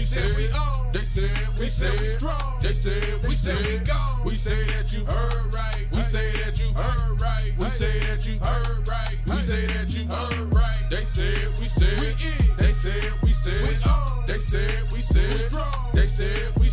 said we on. They said we strong. They said we gone. We say that you heard right. We say that you heard right. We say that you heard right. We say that you heard right. They said we in. They said we on. They said we strong. They said we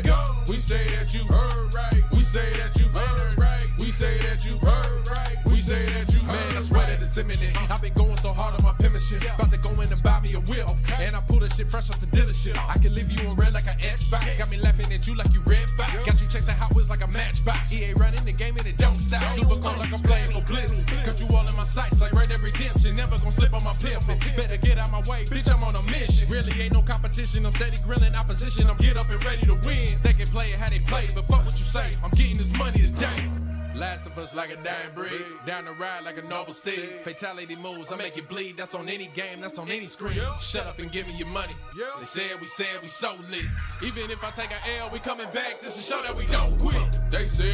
gone. We say that you heard right. We say that you heard right. We say that you heard right. We say that you heard right. I swear that it's imminent. I've been going so hard on my penmanship. About to go in and buy me a whip. And I pull that shit fresh off the dealership. I can leave you in red like an Xbox. Got me laughing at you like you Red Fox. Got you chasing Hot Wheels like a matchbox. EA running the game and it don't stop. Super cold like I'm playing for Blizzard. Cut you all in my sights like Red Dead Redemption. Never gonna slip on my pimpin'. Better get out my way, bitch, I'm on a mission. Really ain't no competition. I'm steady grilling opposition. I'm get up and ready to win. They can play it how they play, but fuck what you say. I'm getting this money today. Last of us like a dying breed. Down the ride like a noble seed. Fatality moves, I make it bleed. That's on any game, that's on any screen. Shut up and give me your money. They said we so lit. Even if I take an L, we coming back just to show that we don't quit. They said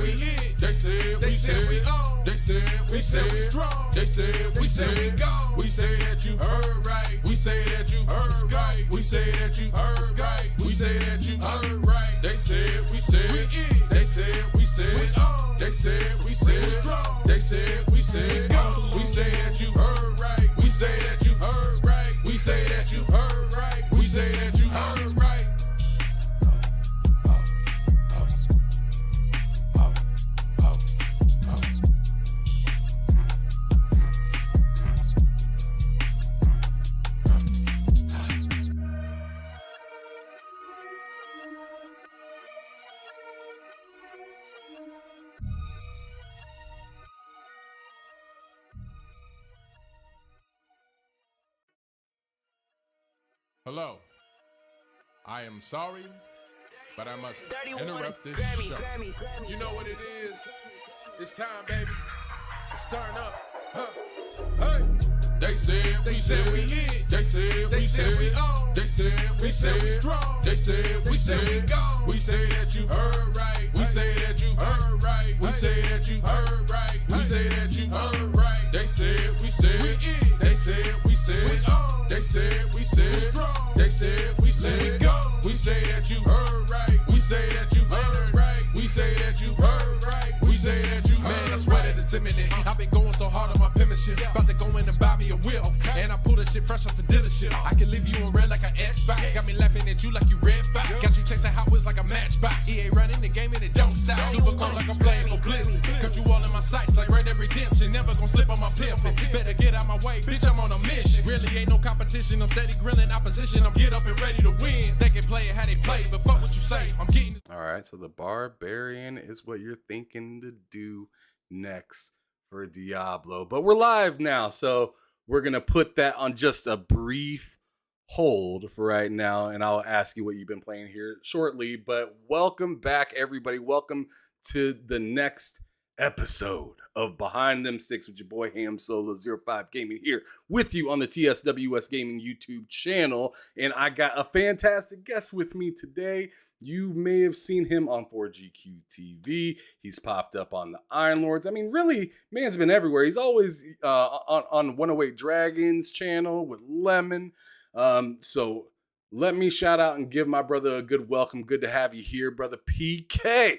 we in. They said we on. They said we strong. They said we gone. We say that you heard right. We say that you heard right. We say that you heard right. We say that you heard right. They said we in. They said we on. They said we strong. They said we gone. We say that you heard right. We say that you heard right. We say that you heard right. We say that you heard right. Hello. I am sorry, but I must interrupt this show. You know what it is? It's time, baby. Let's turn up. Huh. Hey. They said we in. They said we on. They said we strong. They said we gone. We say that you heard right. We say that you heard right. We say that you heard right. We say that you heard right. They said we in. They said we on. They said we strong. They said we gone. We say that you heard right. We say that you heard right. We say that you heard right. We say that you heard right. I swear that it's imminent. I've been going so hard on my penmanship. About to go in and buy me a whip. And I pull that shit fresh off the dealership. I can leave you in red like an Xbox. Got me laughing at you like you Red Fox. Got you chasing Hot Wheels like a matchbox. EA running the game and it don't stop. Super cold like I'm playing for Blizzard. Cut you all in my sights like Red Dead Redemption. Never gonna slip on my pimpin'. Better get out my way, bitch, I'm on a mission. Really ain't no competition. I'm steady grilling opposition. I'm get up and ready to win. They can play it how they play, but fuck what you say. I'm getting. All right, so the Barbarian is what you're thinking to do next for Diablo. But we're live now, so we're going to put that on just a brief hold for right now, and I'll ask you what you've been playing here shortly. But welcome back, everybody. Welcome to the next episode of Behind Them Sticks with your boy Ham Solo 05 Gaming here with you on the TSWS Gaming YouTube channel. And I got a fantastic guest with me today. You may have seen him on 4GQ TV. He's popped up on the Iron Lords. I mean, really, man's been everywhere. He's always on 108 Dragons channel with Lemon. So let me shout out and give my brother a good welcome. Good to have you here, brother. PK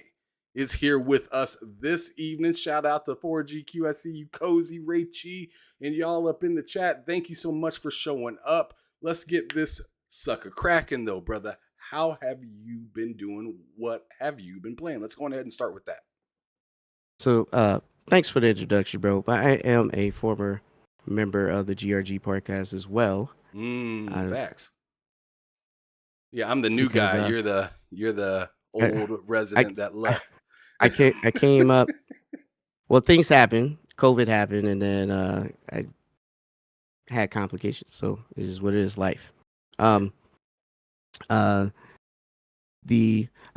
is here with us this evening. Shout out to 4GQ. I see you, Cozy, Ray Chi, and y'all up in the chat. Thank you so much for showing up. Let's get this sucker cracking, though, brother. How have you been doing? What have you been playing? Let's go ahead and start with that. So, thanks for the introduction, bro. But I am a former member of the GRG podcast as well. Facts. Yeah, I'm the new guy. You're the old resident that left. I came up. Well, things happened. COVID happened, and then I had complications. So this is what it is. Life. I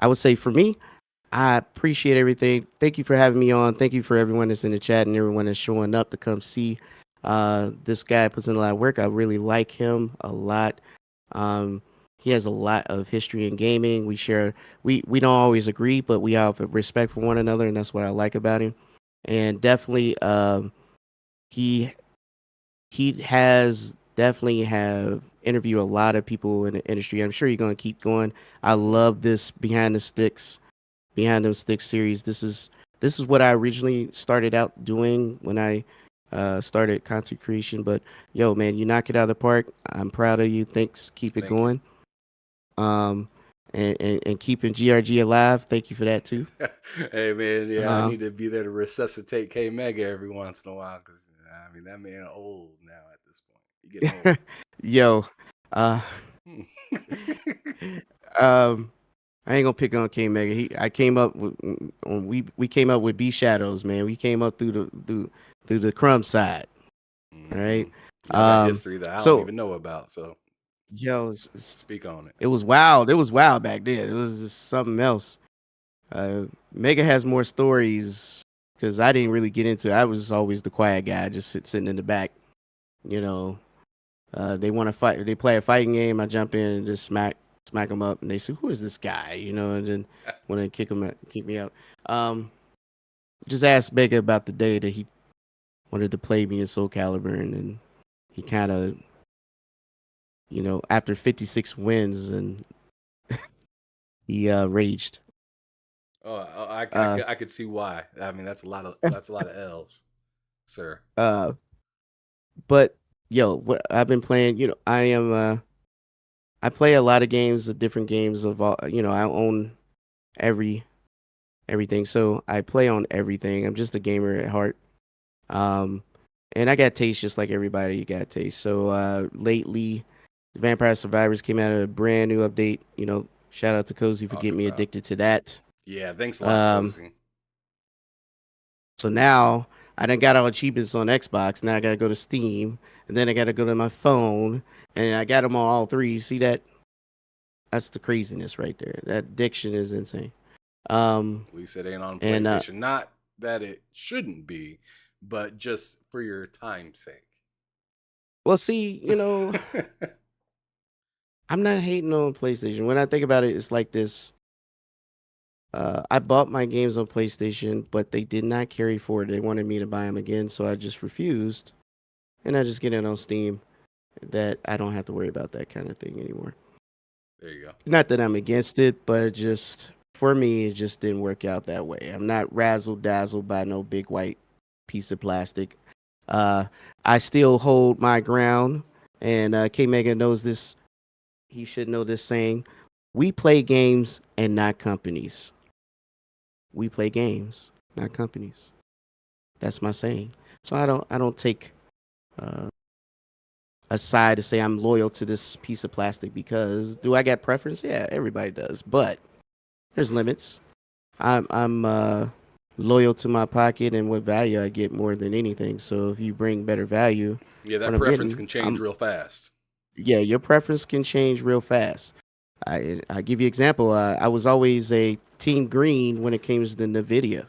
would say for me, I appreciate everything. Thank you for having me on. Thank you for everyone that's in the chat and everyone that's showing up to come see. This guy puts in a lot of work. I really like him a lot. He has a lot of history in gaming. We don't always agree, but we have respect for one another, and that's what I like about him. And definitely, he has definitely have interview a lot of people in the industry. I'm sure you're going to keep going. I love this Behind Them Sticks series. This is what I originally started out doing when I started content creation. But yo, man, you knock it out of the park. I'm proud of you. Thanks. Keep it Thank you. going. And keeping GRG alive. Thank you for that too. Hey man, yeah, I Um, need to be there to resuscitate K Mega every once in a while because I mean that man old now at this point. You getting Yo, uh, old. I ain't gonna pick on King Mega. I came up with we came up with B Shadows, man. We came up through the crumb side. All right. Mhm. Y'all got Um, history that I so don't even know about, so yo, speak on it. it was wild. It was wild back then. It was just something else. Mega has more stories because I didn't really get into it. I was always the quiet guy, just sitting in the back. You know, they want to fight. They play a fighting game. I jump in and just smack them up, and they say, "Who is this guy?" You know, and then when they kick me out. Just asked Mega about the day that he wanted to play me in Soul Calibur, and then he kind of, after 56 wins, and he raged. I could see why. I mean, that's a lot of L's, sir. But yo, what I've been playing, I play a lot of games, different games of all, I own everything, so I play on everything. I'm just a gamer at heart. And I got taste just like everybody. You got taste. So lately, Vampire Survivors came out with a brand new update. Shout out to Cozy for getting me addicted to that. Yeah, thanks a lot, Cozy. So now I done got all achievements on Xbox. Now I gotta go to Steam, and then I gotta go to my phone, and I got them on all three. You see that? That's the craziness right there. That addiction is insane. At least it ain't on PlayStation. Not that it shouldn't be, but just for your time's sake. Well, see, I'm not hating on PlayStation. When I think about it, it's like this. I bought my games on PlayStation, but they did not carry forward. They wanted me to buy them again, so I just refused. And I just get it on Steam that I don't have to worry about that kind of thing anymore. There you go. Not that I'm against it, but just for me, it just didn't work out that way. I'm not razzle-dazzled by no big white piece of plastic. I still hold my ground, and K-Mega knows this. He should know this saying. We play games and not companies. We play games, not companies. That's my saying. So I don't take a side to say I'm loyal to this piece of plastic because do I got preference? Yeah, everybody does, but there's limits. I'm loyal to my pocket and what value I get more than anything. So if you bring better value, yeah, that preference can change real fast. Yeah, your preference can change real fast. I give you an example. I was always a Team Green when it came to the NVIDIA.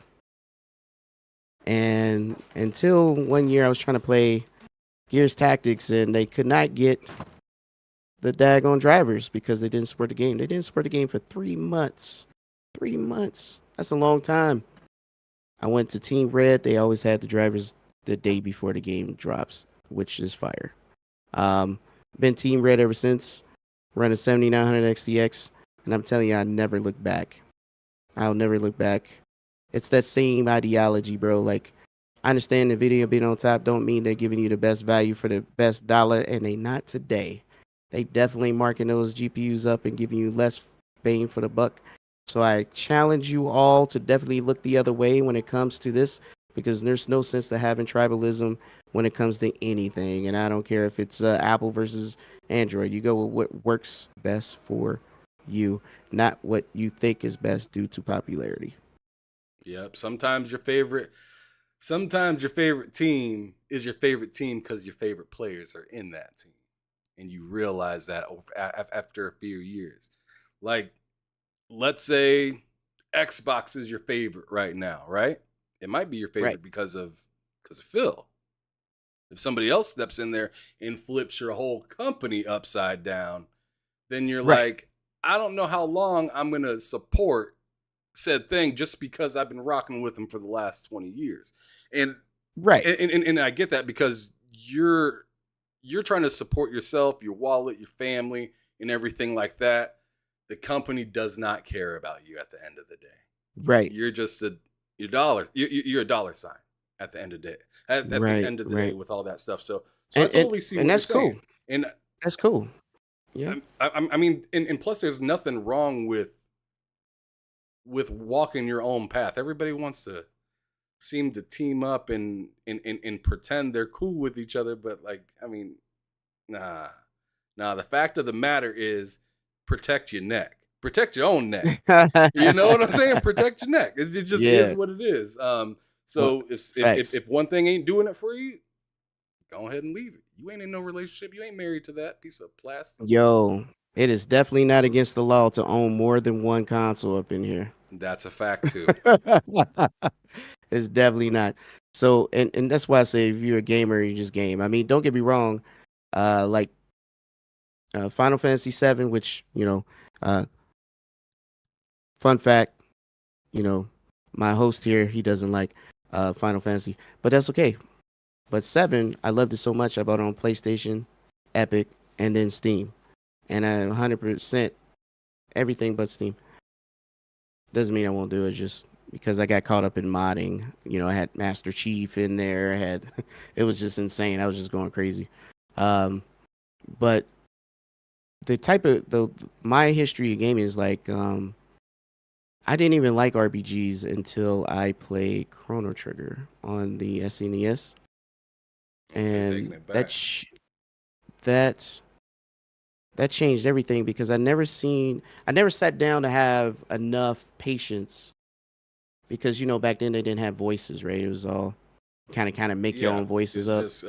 And until one year I was trying to play Gears Tactics and they could not get the daggone drivers because they didn't support the game. They didn't support the game for 3 months. 3 months. That's a long time. I went to Team Red. They always had the drivers the day before the game drops, which is fire. Been Team Red ever since. Running 7900 XTX, and I'm telling you, I never look back. I'll never look back. It's that same ideology, bro. Like, I understand the video being on top don't mean they're giving you the best value for the best dollar, and they not today. They definitely marking those GPUs up and giving you less bang for the buck. So I challenge you all to definitely look the other way when it comes to this, because there's no sense to having tribalism when it comes to anything. And I don't care if it's Apple versus Android. You go with what works best for you, not what you think is best due to popularity. Yep. Sometimes your favorite team is your favorite team because your favorite players are in that team. And you realize that after a few years. Like, let's say Xbox is your favorite right now, right? It might be your favorite because of Phil. If somebody else steps in there and flips your whole company upside down, then you're like, I don't know how long I'm going to support said thing just because I've been rocking with them for the last 20 years. And and I get that because you're you're trying to support yourself, your wallet, your family, and everything like that. The company does not care about you at the end of the day. Right. You're just your dollar. You're a dollar sign at the end of the day. At the Right. end of the day, Right. with all that stuff. So I And totally see what you're that's cool. saying. And That's cool. Yeah. I mean, and plus, there's nothing wrong with walking your own path. Everybody wants to seem to team up and pretend they're cool with each other, but like, I mean, nah. The fact of the matter is, protect your neck, protect your own neck. You know what I'm saying? Protect your neck. It just is what it is. So if one thing ain't doing it for you, go ahead and leave it. You ain't in no relationship. You ain't married to that piece of plastic. Yo, it is definitely not against the law to own more than one console up in here. That's a fact too. It's definitely not. So, and that's why I say if you're a gamer, you just game. I mean, don't get me wrong. Like Final Fantasy VII, which fun fact, my host here, he doesn't like Final Fantasy, but that's okay. But 7, I loved it so much. I bought it on PlayStation, Epic, and then Steam, and I 100% everything but Steam. Doesn't mean I won't do it, just because I got caught up in modding. I had Master Chief in there. It was just insane. I was just going crazy. But the type of my history of gaming is like, I didn't even like RPGs until I played Chrono Trigger on the SNES, and that changed everything because I never sat down to have enough patience, because back then they didn't have voices, right? It was all kind of make your own voices up. Just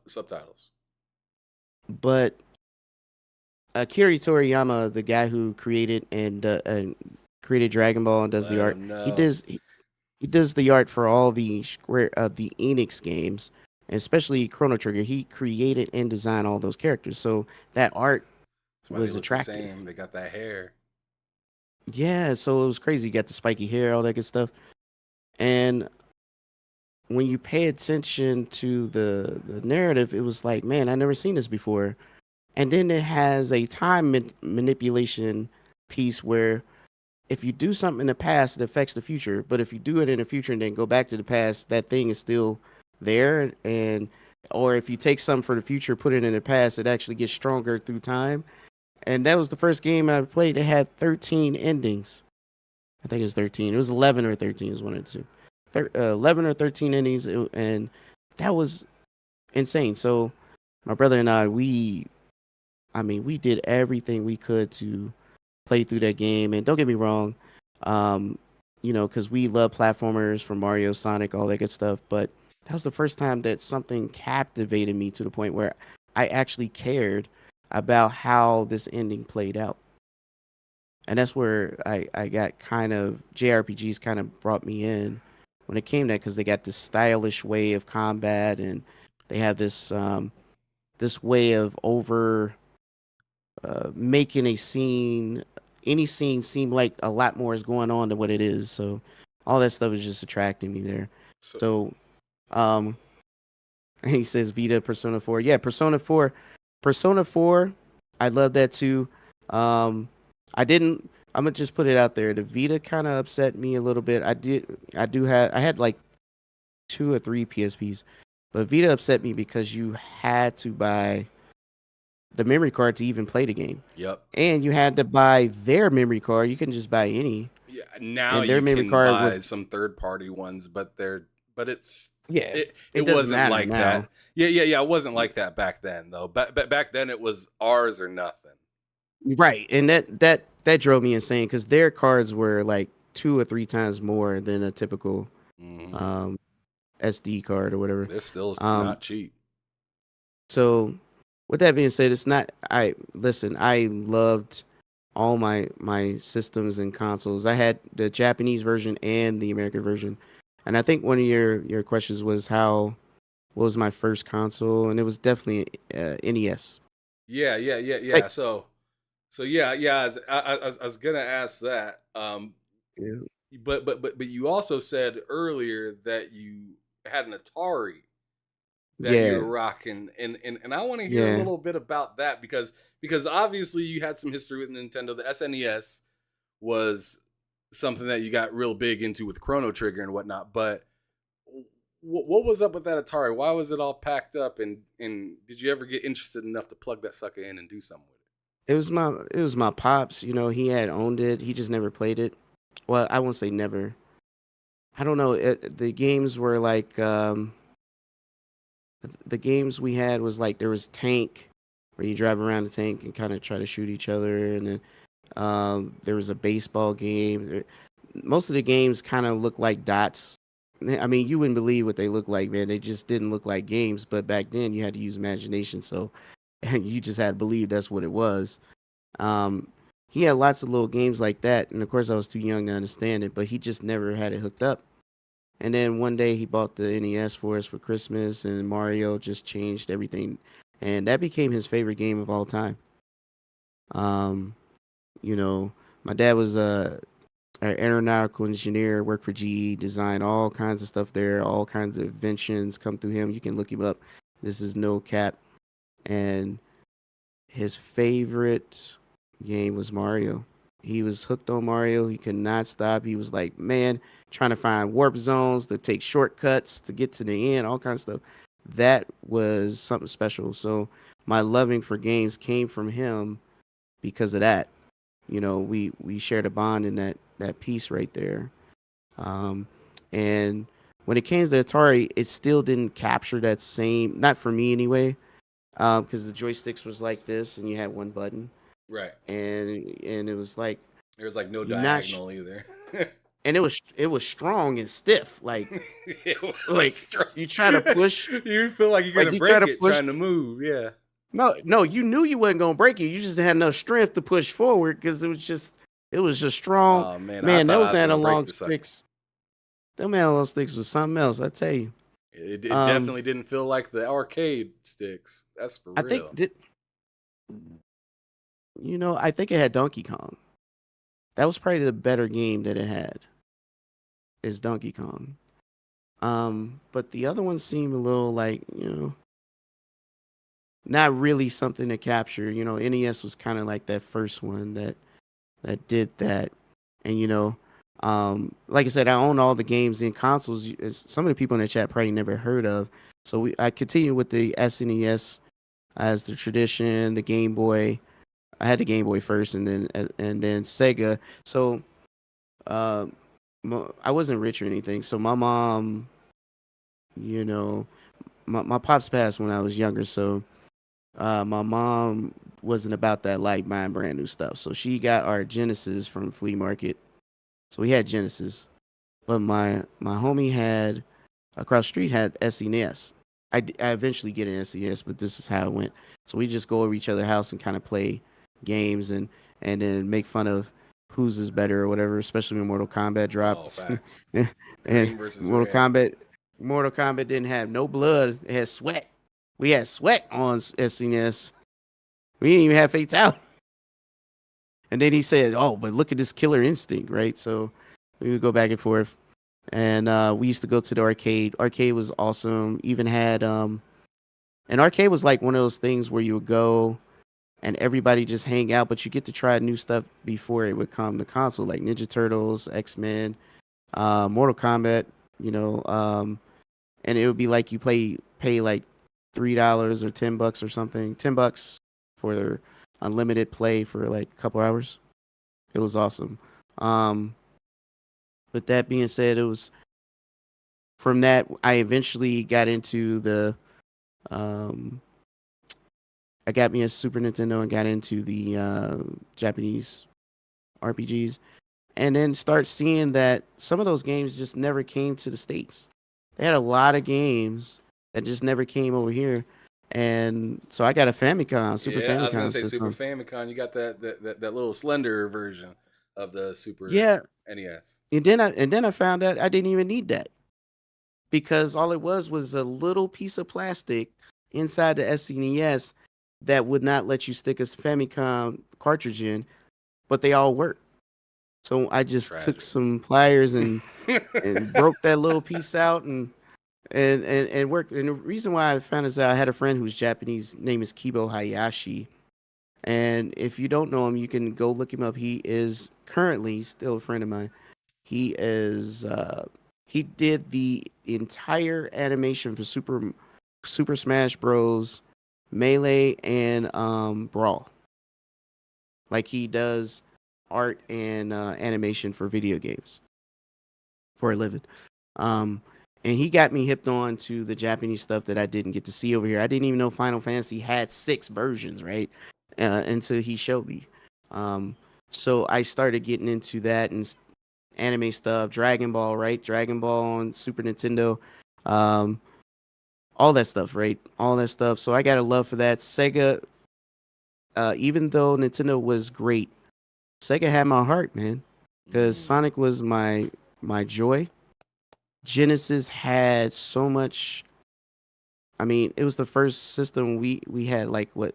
subtitles. But Akira Toriyama, the guy who created and created Dragon Ball and does the art, he does the art for all the the Enix games, and especially Chrono Trigger. He created and designed all those characters, so that art was attractive. They got that hair. Yeah, so it was crazy. You got the spiky hair, all that good stuff. And when you pay attention to the narrative, it was like, man, I never seen this before. And then it has a time manipulation piece where if you do something in the past, it affects the future. But if you do it in the future and then go back to the past, that thing is still there. Or if you take something for the future, put it in the past, it actually gets stronger through time. And that was the first game I played that had 13 endings. I think it was 13. It was 11 or 13 is one of the two. 11 or 13 endings, and that was insane. So my brother and I, we did everything we could to play through that game. And don't get me wrong, because we love platformers from Mario, Sonic, all that good stuff. But that was the first time that something captivated me to the point where I actually cared about how this ending played out. And that's where I got kind of, JRPGs kind of brought me in when it came to that, because they got this stylish way of combat, and they have this this way of making any scene seem like a lot more is going on than what it is. So all that stuff is just attracting me there. So he says Vita, Persona 4. Yeah, Persona 4, I love that too. I'm gonna just put it out there. The Vita kind of upset me a little bit. I had like 2 or 3 PSPs, but Vita upset me because you had to buy the memory card to even play the game. Yep. And you had to buy their memory card. You couldn't just buy any. Yeah. Now and their you memory can card buy was some third-party ones, but it's it wasn't like now. that. Yeah. It wasn't like that back then, though. Back then, it was ours or nothing. Right, and that drove me insane because their cards were like 2 or 3 times more than a typical SD card or whatever. They're still not cheap. So, with that being said, it's not. I loved all my systems and consoles. I had the Japanese version and the American version, and I think one of your questions was what was my first console, and it was definitely NES. Yeah. Like, So yeah. I was gonna ask that. yeah. But you also said earlier that you had an Atari that Yeah, you're rocking, and I want to hear a yeah. little bit about that because obviously you had some history with Nintendo. The SNES was something that you got real big into with Chrono Trigger and whatnot. But what was up with that Atari? Why was it all packed up? And did you ever get interested enough to plug that sucker in and do something with It was my pops. He had owned it. He just never played it. Well, I won't say never. I don't know. The games were like the games we had was like there was Tank, where you drive around the tank and kind of try to shoot each other, and then there was a baseball game. Most of the games kind of look like dots. I mean, you wouldn't believe what they look like, man. They just didn't look like games. But back then, you had to use imagination, so you just had to believe that's what it was. Um, he had lots of little games like that, and of course, I was too young to understand it. But he just never had it hooked up. And then one day, he bought the NES for us for Christmas, and Mario just changed everything, and that became his favorite game of all time. Um, you know, my dad was an aeronautical engineer, worked for GE, designed all kinds of stuff there, all kinds of inventions come through him. You can look him up. This is no cap. And his favorite game was Mario. He was hooked on Mario. He could not stop. He was like, man, trying to find warp zones to take shortcuts to get to the end, all kinds of stuff. That was something special. So my loving for games came from him because of that. We shared a bond in that piece right there. Um, and when it came to the Atari, it still didn't capture that same, not for me anyway, because the joysticks was like this, and you had one button, it? Right. and it was like There's like no you're not, sh- diagonal either. and it was strong and stiff, It was like strong. you try to push, You feel like you're like gonna you try break to it push. trying to move. Yeah. No, you knew you wasn't gonna break it. You just had enough strength to push forward because it was just strong. Oh man, I Man, thought I those was gonna break analog the sucker. sticks. Them analog sticks was something else, I tell you. It Um, definitely didn't feel like the arcade sticks. That's for I real. think I think it had Donkey Kong. That was probably the better game that it had is Donkey Kong. But the other ones seemed a little like, not really something to capture. NES was kind of like that first one that did that. And like I said, I own all the games in consoles. Some of the people in the chat probably never heard of. So I continue with the SNES as the tradition, the Game Boy. I had the Game Boy first, and then Sega. So uh, I wasn't rich or anything. So my mom, you know, my pops passed when I was younger. So my mom wasn't about that like buying brand new stuff. So she got our Genesis from flea market. So we had Genesis, but my homie had across the street had SNES. I eventually get an SNES, but this is how it went. So we just go over each other's house and kind of play games and then make fun of whose is better or whatever, especially when Mortal Kombat Oh, dropped. facts. and Green versus Mortal red. Kombat didn't have no blood. It had sweat. We had sweat on SNES. We didn't even have fatality. And then he said, "Oh, but look at this Killer Instinct, right?" So we would go back and forth, and we used to go to the arcade. Arcade was awesome. Even had an arcade was like one of those things where you would go and everybody just hang out, but you get to try new stuff before it would come to console, like Ninja Turtles, X-Men, Mortal Kombat, and it would be like you pay like $3 or $10 or something, $10 for unlimited play for like a couple hours. It was awesome. With that being said, it was from that I eventually got into I got me a Super Nintendo and got into the Japanese RPGs, and then start seeing that some of those games just never came to the States. They had a lot of games that just never came over here, and so I got a Famicom, Super Yeah, I was gonna Famicom say Super system. Famicom. You got that little slender version of the Super Yeah, NES. and then I found out I didn't even need that because all it was a little piece of plastic inside the SNES that would not let you stick a Famicom cartridge in, but they all work. So I just took Tragic. some pliers and broke that little piece out, and and work. And the reason why I found is that I had a friend who's Japanese. Name is Kibo Hayashi. And if you don't know him, you can go look him up. He is currently still a friend of mine. He is he did the entire animation for Super Smash Bros, Melee, and Brawl. Like he does art and animation for video games for a living. Um, and he got me hipped on to the Japanese stuff that I didn't get to see over here. I didn't even know Final Fantasy had 6 versions, right? Until he showed me. So I started getting into that and anime stuff, Dragon Ball, right? Dragon Ball on Super Nintendo, um, all that stuff, right? All that stuff. So I got a love for that. Sega, even though Nintendo was great, Sega had my heart, man, because Sonic was my joy. Genesis had so much. I mean, it was the first system we had like what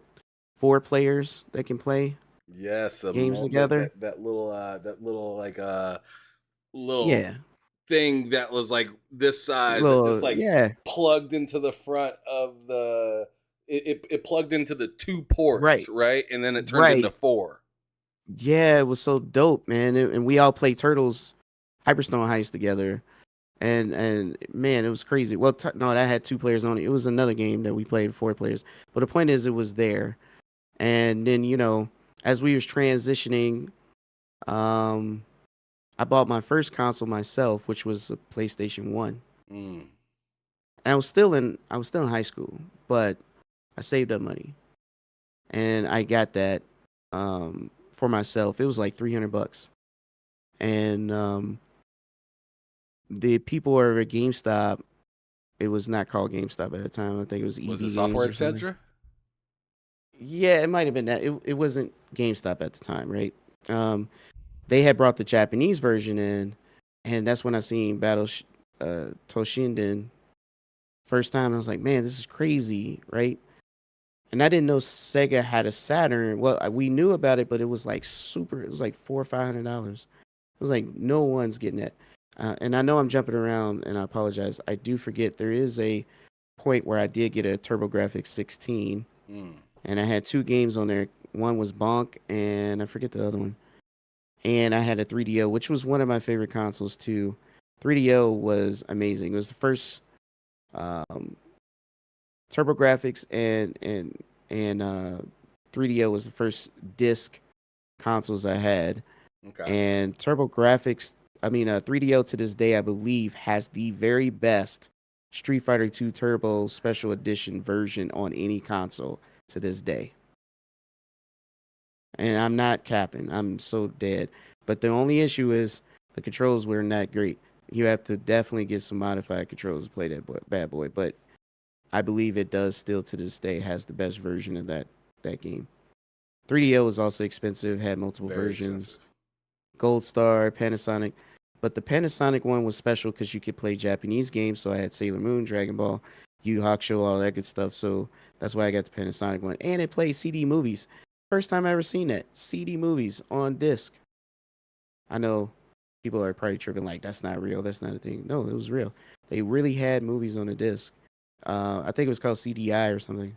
4 players that can play Yes, games together. that little like little Yeah, thing that was like this size that just little like yeah, plugged into the front of the it plugged into the 2 ports, right, right? And then it turned into right. 4. Yeah, it was so dope, man. And we all played Turtles Hyperstone Heist together. And man, it was crazy. Well, no, that had 2 players on it. It was another game that we played 4 players. But the point is, it was there. And then as we was transitioning, um, I bought my first console myself, which was a PlayStation 1. Mm. And I was still in high school, but I saved up money, and I got that for myself. It was like $300, and the people over at GameStop. It was not called GameStop at the time. I think it was EB Was it Games Software or something. Etc.? Yeah, it might have been that. It wasn't GameStop at the time, right? They had brought the Japanese version in, and that's when I seen Toshinden first time. I was like, man, this is crazy, right? And I didn't know Sega had a Saturn. Well, we knew about it, but it was like super. It was like $400 or $500. It was like no one's getting it. And I know I'm jumping around, and I apologize. I do forget there is a point where I did get a TurboGrafx 16, and I had 2 games on there. One was Bonk, and I forget the other one. And I had a 3DO, which was one of my favorite consoles too. 3DO was amazing. It was the first TurboGrafx and 3DO was the first disc consoles I had. Okay. And 3DO to this day, I believe, has the very best Street Fighter 2 Turbo Special Edition version on any console to this day. And I'm not capping. I'm so dead. But the only issue is the controls were not great. You have to definitely get some modified controls to play that bad boy. But I believe it does still to this day has the best version of that game. 3DO was also expensive, had multiple Very versions. expensive. Gold Star, Panasonic. But the Panasonic one was special because you could play Japanese games. So I had Sailor Moon, Dragon Ball, Yu Hakusho, all that good stuff. So that's why I got the Panasonic one. And it played CD movies. First time I ever seen that. CD movies on disc. I know people are probably tripping like, that's not real. That's not a thing. No, it was real. They really had movies on a disc. I think it was called CDI or something.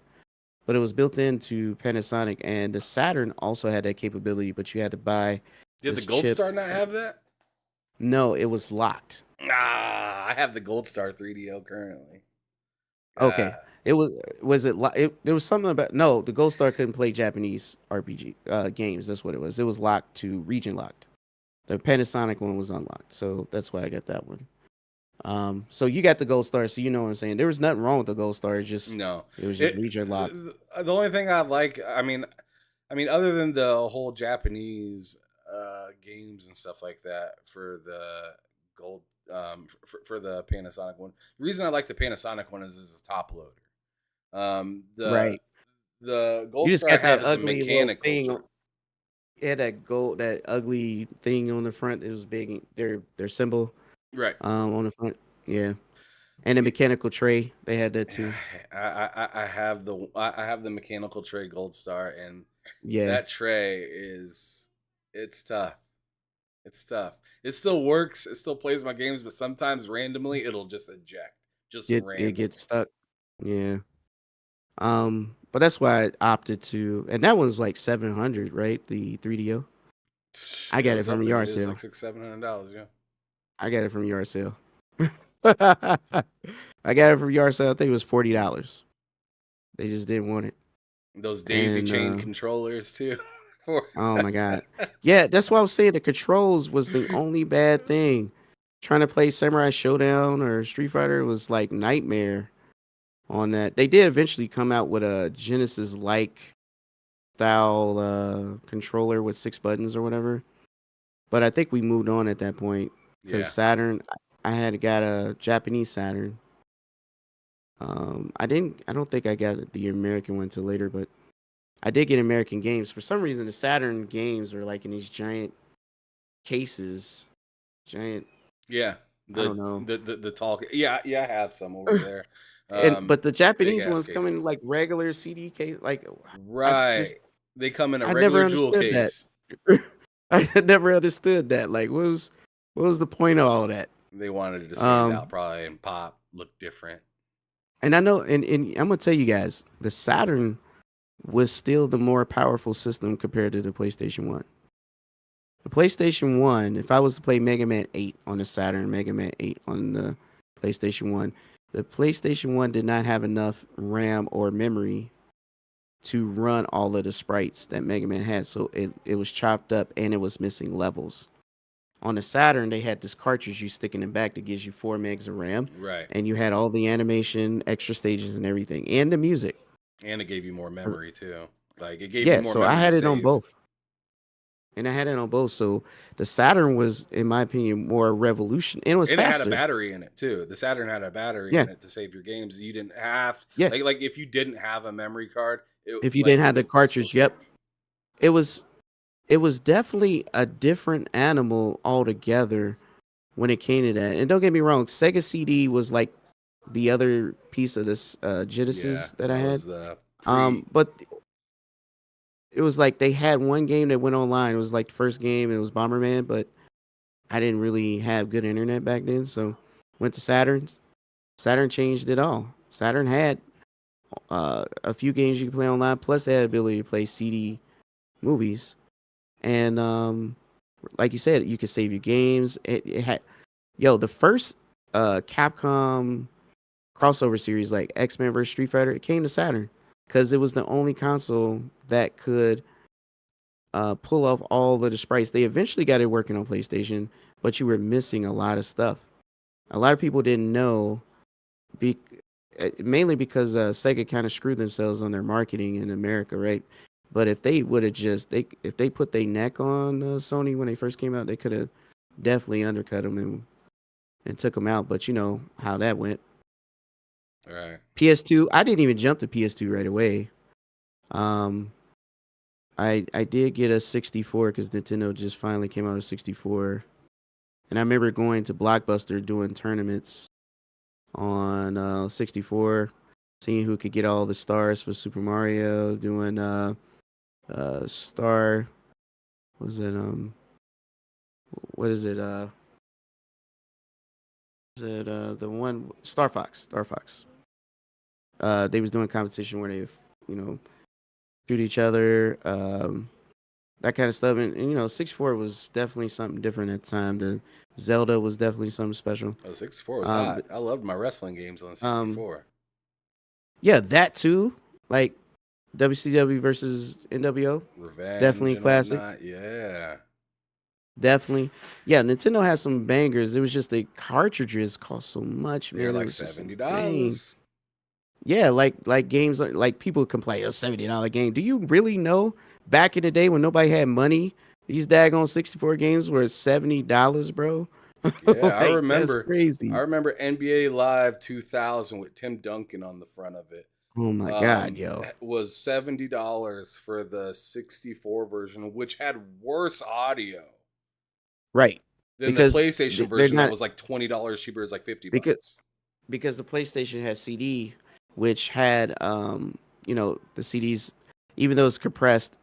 But it was built into Panasonic. And the Saturn also had that capability, but you had to buy Did the this Gold chip. Star not have that? No, it was locked. I have the Gold Star 3DO currently. Okay. It was there was something about no, the Gold Star couldn't play Japanese RPG games. That's what it was. It was locked to region locked. The Panasonic one was unlocked. So that's why I got that one. So you got the Gold Star, so you know what I'm saying. There was nothing wrong with the Gold Star. It was just region locked. The only thing I like, I mean, other than the whole Japanese games and stuff like that for the Gold, for the Panasonic one. The reason I like the Panasonic one is it's top loader. Right. The Gold You just Star got that has a ugly little mechanical. thing. It had that ugly thing on the front. It was big. Their symbol. Right. On the front. Yeah. And the mechanical tray, they had that too. I have the mechanical tray Gold Star, and Yeah. that tray it's tough. It's tough. It still works. It still plays my games, but sometimes randomly it'll just eject. just it random. gets stuck. Yeah. But that's why I opted to, and that one's like 700, right? The 3DO. I It got it was from up a there. yard It was sale. like $600-$700. Yeah. I got it from a yard sale. I got it from yard sale. I think it was $40. They just didn't want it. Those daisy And chain controllers too. For oh my god, yeah, that's why I was saying the controls was the only bad thing. Trying to play Samurai Showdown or Street Fighter was like nightmare on that. They did eventually come out with a Genesis like style controller with 6 buttons or whatever. But I think we moved on at that point because yeah. Saturn. I had got a Japanese Saturn. I didn't. I don't think I got the American one till later, but I did get American games. For some reason, the Saturn games are like in these giant cases. Giant. Yeah. I don't know. The talk. Yeah, I have some over there. But the Big Japanese ass ones come in cases. like regular CD case. Like I Right. just They come in a I never regular jewel understood that. case. I never understood that. Like what was the point of all that? They wanted it to stand out Um, probably and pop, look different. and I know, and I'm gonna tell you guys, the Saturn was still the more powerful system compared to the PlayStation 1. The PlayStation 1, if I was to play Mega Man 8 on the Saturn, Mega Man 8 on the PlayStation 1, the PlayStation 1 did not have enough RAM or memory to run all of the sprites that Mega Man had. So it was chopped up and it was missing levels. On the Saturn, they had this cartridge you stick in the back that gives you 4 megs of RAM. Right. And you had all the animation, extra stages, and everything, and the music. And it gave you more memory too. Like it gave Yeah, you more so memory I had to it on save. both. And I had it on both. So the Saturn was, in my opinion, more revolution. And it was And it faster. had a battery in it too. The Saturn had a battery Yeah. in it to save your games. You didn't have Yeah. like if you didn't have a memory card, If you didn't have the it would still cartridge, yep. save. It was definitely a different animal altogether when it came to that. And don't get me wrong, Sega CD was like the other piece of this Genesis that I had. Was the But it was like they had one game that went online. It was like the first game. It was Bomberman, but I didn't really have good internet back then, so went to Saturn. Saturn changed it all. Saturn had a few games you could play online, plus they had the ability to play CD movies. And like you said, you could save your games. It had, the first Capcom crossover series like X-Men vs Street Fighter, it came to Saturn because it was the only console that could pull off all of the sprites. They eventually got it working on PlayStation, but you were missing a lot of stuff. A lot of people didn't know, mainly because Sega kind of screwed themselves on their marketing in America, right? But if they would have if they put their neck on Sony when they first came out, they could have definitely undercut them and took them out. But you know how that went. All right. PS2, I didn't even jump to PS2 right away. I did get a 64 because Nintendo just finally came out with 64, and I remember going to Blockbuster doing tournaments on 64, seeing who could get all the stars for Super Mario, doing star, was it what is it is it the one Star Fox? They was doing competition where they shoot each other, that kind of stuff. And 64 was definitely something different at the time. The Zelda was definitely something special. Oh, 64 was hot. I loved my wrestling games on 64. Yeah, that too. Like WCW versus NWO. Revenge. Definitely classic. Yeah. Definitely. Yeah, Nintendo has some bangers. It was just the cartridges cost so much, man. They're It like was just insane. $70. Yeah, like games like people complain, a $70 game. Do you really know back in the day when nobody had money, these daggone 64 games were $70, bro? Yeah, Like, I remember. That's crazy. I remember NBA Live 2000 with Tim Duncan on the front of it. Oh my god, yo. Was $70 for the 64 version, which had worse audio. Right. Than Because the PlayStation version that was like $20 cheaper, is like $50. Because the PlayStation had CD, which had the CDs, even though it's compressed,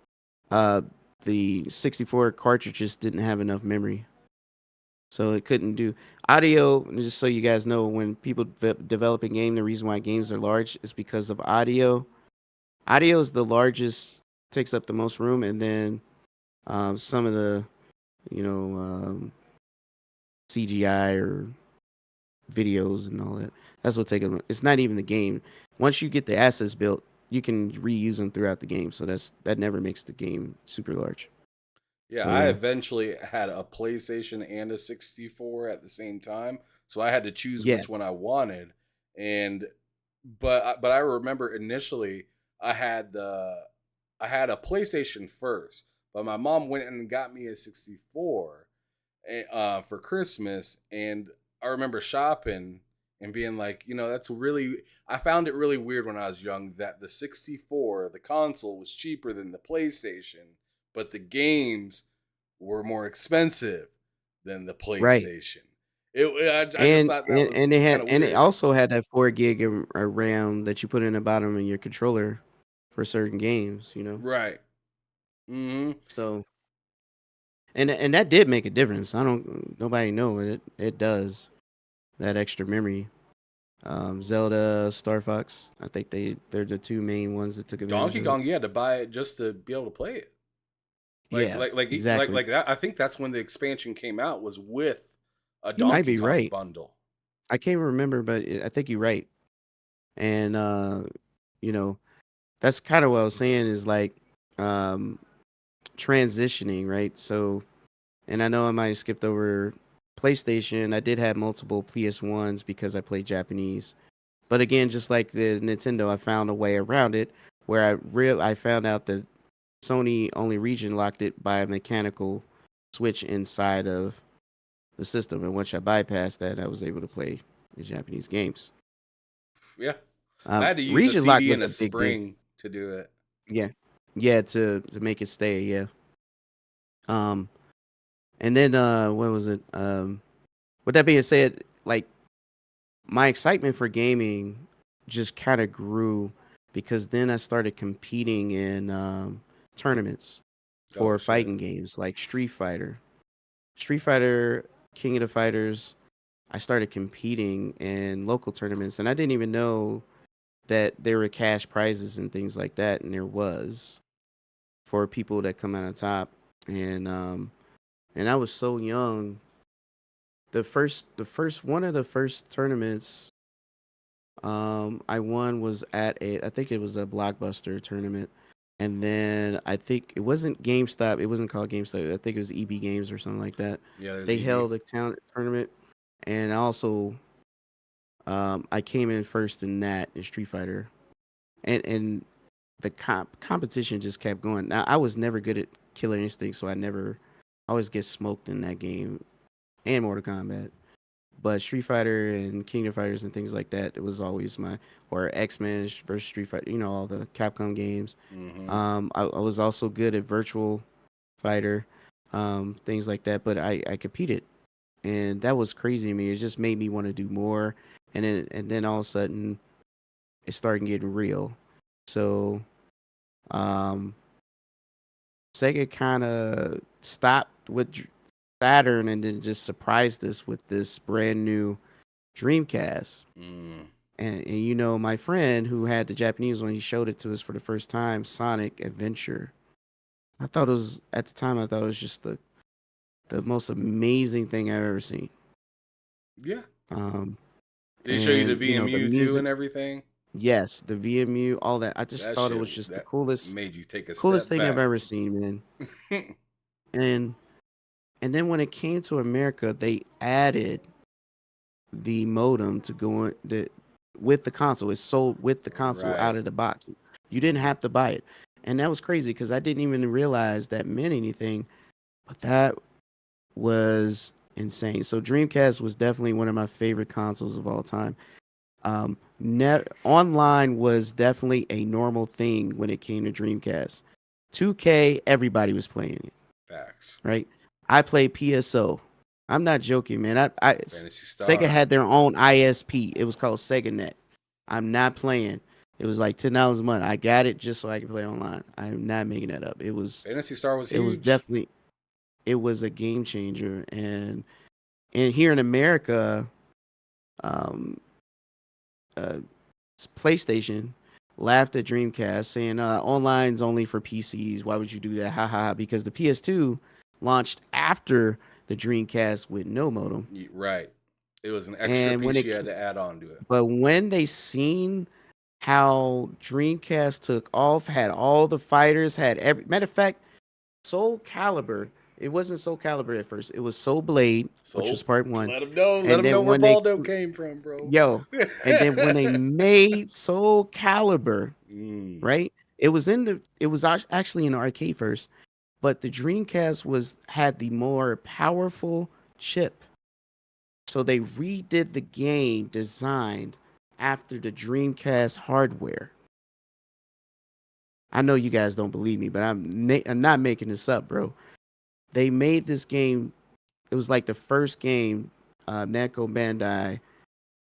the 64 cartridges didn't have enough memory. so it couldn't do audio. Just so you guys know, when people develop a game, the reason why games are large is because of audio. Audio is the largest, takes up the most room, and then some of the, you know, CGI or videos and all that. That's what take them. It's not even the game. Once you get the assets built, you can reuse them throughout the game. So that never makes the game super large. Yeah, So I yeah, eventually had a PlayStation and a 64 at the same time, so I had to choose yeah, which one I wanted. And but I remember initially I had a PlayStation first, but my mom went and got me a 64 for Christmas, and I remember shopping and being like, that's really. I found it really weird when I was young that the 64, the console, was cheaper than the PlayStation, but the games were more expensive than the right. PlayStation. I just thought that was And it kind had of and it weird. also had that 4 gig of RAM that you put in the bottom of your controller for certain games. Right. Hmm. So and that did make a difference. I don't Nobody know it does, that extra memory. Zelda, Star Fox. I think they're the two main ones that took advantage Donkey of it. Kong, you had to buy it just to be able to play it. Like like Yes, like like exactly. like that. I think that's when the expansion came out was with a You might Donkey be Kong right. bundle. I can't remember, but I think you're right. And you know, that's kind of what I was saying is like um transitioning, right? So, and I know I might have skipped over PlayStation. I did have multiple PS1s because I played Japanese. But again, just like the Nintendo, I found a way around it where I found out that Sony only region locked it by a mechanical switch inside of the system, and once I bypassed that, I was able to play the Japanese games. Yeah. I had to use a Region lock CD was and a a big deal. spring to do it. Yeah, yeah, to make it stay. Yeah. Um, and then what was it? With that being said, like my excitement for gaming just kind of grew because then I started competing in tournaments Oh for shit. fighting games like Street Fighter, King of the Fighters. I started competing in local tournaments, and I didn't even know that there were cash prizes and things like that, and there was for people that come out on top. And I was so young. The first one of the first tournaments I won was at I think it was a Blockbuster tournament. And then I think it wasn't GameStop. It wasn't called GameStop. I think it was EB Games or something like that. Yeah, there's They EB. held a tournament, and also I came in first in that in Street Fighter, and the competition just kept going. Now I was never good at Killer Instinct, so I always get smoked in that game and Mortal Kombat. But Street Fighter and Kingdom Fighters and things like that, it was always or X-Men versus Street Fighter, all the Capcom games. Mm-hmm. I was also good at Virtual Fighter, things like that. But I competed, and that was crazy to me. It just made me want to do more. And then all of a sudden, it started getting real. So, um, Sega kind of stopped with Saturn and then just surprised us with this brand new Dreamcast. Mm. And my friend who had the Japanese one, he showed it to us for the first time, Sonic Adventure. At the time, I thought it was just the most amazing thing I've ever seen. Yeah. Um, Did he show you the the VMU too music, and everything? yes, the VMU, all that. I just That thought it shit was just the that coolest, made you take a coolest step thing I've back. ever seen, man. And and then when it came to America, they added the modem to go with the console. It's sold with the console Right. out of the box. You didn't have to buy it. And that was crazy because I didn't even realize that meant anything, but that was insane. So Dreamcast was definitely one of my favorite consoles of all time. Online was definitely a normal thing when it came to Dreamcast. 2K, everybody was playing it, Facts. right? I played PSO. I'm not joking, man. Fantasy Sega Star. had their own ISP. It was called SegaNet. I'm not playing. It was like $10 a month. I got it just so I could play online. I'm not making that up. Fantasy Star was It was huge. definitely it was a game changer, and And here in America, um, uh, PlayStation laughed at Dreamcast, saying online's only for PCs. Why would you do that? Ha ha ha. Because the PS2 launched after the Dreamcast with no modem. Right. It was an extra And when piece it you had to add on to it. But when they seen how Dreamcast took off, had all the fighters, had every matter of fact, Soul Calibur. It wasn't Soul Calibur at first. It was Soul Blade, which was part 1. Let them know. And Let them then know where when they- Baldo came from, bro. Yo, and then when they made Soul Calibur, Mm. right? It was actually in the arcade first, but the Dreamcast had the more powerful chip. So they redid the game designed after the Dreamcast hardware. I know you guys don't believe me, but I'm not making this up, bro. They made this game. It was like the first game Namco Bandai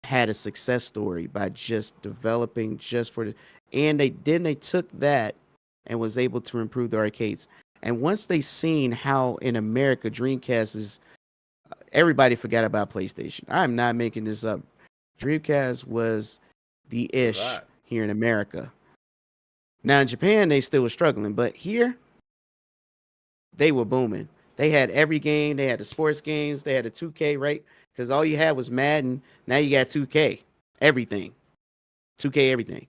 had a success story by just developing just for the, and they took that and was able to improve the arcades. And once they seen how in America Dreamcast is, everybody forgot about PlayStation. I'm not making this up. Dreamcast was the ish Right. here in America. Now in Japan they still were struggling, but here they were booming. They had every game. They had the sports games. They had the 2K, right? Because all you had was Madden. Now you got 2K, everything, 2K, everything,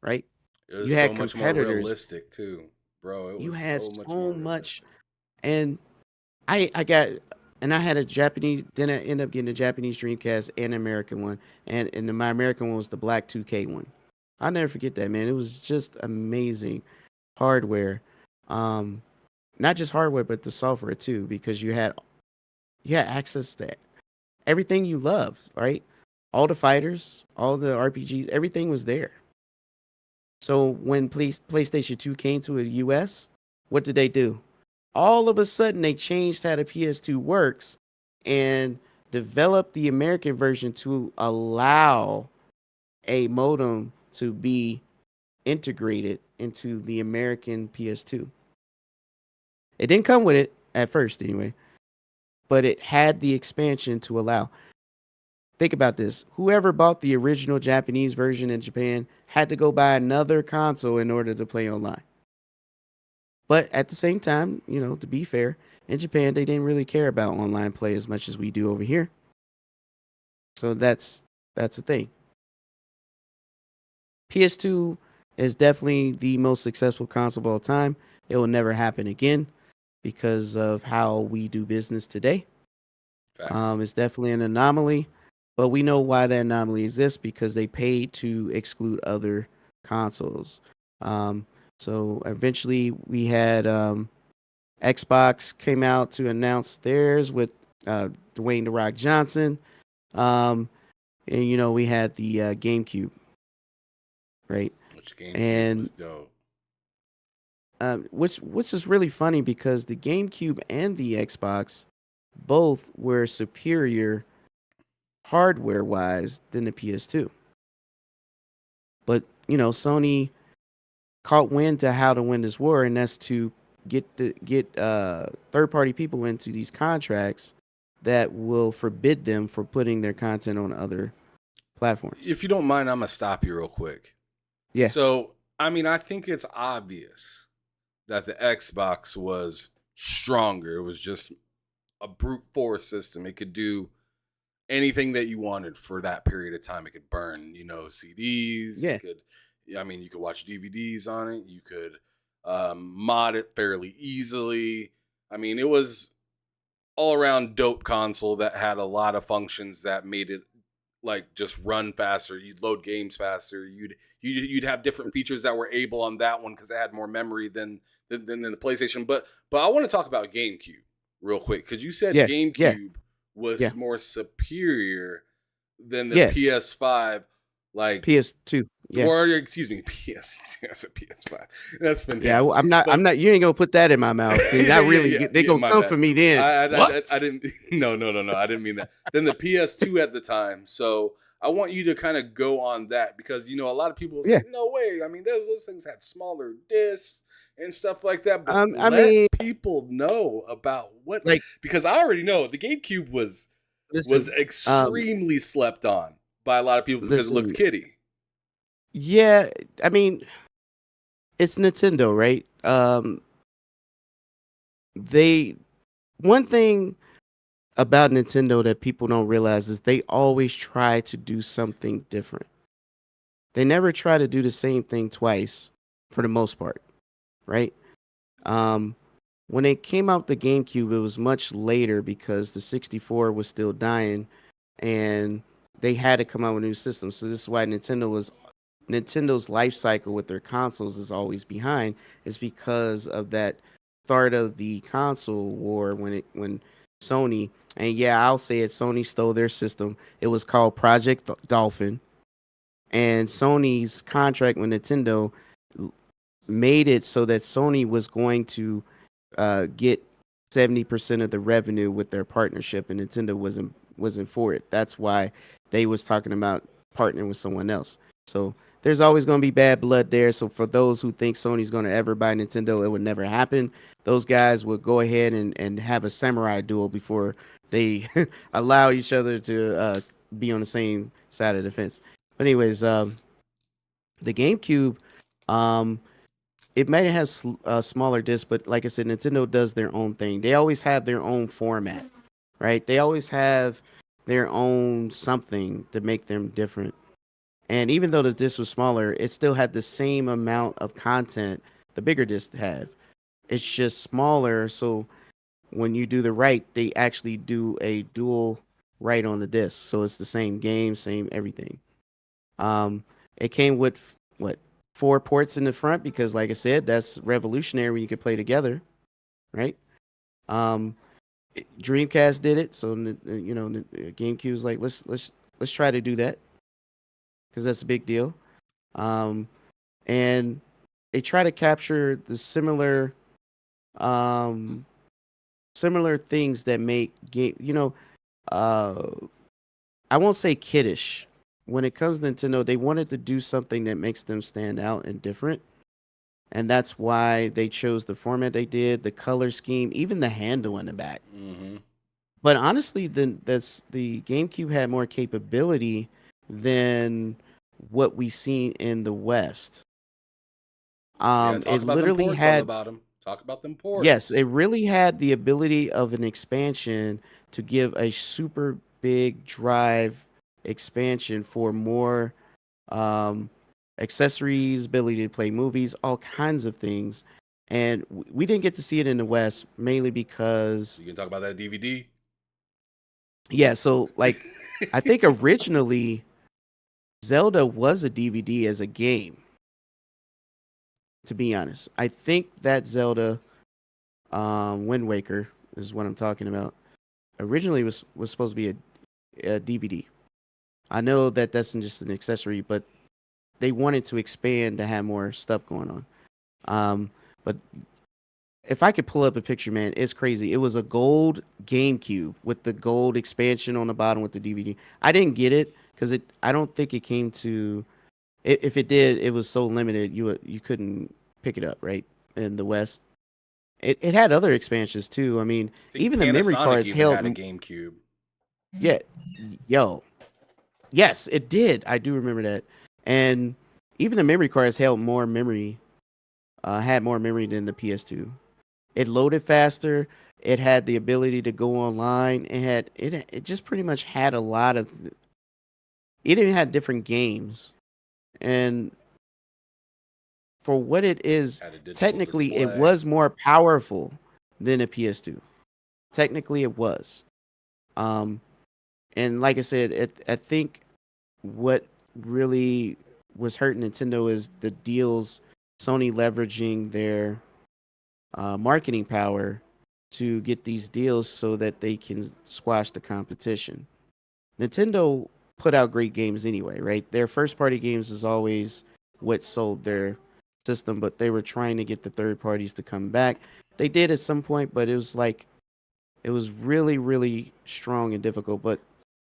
right? It was You had so much more competitors. realistic too, bro. It was You had so much so more much, realistic. and I had a Japanese. Then I ended up getting a Japanese Dreamcast and an American one, and my American one was the black 2K one. I'll never forget that, man. It was just amazing hardware. Not just hardware, but the software too, because you had access to everything you loved, right? All the fighters, all the RPGs, everything was there. So when PlayStation 2 came to the US, what did they do? All of a sudden, they changed how the PS2 works and developed the American version to allow a modem to be integrated into the American PS2. It didn't come with it at first, anyway, but it had the expansion to allow. Think about this. Whoever bought the original Japanese version in Japan had to go buy another console in order to play online. But at the same time, to be fair, in Japan, they didn't really care about online play as much as we do over here. So that's the thing. PS2 is definitely the most successful console of all time. It will never happen again because of how we do business today. Facts. It's definitely an anomaly, but we know why that anomaly exists because they paid to exclude other consoles. So eventually we had Xbox came out to announce theirs with Dwayne "The Rock" Johnson. And we had the GameCube, right? Which game and- was dope. Which is really funny because the GameCube and the Xbox both were superior hardware wise than the PS2. But Sony caught wind to how to win this war, and that's to get third party people into these contracts that will forbid them from putting their content on other platforms. If you don't mind, I'm gonna stop you real quick. Yeah. So I think it's obvious that the Xbox was stronger. It was just a brute force system. It could do anything that you wanted for that period of time. It could burn, CDs. Yeah. You could watch DVDs on it. You could mod it fairly easily. It was all around dope console that had a lot of functions that made it like just run faster. You'd load games faster. You'd have different features that were able on that one because it had more memory than the PlayStation. But I want to talk about GameCube real quick because you said GameCube was more superior than the PS5. Like PS2, or excuse me, PS. I said PS5. That's fantastic. Yeah, I'm not. You ain't gonna put that in my mouth. They're not really. They're gonna come for me then. I didn't. No. I didn't mean that. Then the PS2 at the time. So I want you to kind of go on that because a lot of people say, no way. Those things had smaller discs and stuff like that. But let people know about what. Because I already know the GameCube was was Listen, extremely slept on by a lot of people because it looked listen. kiddie. Yeah, I mean, it's Nintendo, right? They one thing about Nintendo that people don't realize is they always try to do something different. They never try to do the same thing twice for the most part, right? Um, when it came out the GameCube, it was much later because the 64 was still dying and they had to come out with a new system. So this is why Nintendo's life cycle with their consoles is always behind, is because of that start of the console war when Sony, and yeah, I'll say it, Sony stole their system. It was called Project Dolphin, and Sony's contract with Nintendo made it so that Sony was going to get 70% of the revenue with their partnership, and Nintendo wasn't for it. That's why they was talking about partnering with someone else. So there's always going to be bad blood there. So for those who think Sony's going to ever buy Nintendo, it would never happen. Those guys would go ahead and have a samurai duel before they allow each other to be on the same side of the fence. But anyways, the GameCube, um, it might have smaller discs, but like I said, Nintendo does their own thing. They always have their own format, right? They always have their own something to make them different. And even though the disc was smaller, it still had the same amount of content the bigger discs have. It's just smaller, so when you do the write, they actually do a dual write on the disc. So it's the same game, same everything. It came with what, 4 ports in the front because, like I said, that's revolutionary when you can play together, right? Um, Dreamcast did it, so GameCube was like, let's try to do that because that's a big deal. And they try to capture the similar things that make game. I won't say kiddish. When it comes to Nintendo, they wanted to do something that makes them stand out and different. And that's why they chose the format they did, the color scheme, even the handle in the back. Mm-hmm. But honestly, the GameCube had more capability than what we seen in the West. It literally had Talk about them ports. Yes, it really had the ability of an expansion to give a super big drive expansion for more accessories, ability to play movies, all kinds of things. And we didn't get to see it in the West mainly because you can talk about that DVD. Yeah, so like I think originally Zelda was a DVD as a game. To be honest, I think that Zelda Wind Waker is what I'm talking about. Originally was supposed to be a DVD. I know that that's just an accessory, but they wanted to expand to have more stuff going on. But if I could pull up a picture, man, it's crazy. It was a gold GameCube with the gold expansion on the bottom with the DVD. I didn't get it because I don't think it came to. If it did, it was so limited you couldn't pick it up right in the West. It had other expansions too. I mean, even the memory cards held had a GameCube. Yeah, yes, it did. I do remember that, and even the memory cards held more memory, had more memory than the PS2. It loaded faster. It had the ability to go online. It just pretty much had a lot of. It even had different games, and for what it is, technically it was more powerful than a PS2. Technically, it was. And like I said, I think what really was hurting Nintendo is the deals, Sony leveraging their marketing power to get these deals so that they can squash the competition. Nintendo put out great games anyway, right? Their first party games is always what sold their system, but they were trying to get the third parties to come back. They did at some point, but it was really, really strong and difficult. But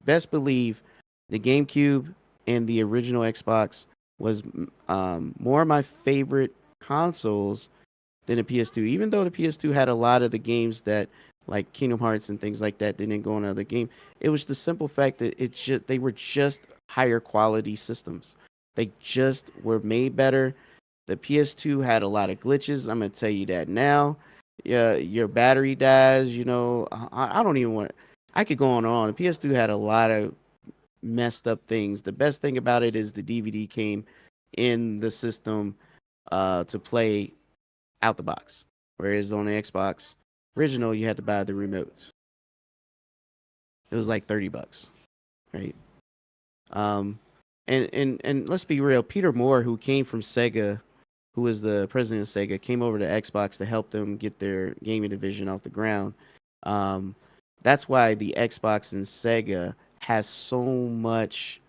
best believe the GameCube and the original Xbox was more my favorite consoles than the PS2. Even though the PS2 had a lot of the games that like Kingdom Hearts and things like that. They didn't go on other game. It was the simple fact that they were just higher quality systems. They just were made better. The PS2 had a lot of glitches. I'm gonna tell you that now. Yeah, your battery dies. I don't even want. I could go on and on. The PS2 had a lot of messed up things. The best thing about it is the DVD came in the system to play out the box, whereas on the Xbox original you had to buy the remotes. It was like $30, right? And let's be real. Peter Moore, who came from Sega, who was the president of Sega, came over to Xbox to help them get their gaming division off the ground. That's why the Xbox and Sega has so much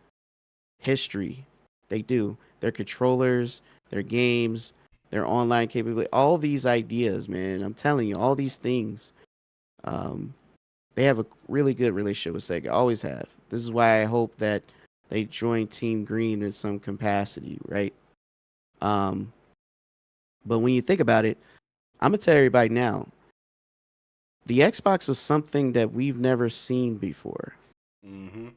history. They do. Their controllers, their games, their online capability, all these ideas, man. I'm telling you, all these things. They have a really good relationship with Sega. Always have. This is why I hope that they join Team Green in some capacity, right? But when you think about it, I'm gonna tell everybody now. The Xbox was something that we've never seen before. Mm-hmm.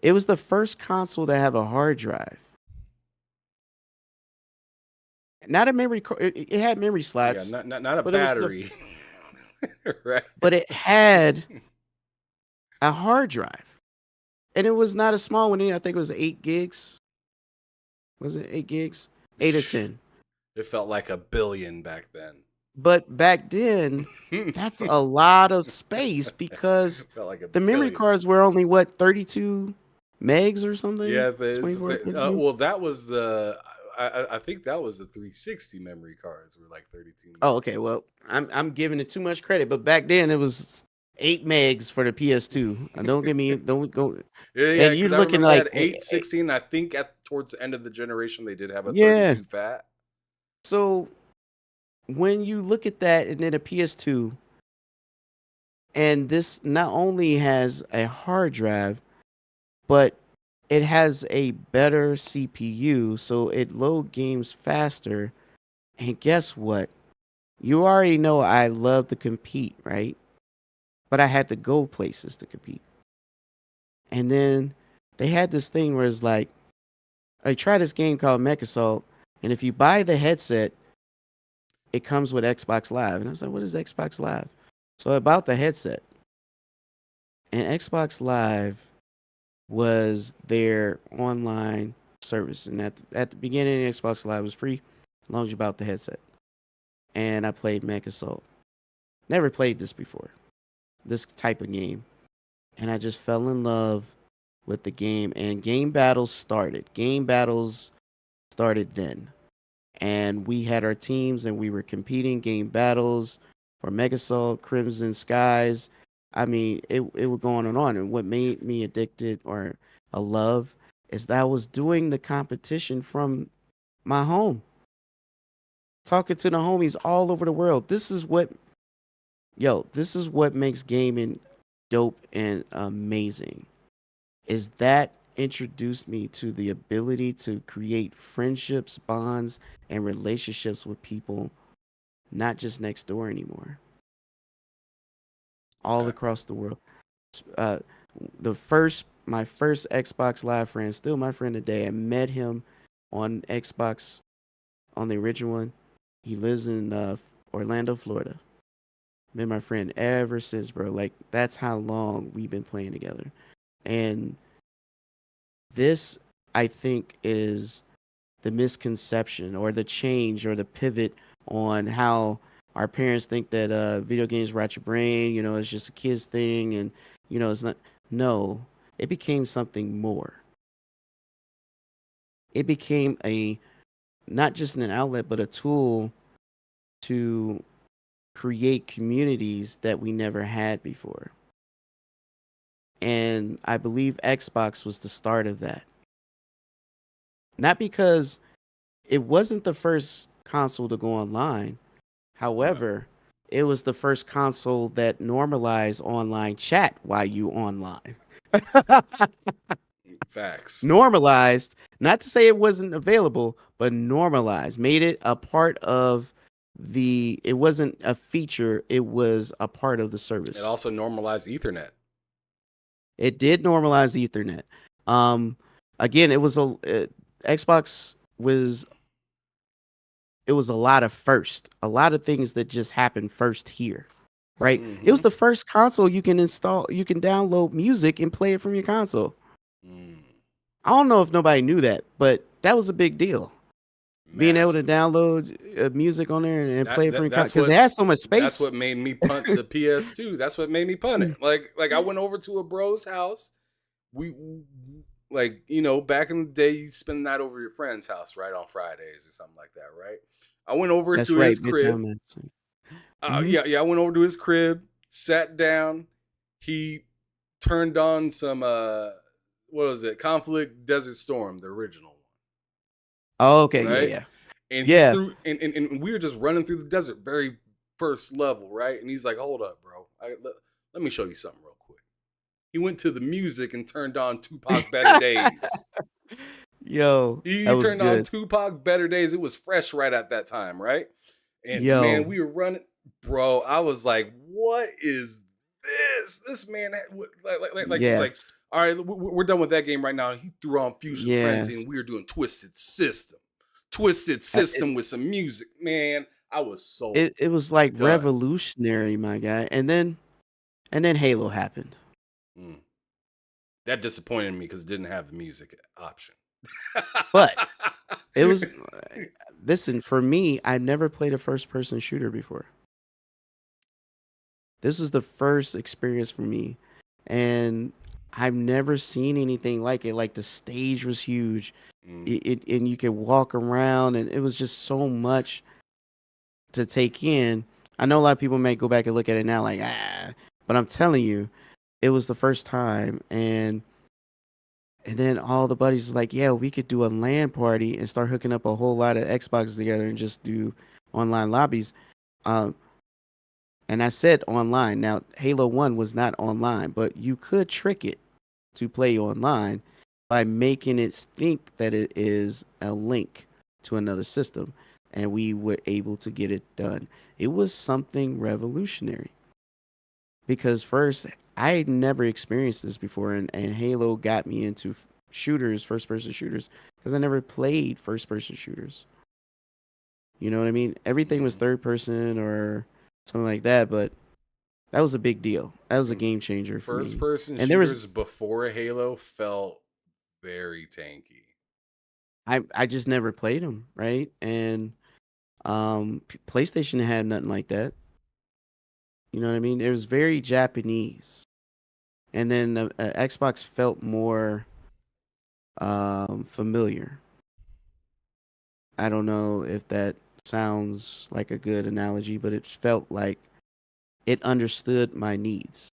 It was the first console to have a hard drive. Not a memory card. It had memory slots. Yeah, not a but battery. Right. But it had a hard drive. And it was not a small one. I think it was 8 gigs. Was it 8 gigs? 8 or 10. It felt like a billion back then. But back then, that's a lot of space because It felt like a the memory billion. cards were only, 32 megs or something? Yeah, 24, 32? well, that was the. I think that was the 360 memory cards were like 32. Oh, okay. Well, I'm giving it too much credit, but back then it was 8 megs for the PS2. Don't go. Yeah, and you're looking they like had 816. I think towards the end of the generation they did have a Yeah. 32 fat. So when you look at that and then a PS2, and this not only has a hard drive, but it has a better CPU, so it load games faster. And guess what? You already know I love to compete, right? But I had to go places to compete. And then they had this thing where it's like, I tried this game called Mech Assault, and if you buy the headset, it comes with Xbox Live. And I was like, what is Xbox Live? So I bought the headset. And Xbox Live was their online service. And at the beginning, Xbox Live was free as long as you bought the headset. And I played Mech Assault. Never played this before, this type of game. And I just fell in love with the game. And Game Battles started. Game Battles started then. And we had our teams and we were competing Game Battles for Mech Assault, Crimson Skies. I mean, it was going on. And what made me addicted or a love is that I was doing the competition from my home. Talking to the homies all over the world. This is what makes gaming dope and amazing. Is that introduced me to the ability to create friendships, bonds, and relationships with people, not just next door anymore. All across the world. My first Xbox Live friend, still my friend today. I met him on Xbox, on the original one. He lives in Orlando, Florida. Been my friend ever since, bro. Like, that's how long we've been playing together. And this, I think, is the misconception or the change or the pivot on how our parents think that video games rot your brain, it's just a kid's thing, and, it's not. No, it became something more. It became not just an outlet, but a tool to create communities that we never had before. And I believe Xbox was the start of that. Not because it wasn't the first console to go online. However, it was the first console that normalized online chat while you online. Facts. Normalized, not to say it wasn't available, but normalized, made it a part of it wasn't a feature, it was a part of the service. It also normalized Ethernet. It did normalize Ethernet. Again, it was Xbox was it was a lot of things that just happened first here, right? It was the first console you can download music and play it from your console. I don't know if nobody knew that, but that was a big deal. Being able to download music on there and play it from your console because it has so much space. That's what made me punt the PS2. That's what made me punt it. Like I went over to a bro's house. We back in the day, you spend the night over your friend's house, right, on Fridays or something like that, right? I went over to his crib. I went over to his crib, sat down. He turned on some what was it? Conflict Desert Storm, the original one. Oh, okay, right? yeah. And he threw, and we were just running through the desert, very first level, right? And he's like, "Hold up, bro. Let me show you something real quick." He went to the music and turned on Tupac Better Days. Yo, he turned on Tupac Better Days. It was fresh right at that time, right? And man, we were running, bro. I was like, "What is this? This man, yes. like, all right, we're done with that game right now." He threw on Fusion Frenzy, and we were doing Twisted System with some music. Man, I was so it was like revolutionary, my guy. And then Halo happened. That disappointed me because it didn't have the music option. But it was listen, for me, I never played a first-person shooter before. This was the first experience for me, and I've never seen anything like it. Like, the stage was huge, and you could walk around, and it was just so much to take in. I know a lot of people may go back and look at it now like, but I'm telling you, it was the first time, and then all the buddies was like, yeah, we could do a LAN party and start hooking up a whole lot of Xboxes together and just do online lobbies. And I said online. Now, Halo 1 was not online, but you could trick it to play online by making it think that it is a link to another system. And we were able to get it done. It was something revolutionary. Because first, I had never experienced this before, and Halo got me into first-person shooters, because I never played first-person shooters. You know what I mean? Everything was third-person or something like that, but that was a big deal. That was a game changer for me. First-person shooters before Halo felt very tanky. I just never played them, right? And PlayStation had nothing like that. You know what I mean? It was very Japanese. And then the Xbox felt more familiar. I don't know if that sounds like a good analogy, but it felt like it understood my needs.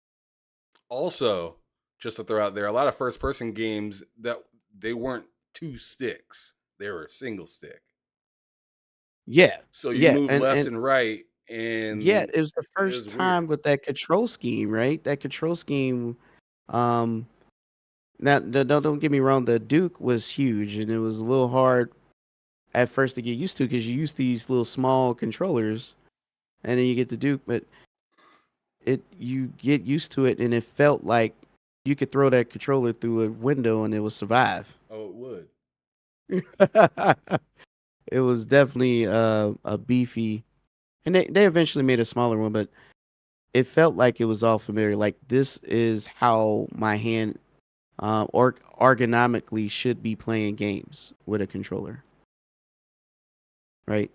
Also, just to throw out there, a lot of first-person games that they weren't 2 sticks; they were a single stick. Yeah. So you move left and right, and it was the first time with that control scheme, right? That control scheme. Now, don't get me wrong. The Duke was huge, and it was a little hard at first to get used to because you use these little small controllers, and then you get the Duke, but you get used to it, and it felt like you could throw that controller through a window and it would survive. Oh, it would. It was definitely a beefy, and they eventually made a smaller one, but it felt like it was all familiar. Like, this is how my hand ergonomically should be playing games with a controller, right?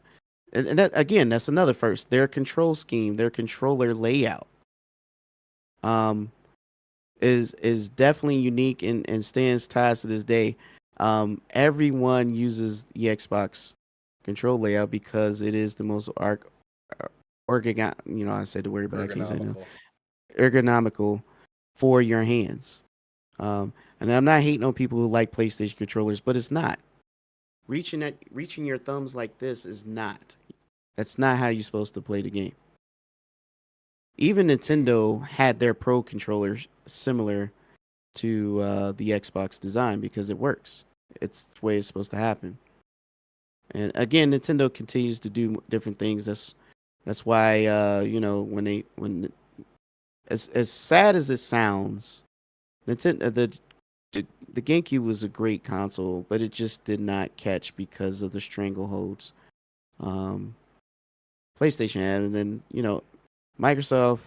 And that, again, that's another first. Their control scheme, their controller layout, is definitely unique and stands ties to this day. Everyone uses the Xbox control layout because it is the most I said the word, but I can't say no. Ergonomical for your hands. And I'm not hating on people who like PlayStation controllers, but it's not. Reaching your thumbs like this is not. That's not how you're supposed to play the game. Even Nintendo had their Pro controllers similar to the Xbox design because it works. It's the way it's supposed to happen. And again, Nintendo continues to do different things. That's why when as sad as it sounds, Nintendo the GameCube was a great console, but it just did not catch because of the strangleholds. PlayStation had, and then Microsoft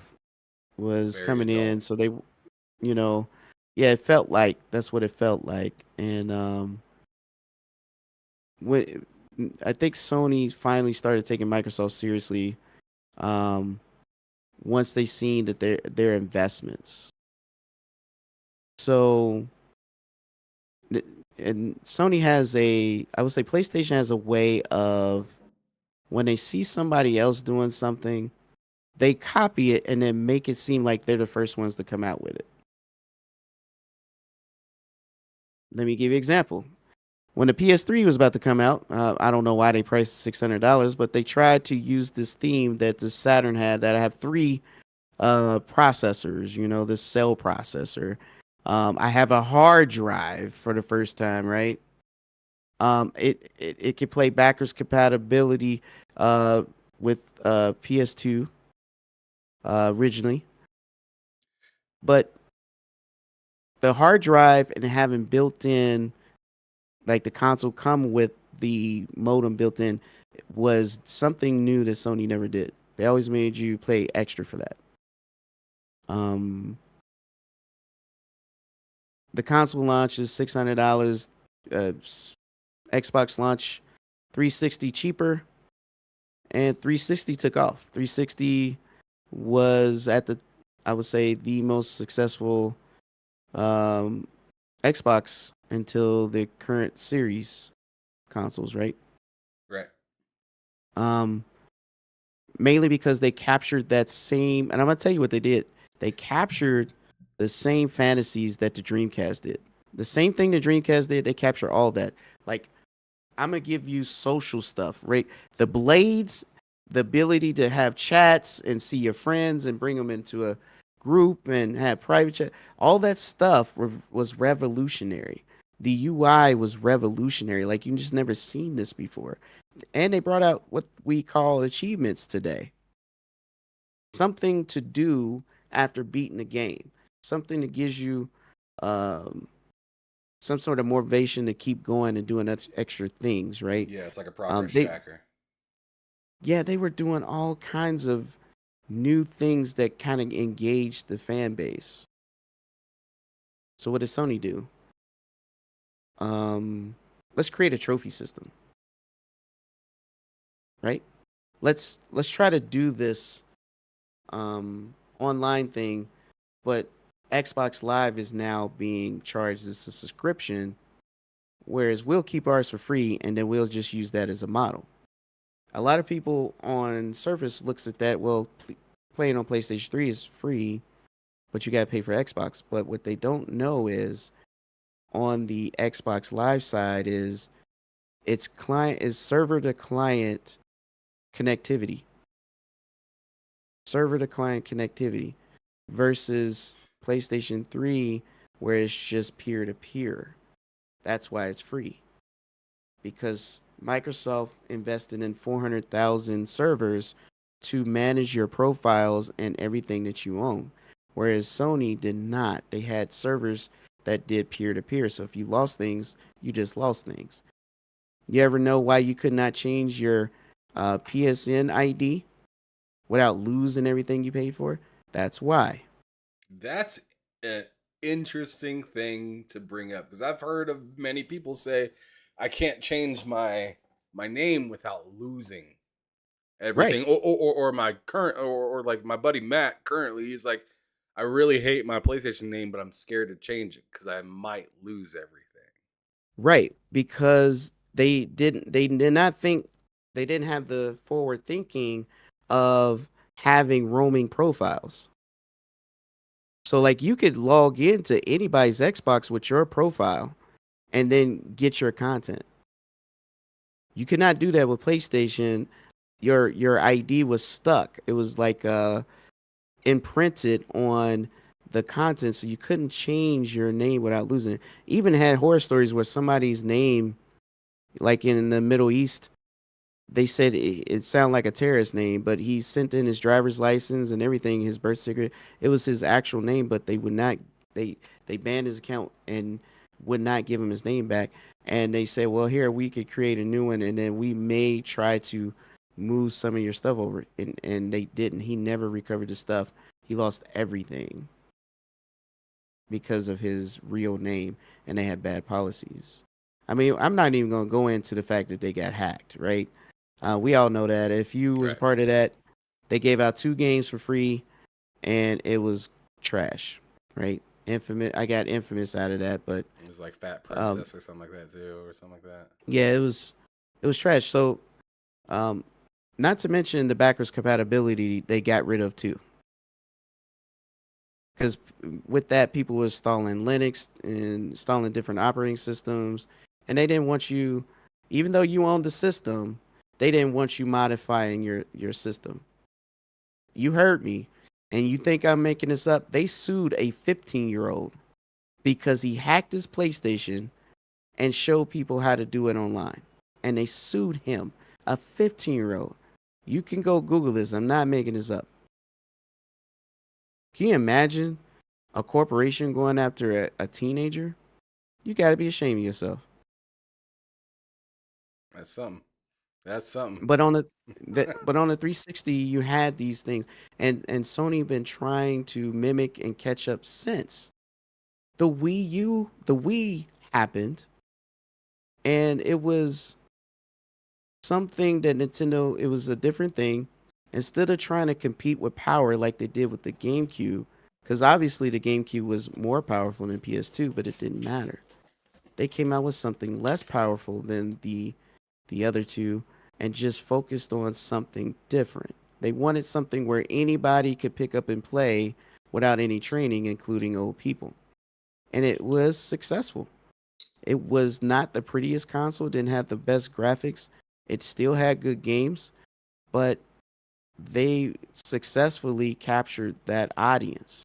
was Very coming adult. in, so they, yeah, it felt like that's what it felt like, and when I think Sony finally started taking Microsoft seriously, once they seen that their investments. So, and Sony has I would say PlayStation has a way of when they see somebody else doing something, they copy it and then make it seem like they're the first ones to come out with it. Let me give you an example. When the PS3 was about to come out, I don't know why they priced $600, but they tried to use this theme that the Saturn had that I have 3 processors, this cell processor. I have a hard drive for the first time, right? It could play backwards compatibility with PS2 originally, but the hard drive and having built in, like the console come with the modem built in, was something new that Sony never did. They always made you pay extra for that. The console launch is $600. Xbox launch 360 cheaper, and 360 took off. 360 was I would say the most successful Xbox until the current series consoles, right? Right. Mainly because they captured that same, and I'm gonna tell you what they did. They captured the same fantasies that the Dreamcast did. The same thing the Dreamcast did, they capture all that. Like, I'm gonna give you social stuff, right? The blades, the ability to have chats and see your friends and bring them into a group and have private chat. All that stuff was revolutionary. The UI was revolutionary. Like, you just never seen this before. And they brought out what we call achievements today. Something to do after beating a game. Something that gives you some sort of motivation to keep going and doing extra things, right? Yeah, it's like a progress They tracker. were doing all kinds of new things that kind of engaged the fan base. So what did Sony do? Let's create a trophy system, right? Let's try to do this online thing, but Xbox Live is now being charged as a subscription, whereas we'll keep ours for free and then we'll just use that as a model. A lot of people on Surface looks at that, well, playing on PlayStation 3 is free, but you got to pay for Xbox. But what they don't know is on the Xbox Live side is it's server to client connectivity. Server to client connectivity versus PlayStation 3 where it's just peer to peer. That's why it's free. Because Microsoft invested in 400,000 servers to manage your profiles and everything that you own. Whereas Sony did not. They had servers that did peer to peer. So if you lost things, you just lost things. You ever know why you could not change your PSN ID without losing everything you paid for? That's why. That's an interesting thing to bring up, because I've heard of many people say I can't change my name without losing everything. Right. Or my current or like my buddy Matt currently, he's like, I really hate my PlayStation name, but I'm scared to change it because I might lose everything. Right, because they did not think, they didn't have the forward thinking of having roaming profiles. So like you could log into anybody's Xbox with your profile and then get your content. You could not do that with PlayStation. Your ID was stuck. It was like imprinted on the content, so you couldn't change your name without losing it. Even had horror stories where somebody's name, like in the Middle East, they said it sounded like a terrorist name, but he sent in his driver's license and everything, his birth certificate. It was his actual name, but they would not. They they banned his account and would not give him his name back. And they said, well, here we could create a new one, and then we may try to move some of your stuff over. And they didn't. He never recovered his stuff. He lost everything because of his real name, and they had bad policies. I mean, I'm not even going to go into the fact that they got hacked, right? We all know that. If you was Right. part of that, they gave out 2 games for free, and it was trash, right? Infamous. I got Infamous out of that, but It was like Fat um, Princess or something like that too, or something like that. yeah, it was trash. So, um, not to mention the backwards compatibility they got rid of too, because with that people were installing Linux and installing different operating systems, and they didn't want you, even though you owned the system, they didn't want you modifying your system. You heard me, and you think I'm making this up? They sued a 15-year-old because he hacked his PlayStation and showed people how to do it online, and they sued him, a 15-year-old. You can go Google this. I'm not making this up. Can you imagine a corporation going after a teenager? You got to be ashamed of yourself. That's something. That's something. But on the 360, you had these things, and Sony been trying to mimic and catch up since the Wii happened, and it was something that Nintendo. It was a different thing. Instead of trying to compete with power like they did with the GameCube, because obviously the GameCube was more powerful than PS2, but it didn't matter. They came out with something less powerful than the other two and just focused on something different. They wanted something where anybody could pick up and play without any training, including old people. And it was successful. It was not the prettiest console, didn't have the best graphics. It still had good games, but they successfully captured that audience,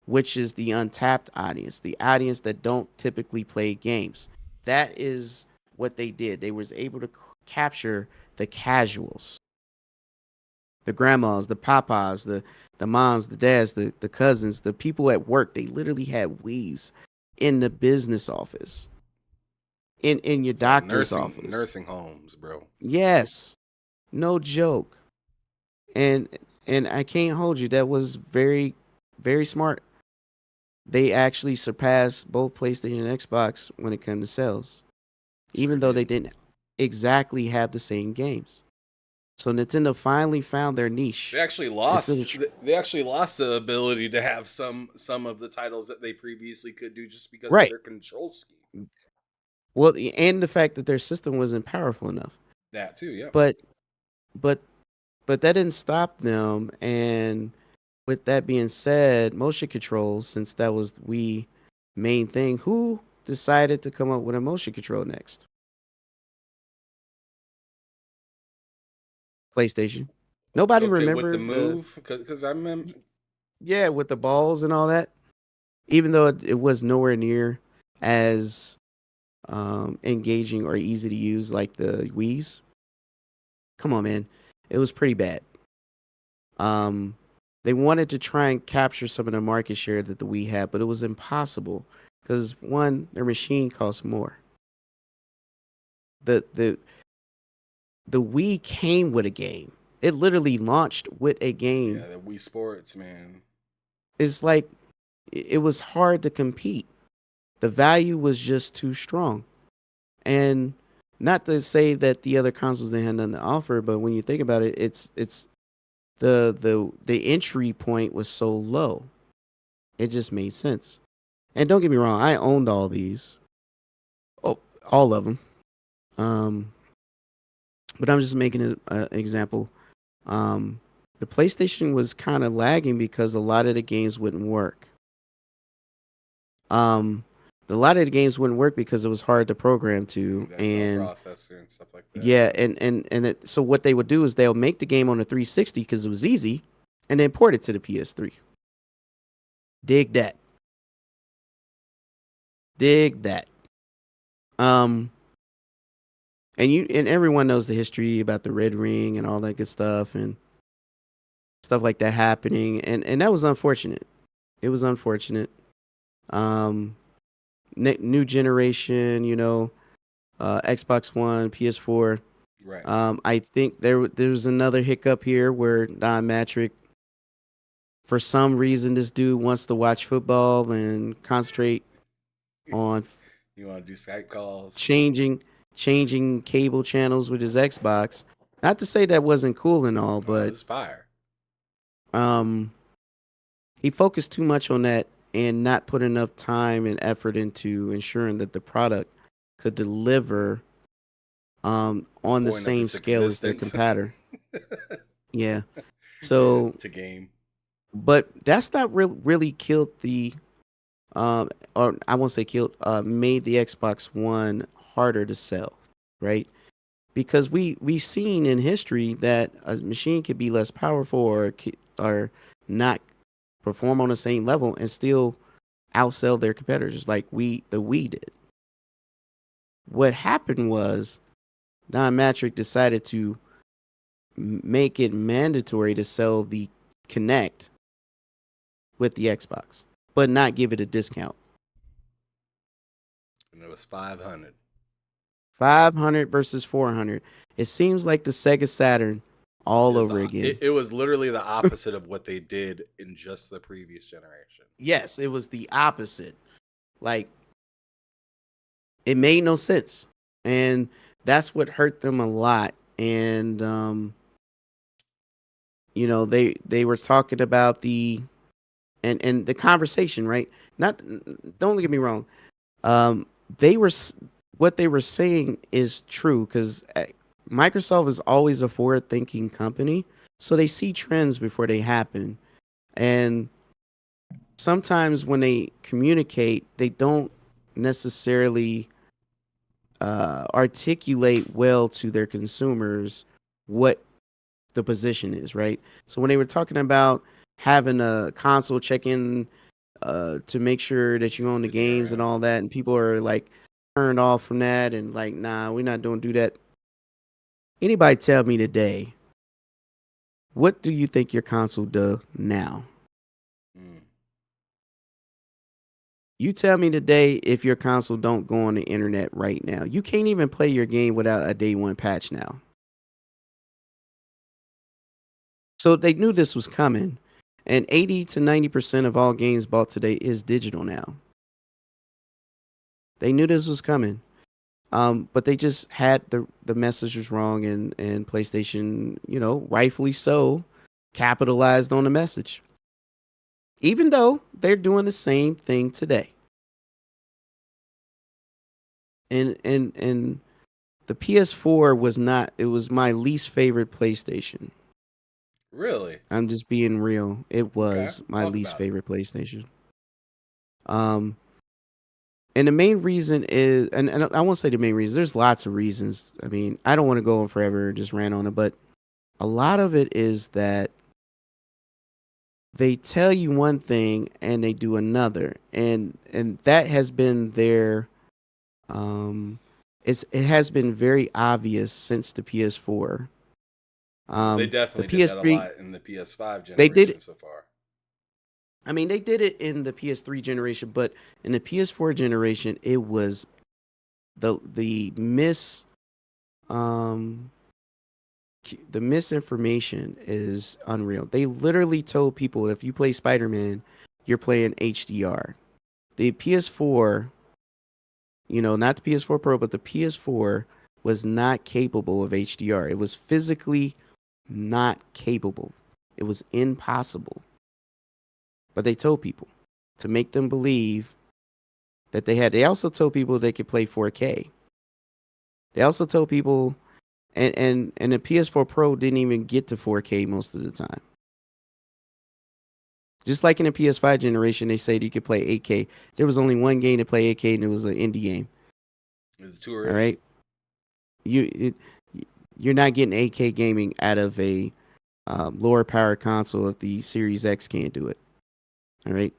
which is the untapped audience, the audience that don't typically play games. That is what they did. They was able to capture the casuals, the grandmas, the papas, the moms, the dads, the cousins, the people at work. They literally had Wii's in the business office, in your It's like doctor's office. nursing homes, bro. Yes, no joke. And I can't hold you. That was very, very smart. They actually surpassed both PlayStation and Xbox when it comes to sales, even though they didn't exactly have the same games. So Nintendo finally found their niche. They actually lost. They actually lost the ability to have some of the titles that they previously could do just because of their control scheme. Well, and the fact that their system wasn't powerful enough. That too, yeah. But that didn't stop them. And with that being said, motion controls, since that was the main thing, who decided to come up with a motion control next? PlayStation. Nobody remembered with the move because I remember. Yeah, with the balls and all that. Even though it was nowhere near as engaging or easy to use like the Wii's. Come on, man, it was pretty bad. They wanted to try and capture some of the market share that the Wii had, but it was impossible because one, their machine cost more. The Wii came with a game. It literally launched with a game. Yeah, the Wii Sports, man. It's like it was hard to compete. The value was just too strong. And not to say that the other consoles didn't have nothing to offer, but when you think about it, it's the entry point was so low. It just made sense. And don't get me wrong, I owned all these. Oh, all of them. But I'm just making an example. The PlayStation was kind of lagging because a lot of the games wouldn't work. A lot of the games wouldn't work because it was hard to program to, and processor and stuff like that. Yeah, so what they would do is they'll make the game on the 360 because it was easy, and then port it to the PS3. Dig that. and everyone knows the history about the red ring and all that good stuff and stuff like that happening, and that was unfortunate. It was unfortunate. Um, New generation, Xbox One, PS4. Right. I think there's another hiccup here where Don Matrick, for some reason, this dude wants to watch football and concentrate on You want to do Skype calls? changing cable channels with his Xbox. Not to say that wasn't cool and all, Oh, it but was fire. he focused too much on that and not put enough time and effort into ensuring that the product could deliver on the Point of same its scale as their existence. competitor. Yeah. So, to game. but that's not really killed the or I won't say killed, made the Xbox One harder to sell, right? Because we've seen in history that a machine could be less powerful or not perform on the same level and still outsell their competitors like the Wii did. What happened was Don Matrick decided to make it mandatory to sell the Kinect with the Xbox, but not give it a discount. And it was 500. 500 versus 400. It seems like the Sega Saturn all over again. It was literally the opposite of what they did in just the previous generation. Yes, it was the opposite. Like, it made no sense. And that's what hurt them a lot. And, they were talking about and the conversation, right? Don't get me wrong. What they were saying is true because Microsoft is always a forward-thinking company, so they see trends before they happen. And sometimes when they communicate, they don't necessarily articulate well to their consumers what the position is, right? So when they were talking about having a console check-in to make sure that you own the games and all that, and people are like turned off from that and like, nah, we're not do that. Anybody tell me today, what do you think your console does now? You tell me today if your console don't go on the internet right now. You can't even play your game without a day one patch now. So they knew this was coming. And 80 to 90% of all games bought today is digital now. They knew this was coming. But they just had the messages wrong, and PlayStation, rightfully so, capitalized on the message. Even though they're doing the same thing today. And the PS4 was my least favorite PlayStation. Really? I'm just being real. It was my least favorite PlayStation. And the main reason is, and I won't say the main reason, there's lots of reasons. I mean, I don't want to go on forever and just rant on it, but a lot of it is that they tell you one thing and they do another. And that has been their, it has been very obvious since the PS4. They definitely did that a lot in the PS5 generation. They did it so far. I mean, they did it in the PS3 generation, but in the PS4 generation, it was the misinformation is unreal. They literally told people if you play Spider-Man, you're playing HDR. The PS4, not the PS4 Pro, but the PS4 was not capable of HDR. It was physically not capable. It was impossible. But they told people to make them believe that they had. They also told people they could play 4K. They also told people, and the PS4 Pro didn't even get to 4K most of the time. Just like in the PS5 generation, they said you could play 8K. There was only one game to play 8K, and it was an indie game. The Tourist. All right, you're not getting 8K gaming out of a lower power console if the Series X can't do it. All right.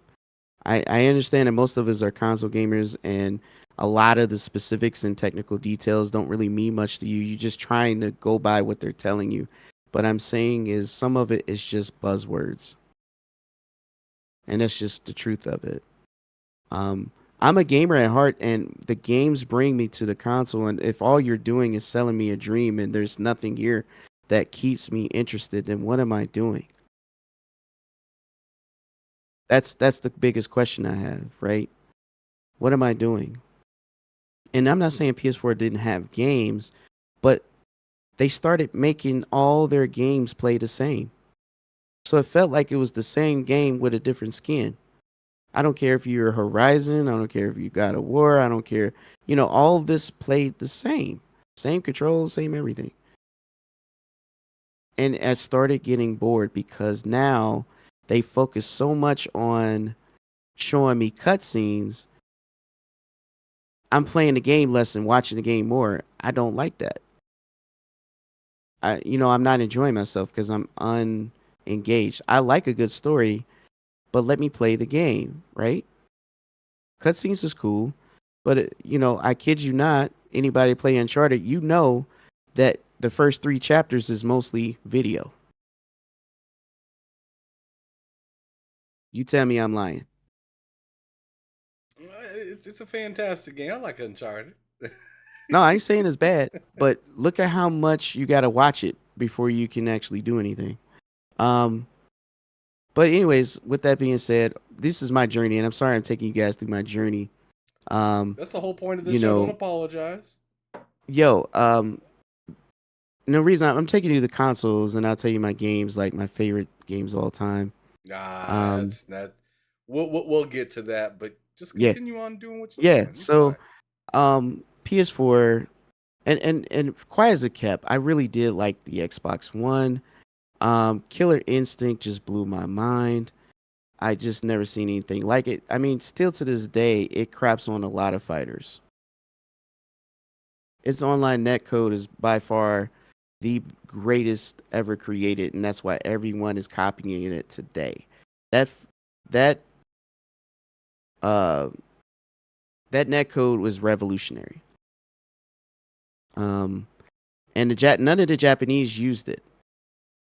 I understand that most of us are console gamers, and a lot of the specifics and technical details don't really mean much to you. You're just trying to go by what they're telling you. But I'm saying is some of it is just buzzwords, and that's just the truth of it. Um, I'm a gamer at heart, and the games bring me to the console. And if all you're doing is selling me a dream, and there's nothing here that keeps me interested, then what am I doing? That's the biggest question I have, right? What am I doing? And I'm not saying PS4 didn't have games, but they started making all their games play the same. So it felt like it was the same game with a different skin. I don't care if you're Horizon, I don't care if you got a War, I don't care. You know, all of this played the same. Same controls, same everything. And I started getting bored because now they focus so much on showing me cutscenes. I'm playing the game less and watching the game more. I don't like that. I'm not enjoying myself because I'm unengaged. I like a good story, but let me play the game, right? Cutscenes is cool, but I kid you not, anybody play Uncharted, you know that the first 3 chapters is mostly video. You tell me I'm lying. It's a fantastic game. I like Uncharted. No, I ain't saying it's bad, but look at how much you got to watch it before you can actually do anything. But anyways, with that being said, this is my journey, and I'm sorry I'm taking you guys through my journey. That's the whole point of the you show. know, Don't apologize. Yo, no reason I'm taking you to the consoles, and I'll tell you my games, like my favorite games of all time. That's that. We'll get to that, but just Yeah, continue on doing what you're yeah. doing. You're So, fine. PS4, and quiet as it kept, I really did like the Xbox One. Killer Instinct just blew my mind. I just never seen anything like it. I mean, still to this day, it craps on a lot of fighters. Its online netcode is by far the greatest ever created, and that's why everyone is copying it today. That that uh that netcode was revolutionary. Um, and none of the Japanese used it,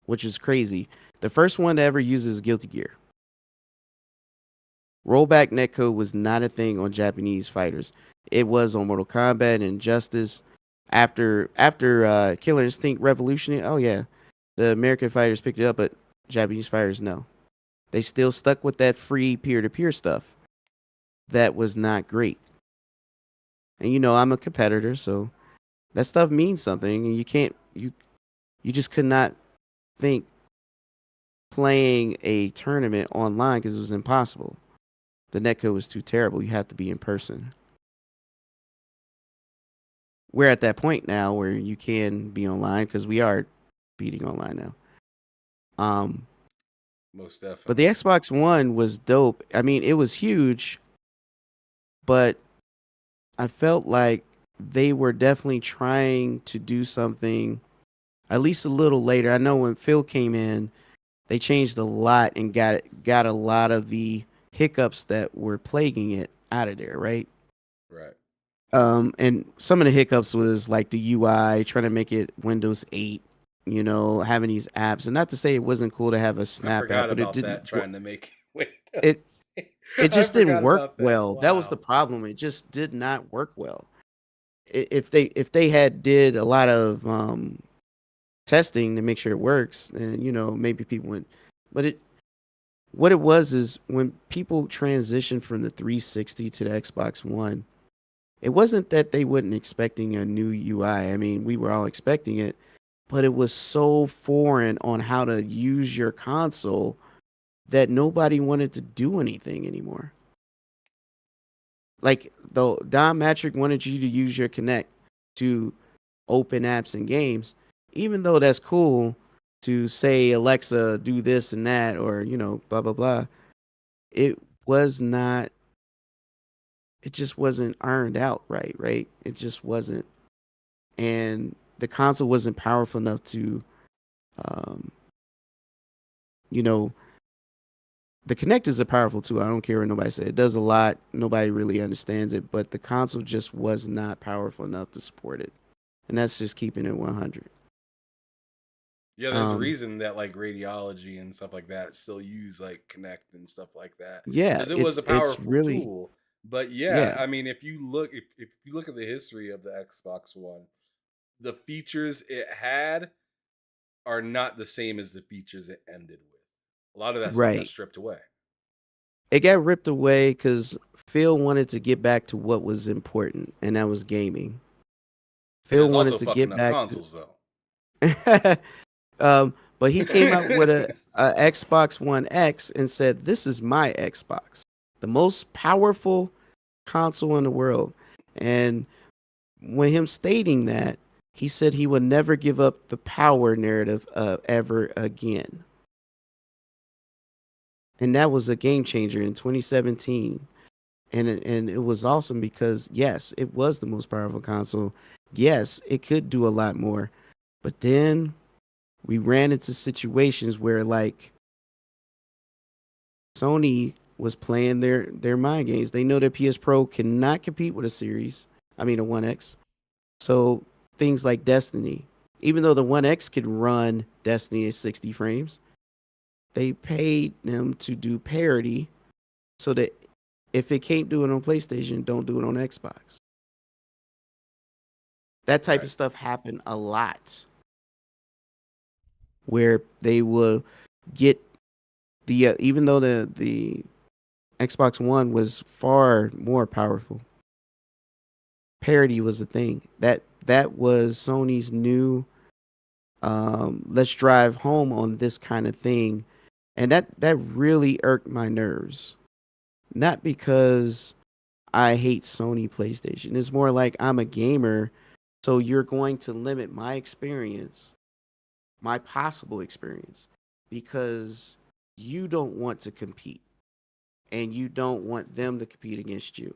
which is crazy. The first one to ever use is Guilty Gear. Rollback netcode was not a thing on Japanese fighters. It was on Mortal Kombat and Injustice. After Killer Instinct Revolution, oh yeah, the American fighters picked it up, but Japanese fighters no. They still stuck with that free peer-to-peer stuff. That was not great. And I'm a competitor, so that stuff means something, and you just could not think playing a tournament online because it was impossible. The netcode was too terrible. You have to be in person. We're at that point now where you can be online because we are beating online now. Most definitely. But the Xbox One was dope. I mean, it was huge, but I felt like they were definitely trying to do something at least a little later. I know when Phil came in, they changed a lot and got a lot of the hiccups that were plaguing it out of there, right? Right. And some of the hiccups was like the UI, trying to make it Windows 8, having these apps. And not to say it wasn't cool to have a Snap app, but it didn't. Trying to make it just didn't work well. Wow. That was the problem. It just did not work well. If they had did a lot of testing to make sure it works, then maybe people went. But what it was is when people transitioned from the 360 to the Xbox One, it wasn't that they weren't expecting a new UI. I mean, we were all expecting it, but it was so foreign on how to use your console that nobody wanted to do anything anymore. Like, though Don Matrick wanted you to use your Kinect to open apps and games, even though that's cool to say, Alexa, do this and that, or, blah, blah, blah. It just wasn't ironed out right? It just wasn't. And the console wasn't powerful enough to, the Kinect is a powerful tool. I don't care what nobody says. It does a lot. Nobody really understands it, but the console just was not powerful enough to support it. And that's just keeping it 100. Yeah, there's a reason that like radiology and stuff like that still use like Connect and stuff like that. Yeah, Because it was a it's powerful really, tool. But yeah, yeah, I mean, if you look at the history of the Xbox One, the features it had are not the same as the features it ended with. A lot of that stuff got right. stripped away. It got ripped away because Phil wanted to get back to what was important, and that was gaming. And Phil it's wanted also to fucking get up back consoles though. to, but he came out with a Xbox One X and said, "This is my Xbox, the most powerful console in the world." And when him stating that, he said he would never give up the power narrative ever again. And that was a game changer in 2017. And it was awesome because yes, it was the most powerful console. Yes, it could do a lot more. But then we ran into situations where like Sony was playing their mind games. They know that PS Pro cannot compete with a One X. So things like Destiny, even though the One X could run Destiny at 60 frames, they paid them to do parity so that if it can't do it on PlayStation, don't do it on Xbox. That type Right. of stuff happened a lot where they will get the even though the Xbox One was far more powerful, parity was a thing. That was Sony's new let's drive home on this kind of thing. And that really irked my nerves. Not because I hate Sony PlayStation. It's more like I'm a gamer, so you're going to limit my experience, my possible experience, because you don't want to compete and you don't want them to compete against you.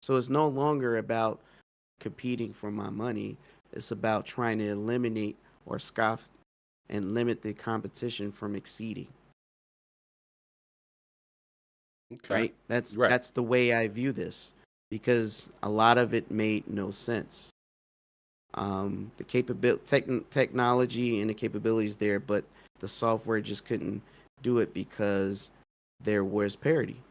So it's no longer about competing for my money. It's about trying to eliminate or scoff and limit the competition from exceeding. Okay. Right? That's Right. that's the way I view this because a lot of it made no sense. The technology and the capabilities there, but the software just couldn't do it because there was parity.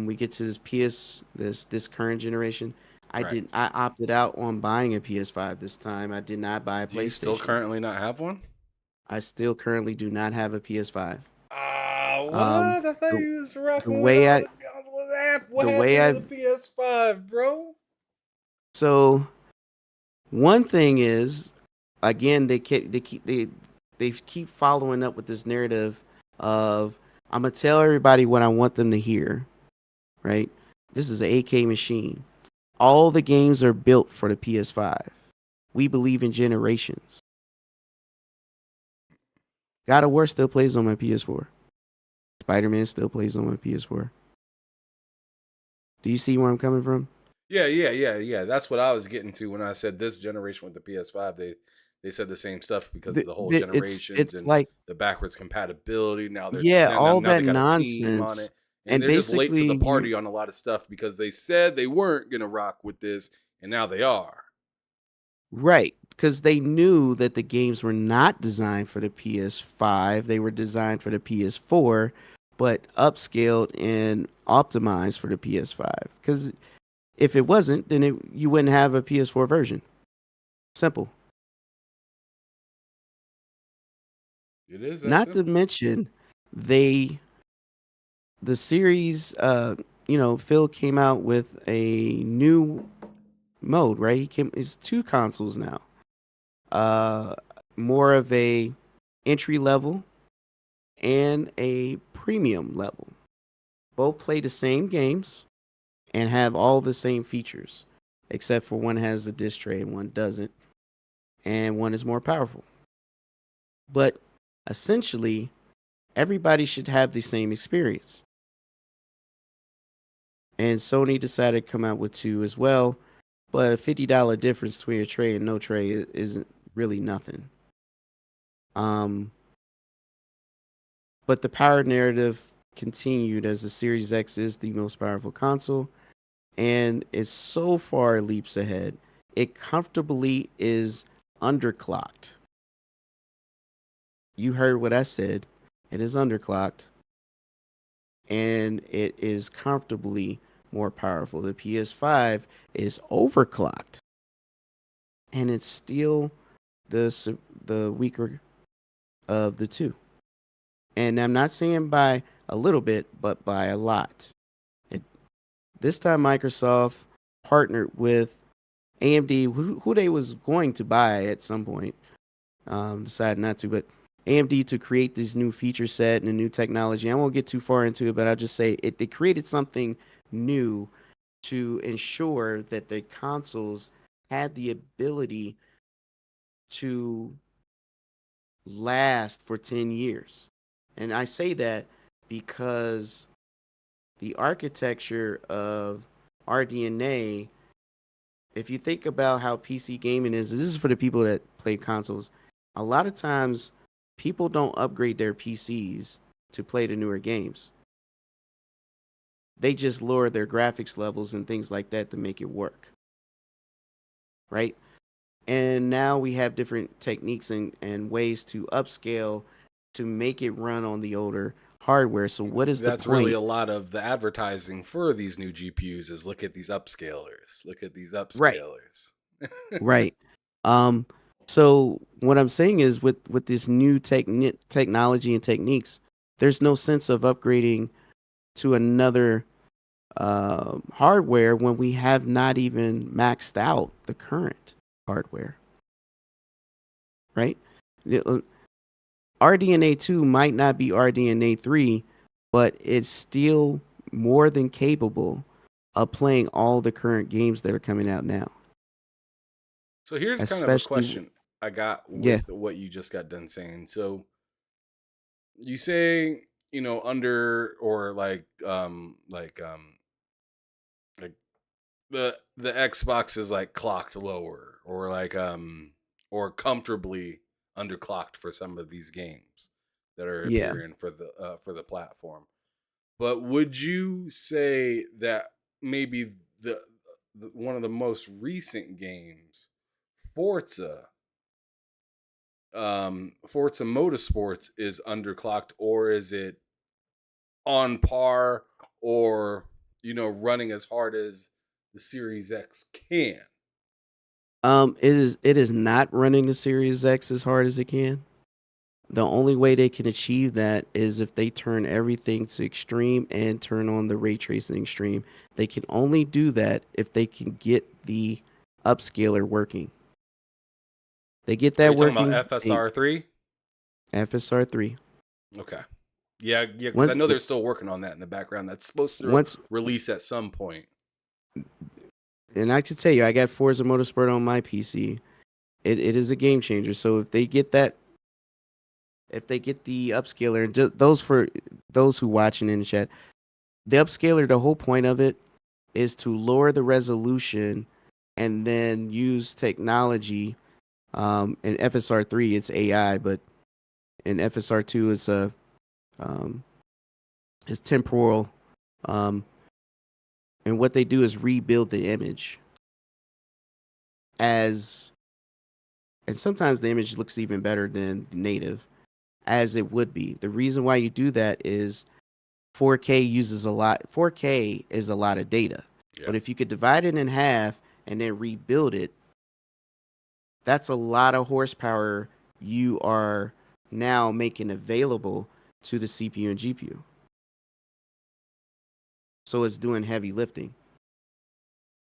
We get to this current generation. Right. I opted out on buying a PS5 this time. I did not buy a Do you still PlayStation. currently not have one? I still currently do not have a PS5. Ah, Um, what? I thought the, you was the rocking with way all I the guns. What the way happened to the I've PS5, bro? so one thing is, again, they keep following up with this narrative of I'm gonna tell everybody what I want them to hear, right? This is an AK machine. All the games are built for the PS5. We believe in generations. God of War still plays on my PS4. Spider-Man still plays on my PS4. Do you see where I'm coming from? Yeah. That's what I was getting to when I said this generation with the PS5. They said the same stuff because of the whole generations It's and like, the backwards compatibility. Now they're yeah, now all now they that got a team on nonsense. it, and And they're just late to the basically party on a lot of stuff because they said they weren't gonna rock with this, and now they are. right, because they knew that the games were not designed for the PS5. They were designed for the PS4, but upscaled and optimized for the PS5. Because if it wasn't, then you wouldn't have a PS4 version. Simple. It is that Not to simple. mention, they the series. Phil came out with a new mode. Right, it's two consoles now. Uh, More of a entry level and a premium level. Both play the same games and have all the same features, except for one has a disc tray and one doesn't, and one is more powerful. But essentially, everybody should have the same experience. And Sony decided to come out with two as well, but a $50 difference between a tray and no tray isn't really nothing. Um, But the power narrative continued as the Series X is the most powerful console, and it's so far leaps ahead. It comfortably is underclocked. You heard what I said. It is underclocked, and it is comfortably more powerful. The PS5 is overclocked, and it's still the weaker of the two. And I'm not saying by a little bit, but by a lot. This time, Microsoft partnered with AMD, who they was going to buy at some point, decided not to, but AMD to create this new feature set and a new technology. I won't get too far into it, but I'll just say they created something new to ensure that the consoles had the ability to last for 10 years. And I say that because the architecture of RDNA, if you think about how PC gaming is, this is for the people that play consoles. A lot of times, people don't upgrade their PCs to play the newer games. They just lower their graphics levels and things like that to make it work. Right? And now we have different techniques and ways to upscale to make it run on the older hardware. So what is That's the point? really a lot of the advertising for these new GPUs is look at these upscalers. Look at these Right. upscalers. Right. So what I'm saying is with this new technology and techniques, there's no sense of upgrading to another hardware when we have not even maxed out the current hardware. Right? RDNA 2 might not be RDNA 3, but it's still more than capable of playing all the current games that are coming out now. So here's kind of a Especially, question I got yeah, with what you just got done saying. So you say, under or like the Xbox is like clocked lower or like or comfortably underclocked for some of these games that are yeah. appearing for the platform. But would you say that maybe the one of the most recent games, Forza, Forza Motorsports, is underclocked, or is it on par, or running as hard as the Series X can? It is not running the Series X as hard as it can. The only way they can achieve that is if they turn everything to extreme and turn on the ray tracing extreme. They can only do that if they can get the upscaler working. They get Are you that talking working. about FSR3? FSR3. Okay. Yeah, because I Once know they're still working on that in the background. That's supposed to once release at some point. and I can tell you, I got Forza Motorsport on my PC. It is a game changer. So if they get the upscaler, and those for those who watching in the chat, the upscaler, the whole point of it is to lower the resolution and then use technology. In FSR3, it's AI, but in FSR2, it's temporal. Um, and what they do is rebuild the image and sometimes the image looks even better than native as it would be. The reason why you do that is 4K uses a lot. 4K is a lot of data. Yeah. But if you could divide it in half and then rebuild it, that's a lot of horsepower you are now making available to the CPU and GPU. So it's doing heavy lifting.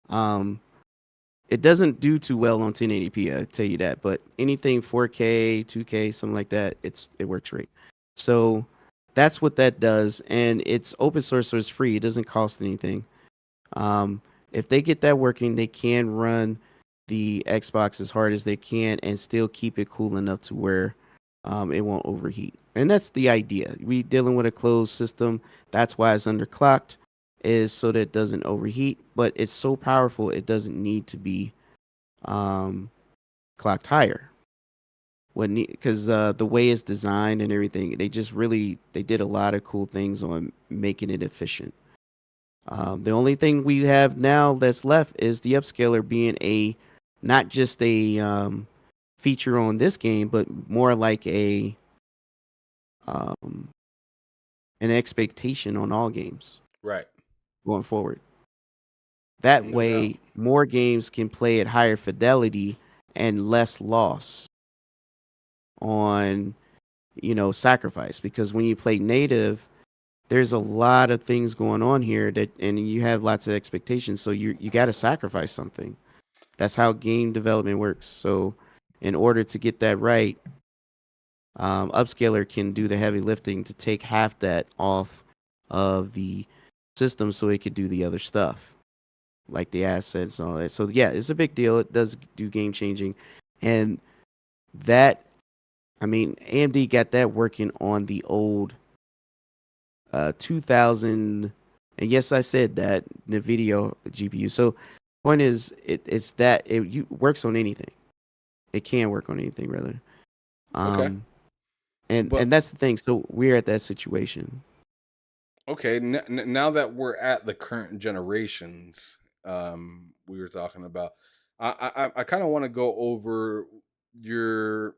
It doesn't do too well on 1080p, I tell you that. But anything 4K, 2K, something like that, it works great. So that's what that does, and it's open source, so it's free. It doesn't cost anything. If they get that working, they can run the Xbox as hard as they can and still keep it cool enough to where it won't overheat. And that's the idea. We dealing with a closed system. That's why it's underclocked, is so that it doesn't overheat. But it's so powerful, it doesn't need to be clocked higher. because the way it's designed and everything, they did a lot of cool things on making it efficient. The only thing we have now that's left is the upscaler being a not just a feature on this game, but more like a um, an expectation on all games Right. going forward. That No doubt. way, more games can play at higher fidelity and less loss on, sacrifice. Because when you play native, there's a lot of things going on here and you have lots of expectations. So you got to sacrifice something. That's how game development works. So in order to get that right, Upscaler can do the heavy lifting to take half that off of the system so it could do the other stuff, like the assets and all that. So yeah, it's a big deal. It does do game changing. And that, AMD got that working on the old 2000, and yes, I said that, NVIDIA GPU. So point is, it works on anything. It can work on anything, rather. Okay. And that's the thing. So we're at that situation. Okay, now that we're at the current generations, we were talking about, I kind of want to go over your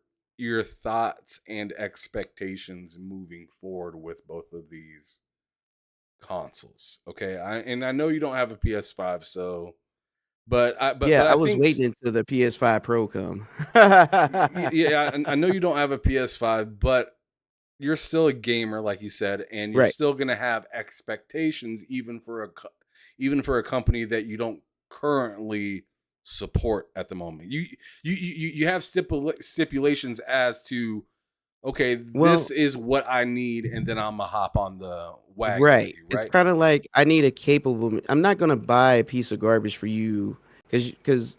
thoughts and expectations moving forward with both of these consoles. Okay, I know you don't have a PS5, so but I I was think waiting until the PS5 Pro come. yeah, I know you don't have a PS5, but you're still a gamer, like you said, and you're Right. still gonna have expectations, even for a company that you don't currently support at the moment. You have stipulations as to, okay, Well, this is what I need, and then I'm gonna hop on the wagon with right. you, It's right? kind of like I need a capable. I'm not gonna buy a piece of garbage for you because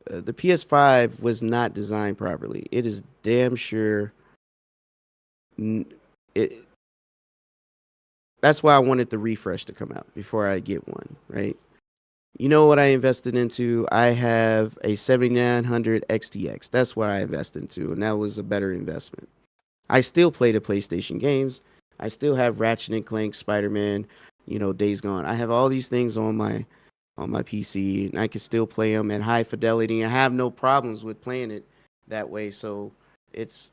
the PS5 was not designed properly. It is damn sure. It. That's why I wanted the refresh to come out before I get one. Right. You know what I invested into? I have a 7900 XTX. That's what I invested into, and that was a better investment. I still play the PlayStation games. I still have Ratchet and Clank, Spider-Man, Days Gone. I have all these things on my PC, and I can still play them at high fidelity. I have no problems with playing it that way. So it's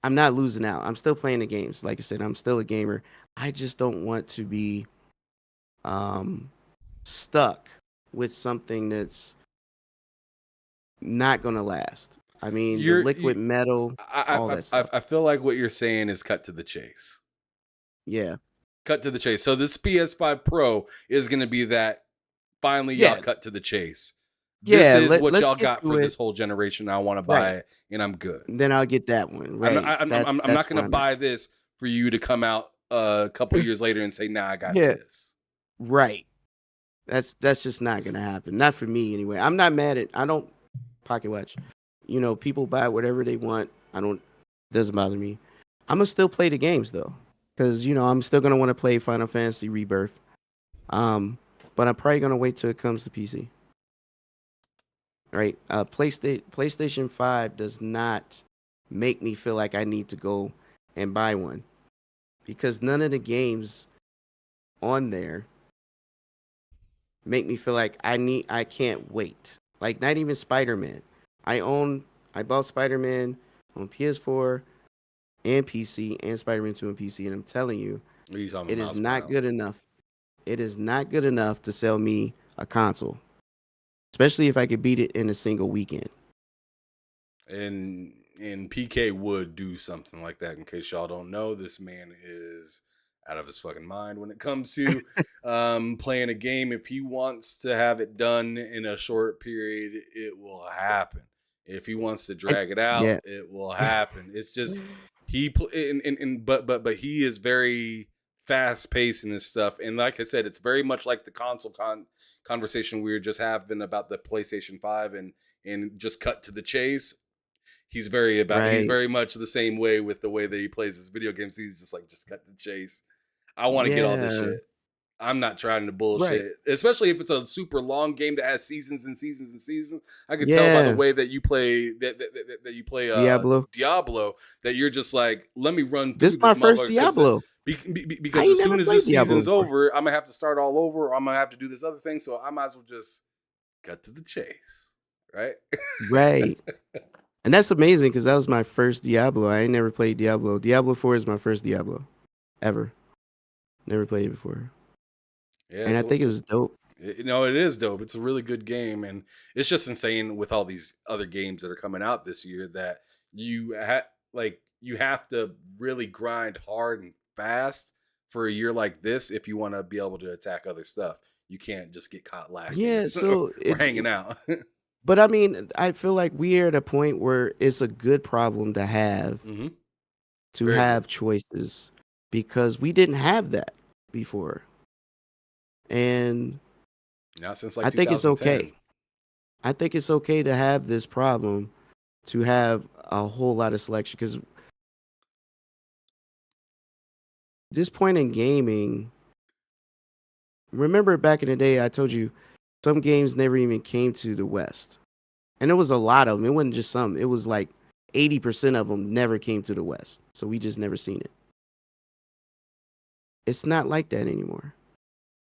I'm not losing out. I'm still playing the games. Like I said, I'm still a gamer. I just don't want to be um, stuck with something that's not gonna last. I mean, the liquid metal, all that stuff. I feel like what you're saying is cut to the chase. Yeah. Cut to the chase. So this PS5 Pro is going to be that finally y'all Yeah. cut to the chase. Yeah, This is what let's y'all get got to for it. this whole generation. I want to buy it, and I'm good. Then I'll get that one. Right. I'm not going to buy this for you to come out a couple years later and say, "Nah, I got this." Right. That's just not gonna happen. Not for me anyway. I'm not mad at. I don't pocket watch. People buy whatever they want. Doesn't bother me. I'm gonna still play the games though, because I'm still gonna want to play Final Fantasy Rebirth. But I'm probably gonna wait till it comes to PC. Right. PlayStation 5 does not make me feel like I need to go and buy one, because none of the games on there make me feel like I can't wait. Like, not even Spider-Man. I bought Spider-Man on PS4 and PC, and Spider-Man 2 on PC, and I'm telling you, it is not good enough. It is not good enough to sell me a console, especially if I could beat it in a single weekend. And PK would do something like that. In case y'all don't know, this man is out of his fucking mind when it comes to playing a game. If he wants to have it done in a short period, it will happen. If he wants to drag it out, it will happen. It's just but he is very fast paced in this stuff, and like I said, it's very much like the console conversation we were just having about the PlayStation 5 and just cut to the chase. He's very much the same way with the way that he plays his video games. He's just like, just cut to the chase. I want to get all this shit. I'm not trying to Right. bullshit, especially if it's a super long game that has seasons and seasons and seasons. I could tell by the Yeah. way that you play that you play Diablo. Diablo that you're just like, let me run This through is my this first motherfucker Diablo. I because ain't as never soon as played this Diablo season's before. over, I'm gonna have to start all over, or I'm gonna have to do this other thing. So I might as well just cut to the chase, right? Right. And that's amazing because that was my first Diablo. I ain't never played Diablo. Diablo 4 is my first Diablo ever. Never played it before. Yeah, And I think it was dope. it is dope. It's a really good game, and it's just insane with all these other games that are coming out this year that you have to really grind hard and fast for a year like this if you want to be able to attack other stuff. You can't just get caught lacking Yeah, so or hanging out. but I mean, I feel like we are at a point where it's a good problem to have Hmm. to Very good. have choices because we didn't have that before. And Not since I like think it's 2010. okay. I think it's okay to have this problem, to have a whole lot of selection because this point in gaming, remember back in the day, I told you some games never even came to the West. And there was a lot of them. It wasn't just some. It was like 80% of them never came to the West. So we just never seen it. It's not like that anymore.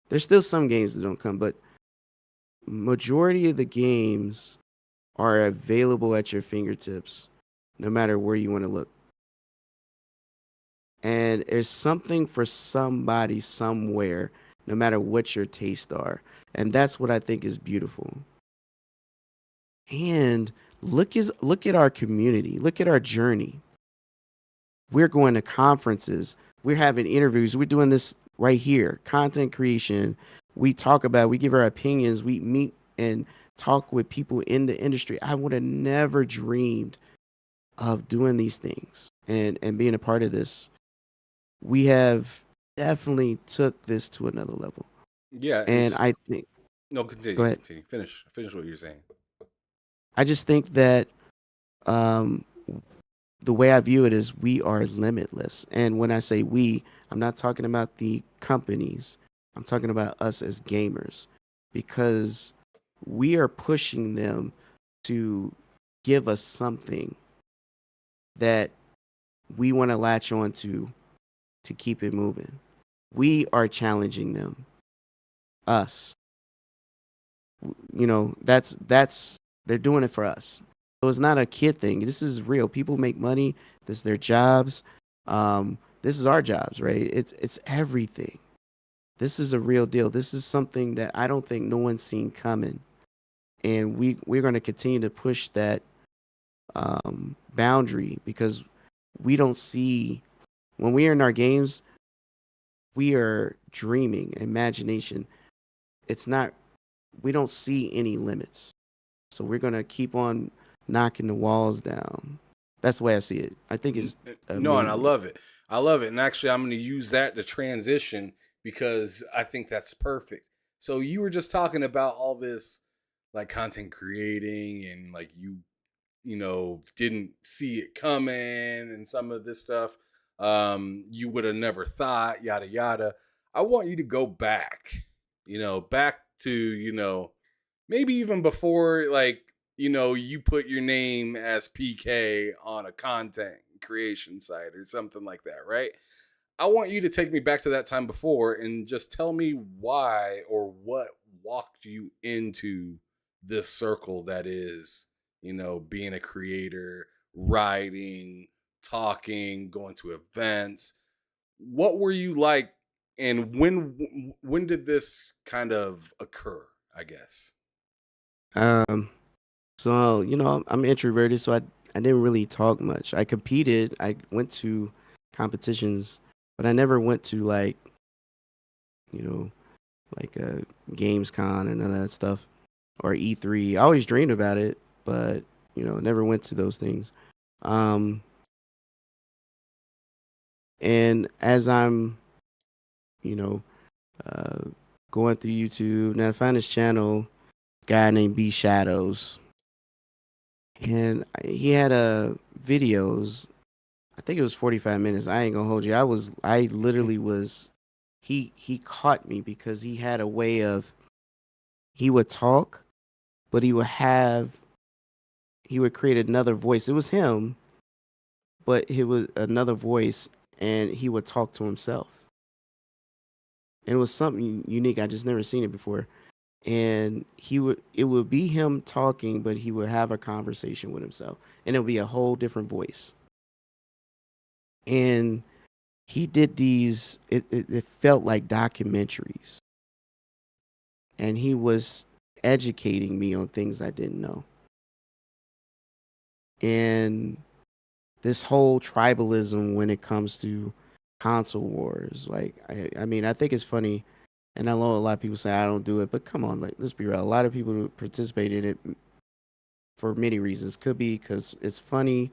There's still some games that don't come, but majority of the games are available at your fingertips no matter where you want to look. And there's something for somebody somewhere, no matter what your tastes are. And that's what I think is beautiful. And look at our community. Look at our journey. We're going to conferences. We're having interviews. We're doing this right here. Content creation. We talk about, we give our opinions. We meet and talk with people in the industry. I would have never dreamed of doing these things and being a part of this. We have definitely took this to another level. Yeah, And I think, no, continue, go ahead. continue. Finish what you're saying. I just think that um, the way I view it is we are limitless. And when I say we, I'm not talking about the companies. I'm talking about us as gamers because we are pushing them to give us something that we want to latch on to keep it moving. We are challenging them, us. You know, that's they're doing it for us. So it's not a kid thing. This is real. People make money. This is their jobs. This is our jobs, right? It's everything. This is a real deal. This is something that I don't think no one's seen coming, and we're going to continue to push that boundary because we don't see when we're in our games, we are dreaming, imagination. It's not. We don't see any limits, so we're going to keep on knocking the walls down. That's the way I see it. I think it's No, and I amazing. love it. I love it. And actually, I'm going to use that to transition because I think that's perfect. So you were just talking about all this like content creating and like you didn't see it coming and some of this stuff you would have never thought, yada yada. I want you to go back, back to, maybe even before like, you put your name as PK on a content creation site or something like that, right? I want you to take me back to that time before and just tell me why or what walked you into this circle that is, being a creator, writing, talking, going to events. What were you like and when did this kind of occur, I guess? Um, so I'm introverted, so I didn't really talk much. I competed. I went to competitions, but I never went to you know like Gamescom and all that stuff or E3. I always dreamed about it, but never went to those things. Um, and as I'm you know uh, going through YouTube, now I found this channel, guy named B Shadows, and he had videos. I think it was 45 minutes. I ain't gonna hold you. I literally was he caught me because he had a way of, he would talk, but he would create another voice. It was him, but it was another voice, and he would talk to himself. And it was something unique. I just never seen it before. And it would be him talking, but he would have a conversation with himself, and it would be a whole different voice. And he did these. It felt like documentaries, and he was educating me on things I didn't know. And this whole tribalism when it comes to console wars, like I mean, I think it's funny, and I know a lot of people say I don't do it, but come on, like let's be real. A lot of people who participate in it for many reasons. Could be because it's funny.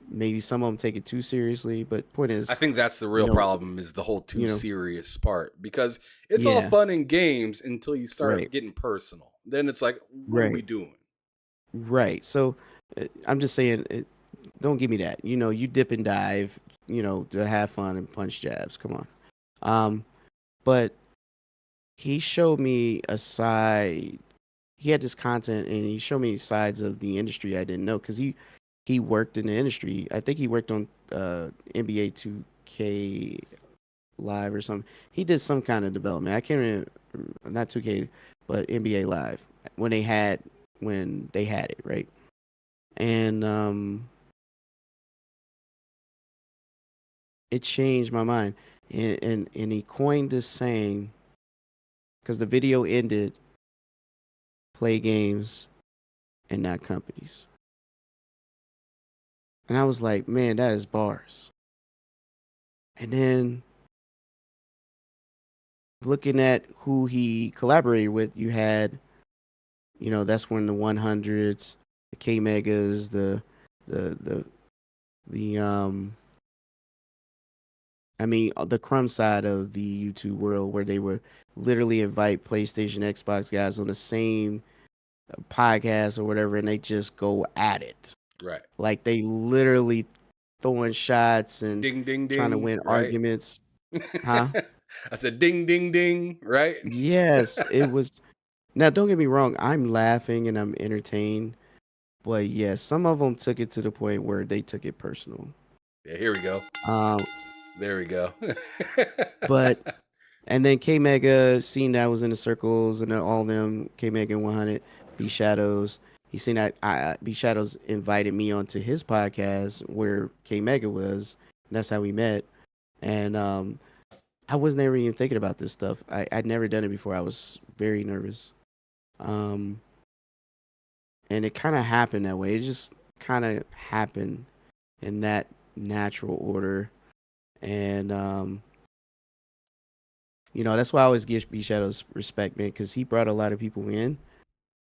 Maybe some of them take it too seriously, but point is, I think that's the real know, problem, is the whole too you know, serious part, because it's all yeah, fun and games until you start right, getting personal. Then it's like, what are we right, doing? right. So I'm just saying, don't give me that. You know, you dip and dive, you know, to have fun and punch jabs. Come on. Um, but he showed me a side. He had this content, and he showed me sides of the industry I didn't know because he worked in the industry. I think he worked on NBA 2K Live or something. He did some kind of development. I can't remember, not 2K, but NBA Live when they had it, right? And it changed my mind. And he coined this saying because the video ended, play games and not companies. And I was like, man, that is bars. And then looking at who he collaborated with, you had, you know, that's when the 100s, the K Megas, the I mean, the crumb side of the YouTube world where they would literally invite PlayStation, Xbox guys on the same podcast or whatever, and they just go at it. Right. Like they literally throwing shots and Ding, ding, trying to ding. win Right. arguments. Huh? I said, ding, ding, ding. Right. Yes, it was. Now, don't get me wrong. I'm laughing and I'm entertained, but yes, some of them took it to the point where they took it personal. Yeah. Here we go. Um, There we go. but and then K Mega seen that I was in the circles and all them K Mega 100 B Shadows. He seen that B Shadows invited me onto his podcast where K Mega was. And that's how we met. And I was never even thinking about this stuff. I'd never done it before. I was very nervous. And it kind of happened that way. It just kind of happened in that natural order. And you know, that's why I always give B Shadows respect, man, because he brought a lot of people in,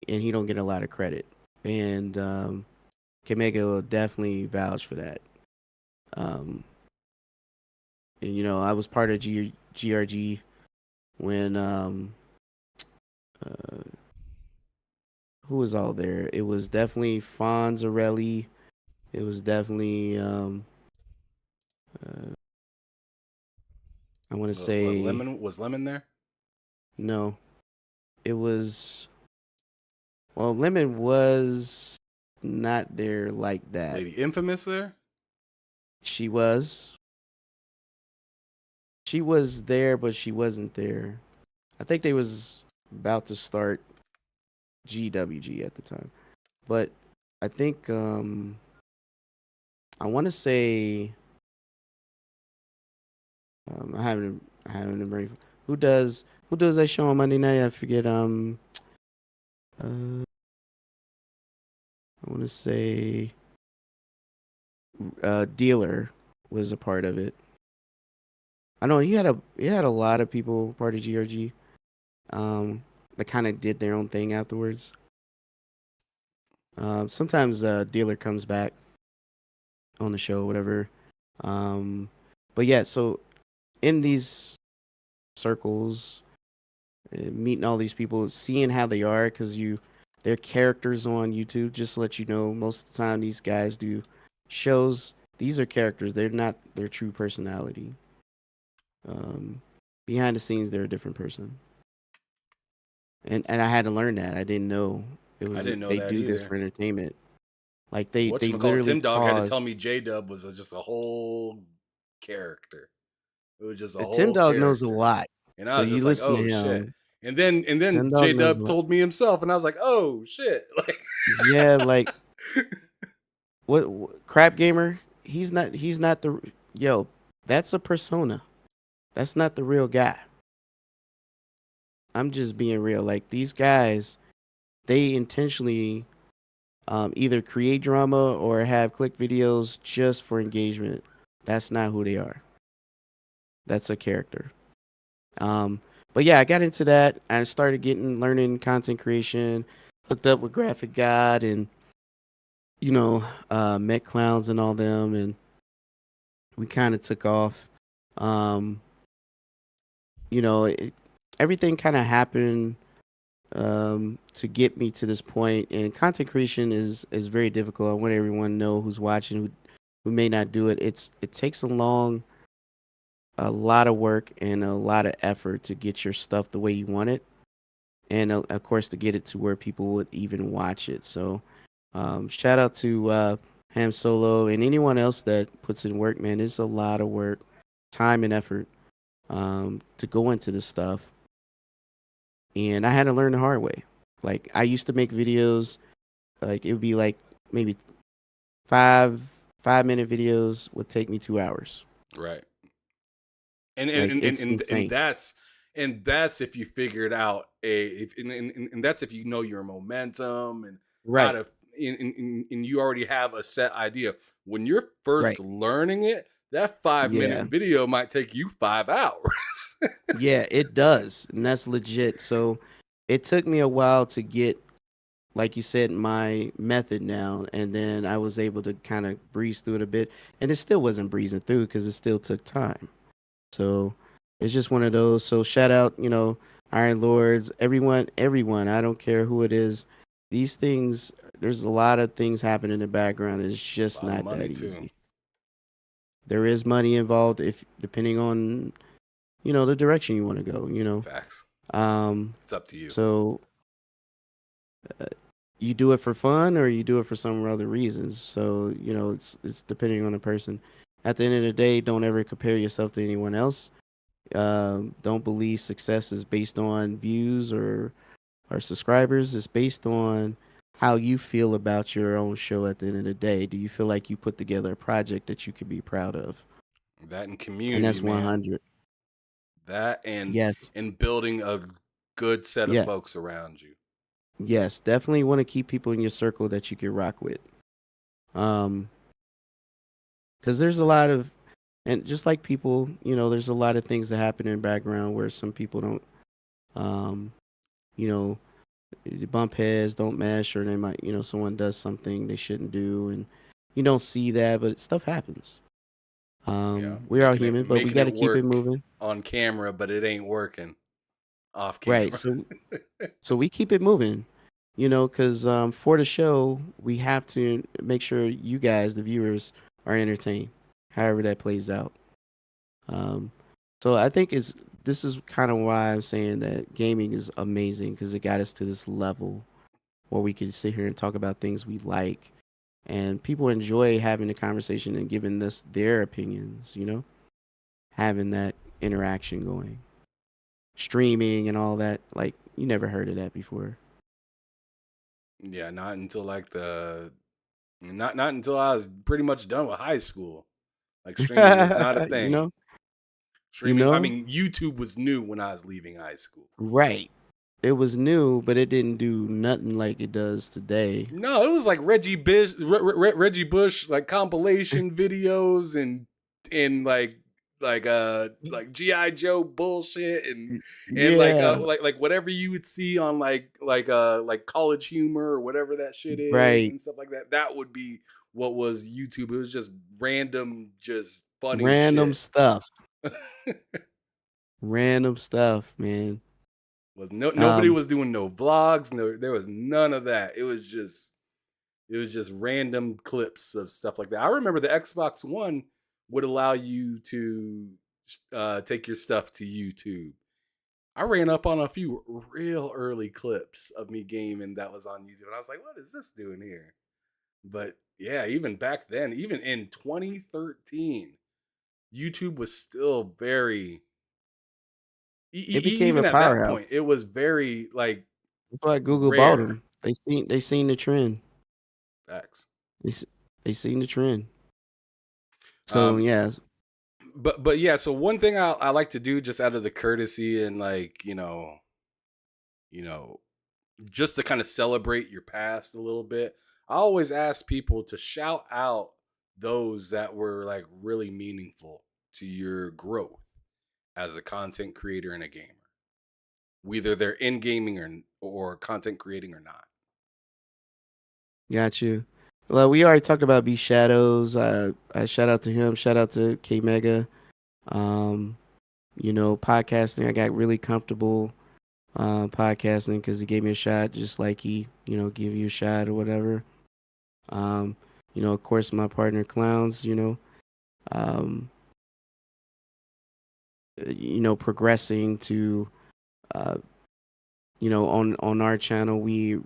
and he don't get a lot of credit. And Kamega will definitely vouch for that. And you know, I was part of GRG when who was all there? It was definitely Fonzarelli. It was definitely I want to say Lemon there? No. It was Lemon was not there like that. Lady Infamous there? She was. She was there, but she wasn't there. I think they was about to start GWG at the time. But I think I want to say I haven't a brain. Who does that show on Monday night? I forget. I want to say Dealer was a part of it. I know he had a lot of people part of GRG. That kind of did their own thing afterwards. Sometimes Dealer comes back on the show, whatever. But yeah, so in these circles, meeting all these people, seeing how they are, because they're characters on YouTube. Just to let you know, most of the time these guys do shows. These are characters. They're not their true personality. behind the scenes they're a different person. And I had to learn that. I didn't know it I was didn't know they that do this either. for entertainment. Like they Whatchamacallit, literally Tim Dog had to cause tell me J Dub was just a whole character. It was just a Tim whole Dog knows a character. lot. And I So was you just like, listen to oh shit. him. And then Tim Dog J knows a Dub lot. told me himself, and I was like, oh shit. Like Yeah, like what Crap Gamer, he's not the yo, that's a persona. That's not the real guy. I'm just being real. Like these guys, they intentionally either create drama or have click videos just for engagement. That's not who they are. That's a character. Um, but yeah, I got into that. I started learning content creation, hooked up with Graphic God and met clowns and all them, and we kind of took off. Um, everything kind of happened to get me to this point. And content creation is very difficult. I want everyone to know who's watching who may not do it. It takes a lot of work and a lot of effort to get your stuff the way you want it, and of course to get it to where people would even watch it. So shout out to Ham Solo and anyone else that puts in work, man. It's a lot of work, time and effort to go into this stuff. And I had to learn the hard way. Like I used to make videos, like it would be like maybe 5 minute videos would take me 2 hours. right. And Like and, and, it's and, and insane. that's if you figured out and that's if you know your momentum and how Right, to and you already have a set idea. When you're first right. learning it, that 5 minute Yeah. video might take you 5 hours. Yeah, it does. And that's legit. So it took me a while to get, like you said, my method down. And then I was able to kind of breeze through it a bit. And it still wasn't breezing through because it still took time. So it's just one of those. So shout out, Iron Lords, everyone, I don't care who it is. These things, there's a lot of things happening in the background. It's A just lot of not money that too. easy. There is money involved if depending on, the direction you want to go. Facts. Um, It's up to you. so you do it for fun or you do it for some other reasons. So, it's depending on the person. At the end of the day, don't ever compare yourself to anyone else. Don't believe success is based on views or subscribers. It's based on how you feel about your own show at the end of the day. Do you feel like you put together a project that you could be proud of? That and And community, that's man. 100. That Yes. and building a good set of Yes. folks around you. Yes. Definitely want to keep people in your circle that you can rock with. Because there's a lot of, and just like people, there's a lot of things that happen in the background where some people don't, you know, they bump heads, don't mesh, or they might, someone does something they shouldn't do, and you don't see that, but stuff happens. Yeah, We're all human, but we making got to it keep it work moving. on camera, but it ain't working off Right. camera. So we keep it moving, because for the show, we have to make sure you guys, the viewers, are entertained, however that plays out. So I think this is kind of why I'm saying that gaming is amazing because it got us to this level where we can sit here and talk about things we like, and people enjoy having the conversation and giving us their opinions. Having that interaction going, streaming and all that. Like you never heard of that before. Yeah, not until like not until I was pretty much done with high school. Like streaming was not a you thing. know, Streaming, I mean, YouTube was new when I was leaving high school. right? It was new, but it didn't do nothing like it does today. No, it was like Reggie Bush like compilation videos and like GI Joe bullshit and Yeah, like whatever you would see on like College Humor or whatever that shit is right. and stuff like that. That would be what was YouTube. It was just random, just funny Random shit. stuff. Random stuff, man. Nobody was doing no vlogs. No, there was none of that. It was just random clips of stuff like that. I remember the Xbox One would allow you to take your stuff to YouTube. I ran up on a few real early clips of me gaming that was on YouTube, and I was like, "What is this doing here?" But yeah, even back then, even in 2013, YouTube was still very. It became a Even at that point, powerhouse. it was very like That's why Google bought rare. them. They seen the trend. Facts. They s- they seen the trend. So Um, yeah, but yeah. So one thing I like to do, just out of the courtesy and like you know, just to kind of celebrate your past a little bit, I always ask people to shout out those that were like really meaningful to your growth as a content creator and a gamer, whether they're in gaming or content creating or not. got you. Well, we already talked about B Shadows. I shout out to him. Shout out to K Mega. Um, podcasting. I got really comfortable podcasting because he gave me a shot, just like he, give you a shot or whatever. Um, of course, my partner Clowns. Um, progressing to, uh, on our channel, we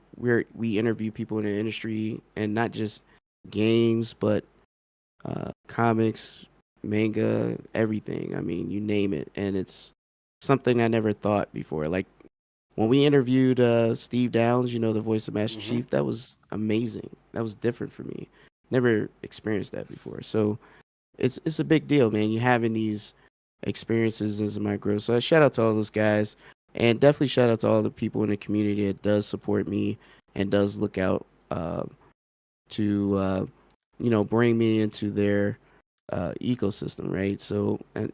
interview people in the industry, and not just games, but comics, manga, everything. I mean, you name it, and it's something I never thought before. Like when we interviewed Steve Downs, the voice of Master Hmm. Chief, that was amazing. That was different for me. Never experienced that before. So it's a big deal, man. You having these experiences as my growth. So I shout out to all those guys, and definitely shout out to all the people in the community that does support me and does look out to bring me into their ecosystem, right? So, and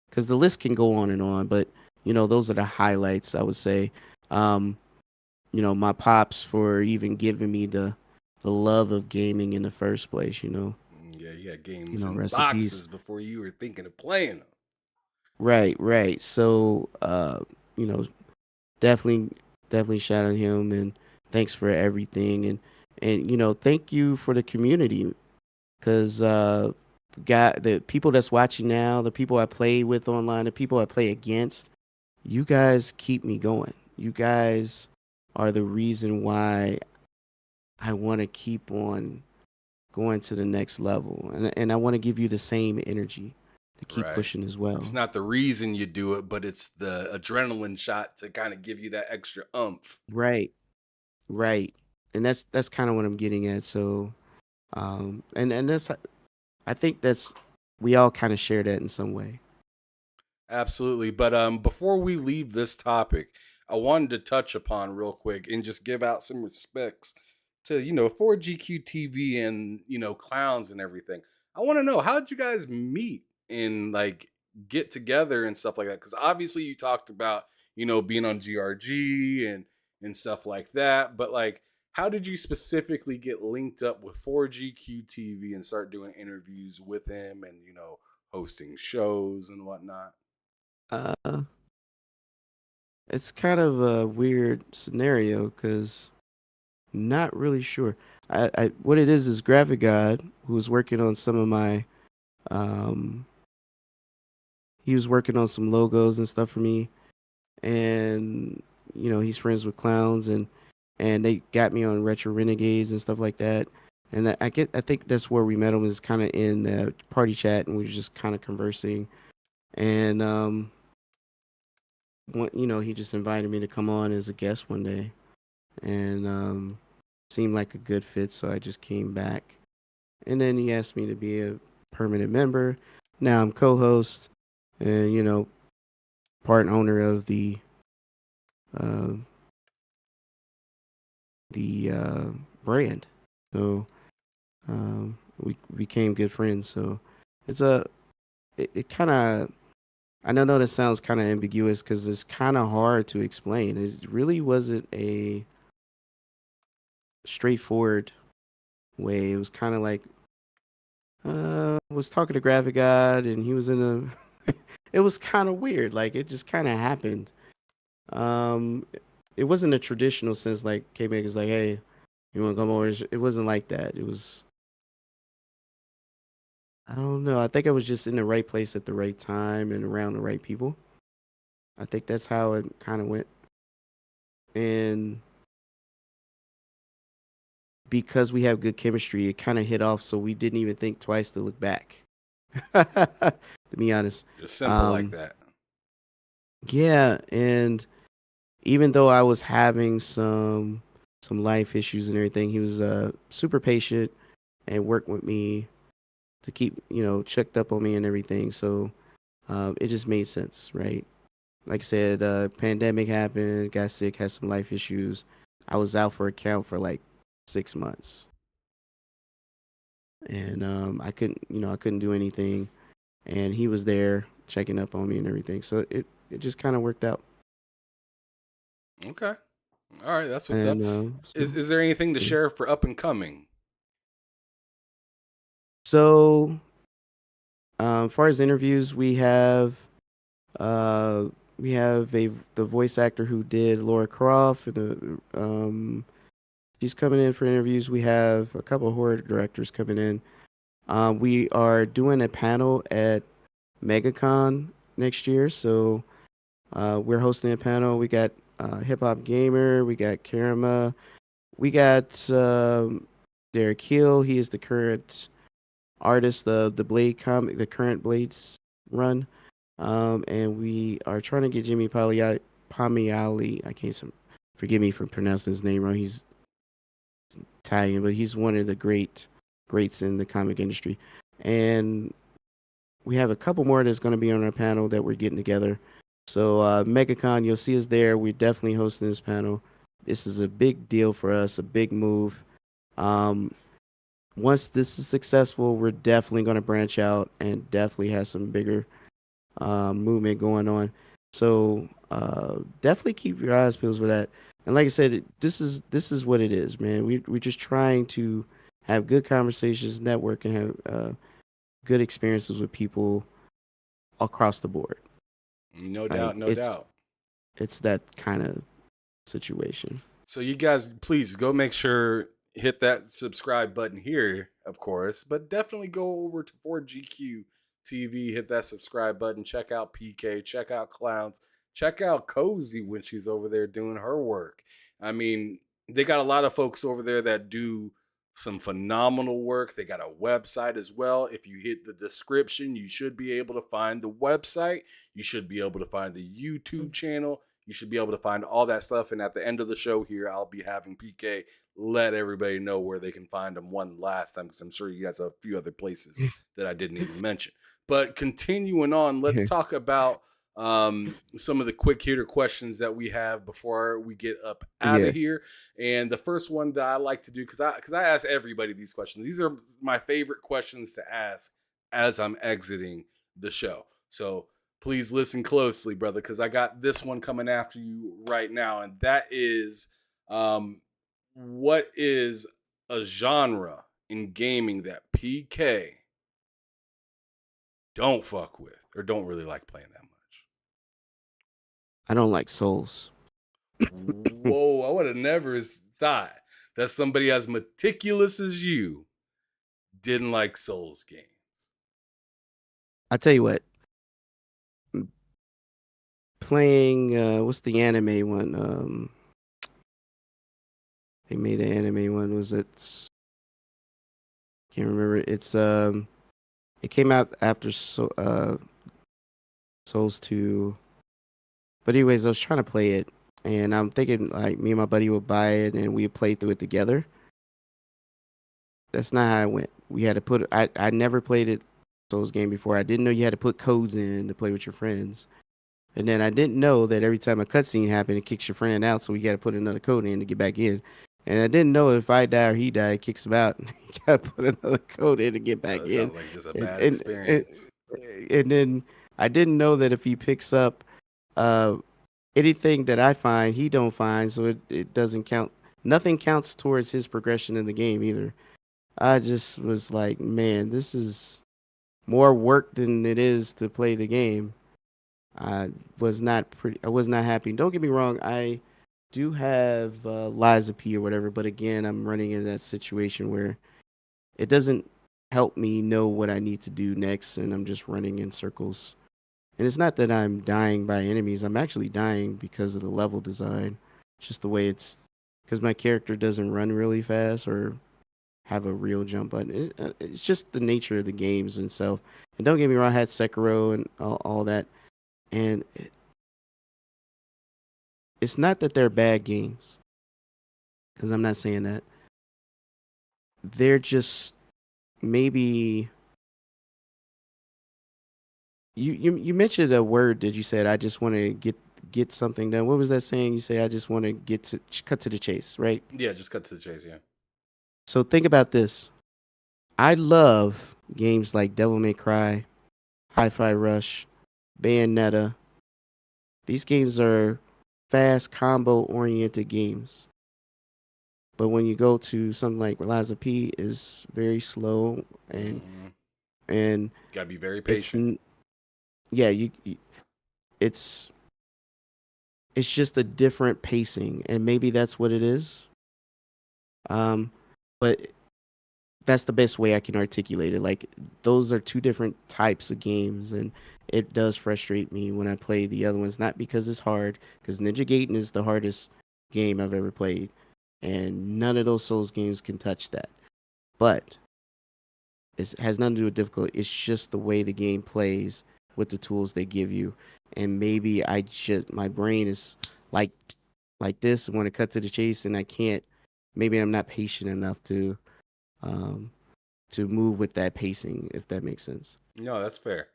because the list can go on, but those are the highlights, I would say. Um, my pops for even giving me the love of gaming in the first place. Yeah, you had games in Recipes. boxes before you were thinking of playing them. Right, right. So, you know, definitely, definitely shout out him, and thanks for everything, and thank you for the community, because the people that's watching now, the people I play with online, the people I play against, you guys keep me going. You guys are the reason why I want to keep on going to the next level, and I want to give you the same energy to keep Right. pushing as It's well. not the reason you do it, but it's the adrenaline shot to kind of give you that extra umph. Right, right, and that's kind of what I'm getting at. So, and that's I think that's we all kind of share that in some way. Absolutely. But before we leave this topic, I wanted to touch upon real quick and just give out some respects to, 4GQ TV and, clowns and everything. I want to know, how did you guys meet and like get together and stuff like that? Because obviously you talked about, being on GRG and stuff like that. But like, how did you specifically get linked up with 4GQ TV and start doing interviews with him and, hosting shows and whatnot? Uh, it's kind of a weird scenario because not really sure. I what it is Graphic God, who's working on some of my um he was working on some logos and stuff for me, and he's friends with Clowns, and they got me on Retro Renegades and stuff like that. And I think that's where we met him, is kind of in the party chat, and we were just kind of conversing. And he just invited me to come on as a guest one day, and seemed like a good fit, so I just came back. And then he asked me to be a permanent member. Now I'm co-host, and part owner of uh, the brand. So we became good friends. So it's it kind of, I don't know, that sounds kind of ambiguous because it's kind of hard to explain. It really wasn't a straightforward way. It was kind of like was talking to Graphic God, and he was in a it was kind of weird. Like it just kind of happened. Um, it wasn't a traditional sense like K Maker's like, hey, you want to come over? It wasn't like that. It was I don't know. I think I was just in the right place at the right time and around the right people. I think that's how it kind of went. And because we have good chemistry, it kind of hit off, so we didn't even think twice to look back. To be honest. Just simple like Um, that. yeah, and even though I was having some life issues and everything, he was super patient and worked with me to keep, checked up on me and everything. So it just made sense, right? Like I said, pandemic happened, got sick, had some life issues. I was out for a count for like 6 months, and I couldn't do anything. And he was there checking up on me and everything. So it just kind of worked out. Okay. All right, that's what's up. And Is there anything to yeah. share for up and coming? So as far as interviews, uh we have the voice actor who did Laura Croft, and she's coming in for interviews. We have a couple of horror directors coming in. We are doing a panel at MegaCon next year, so we're hosting a panel. We got Hip Hop Gamer, we got Karama, we got Derek Hill. He is the current artist of the Blade comic, the current Blades run. And we are trying to get Jimmy Palmiali. I can't forgive me for pronouncing his name wrong. He's Italian, but he's one of the greats in the comic industry. And we have a couple more that's going to be on our panel that we're getting together. So MegaCon, you'll see us there. We're definitely hosting this panel. This is a big deal for us, a big move. Um, Once this is successful, we're definitely going to branch out and definitely have some bigger movement going on. So definitely keep your eyes peeled for that. And like I said, this is what it is, man. We're just trying to have good conversations, network, and have good experiences with people across the board. No Like doubt, no doubt. it's that kind of situation. So you guys, please go make sure hit that subscribe button here, of course, but definitely go over to 4GQ TV, hit that subscribe button, check out PK, check out Clowns, check out Cozy when she's over there doing her work. I mean, they got a lot of folks over there that do some phenomenal work. They got a website as well. If you hit the description, you should be able to find the website. You should be able to find the YouTube channel. You should be able to find all that stuff. And at the end of the show here, I'll be having PK let everybody know where they can find them one last time, because I'm sure you guys have a few other places that I didn't even mention. But continuing on, let's talk about some of the quick hitter questions that we have before we get up out Yeah. of here. And the first one that I like to do, because I ask everybody these questions. These are my favorite questions to ask as I'm exiting the show. So please listen closely, brother, because I got this one coming after you right now, and that is, what is a genre in gaming that PK don't fuck with or don't really like playing that much? I don't like Souls. Whoa, I would have never thought that somebody as meticulous as you didn't like Souls games. I tell you what, playing what's the anime one? They made an anime one. Was it? Can't remember. It came out after Souls 2. But anyways, I was trying to play it, and I'm thinking like me and my buddy would buy it and we'd play through it together. That's not how it went. We had to put. I never played it Souls game before. I didn't know you had to put codes in to play with your friends. And then I didn't know that every time a cutscene happened, it kicks your friend out, so we got to put another code in to get back in. And I didn't know if I die or he died, it kicks him out. You got to put another code in to get back So it in. sounds like just a bad And, experience. and then I didn't know that if he picks up uh, anything that I find, he don't find, so it doesn't count. Nothing counts towards his progression in the game either. I just was like, man, this is more work than it is to play the game. I was not happy. Don't get me wrong, I do have Lies of P or whatever, but again, I'm running in that situation where it doesn't help me know what I need to do next, and I'm just running in circles. And it's not that I'm dying by enemies. I'm actually dying because of the level design. Just the way it's because my character doesn't run really fast or have a real jump button. It's just the nature of the games and so. And don't get me wrong, I had Sekiro and all that. And it's not that they're bad games, because I'm not saying that. They're just maybe you mentioned a word that you said. I just want to get something done. What was that saying? You say I just want to get to cut to the chase, right? Yeah, just cut to the chase. Yeah. So think about this. I love games like Devil May Cry, Hi-Fi Rush, Bayonetta. These games are fast combo oriented games. But when you go to something like Reliza P, is very slow and Mhm. and Gotta be very it's patient. yeah it's it's just a different pacing, and maybe that's what it is. But that's the best way I can articulate it. Like those are two different types of games, and it does frustrate me when I play the other ones. Not because it's hard, because Ninja Gaiden is the hardest game I've ever played, and none of those Souls games can touch that. But it has nothing to do with difficulty. It's just the way the game plays with the tools they give you, and maybe I just my brain is like like this. I want to cut to the chase, and I can't. Maybe I'm not patient enough um, to move with that pacing, if that makes sense. No, that's fair.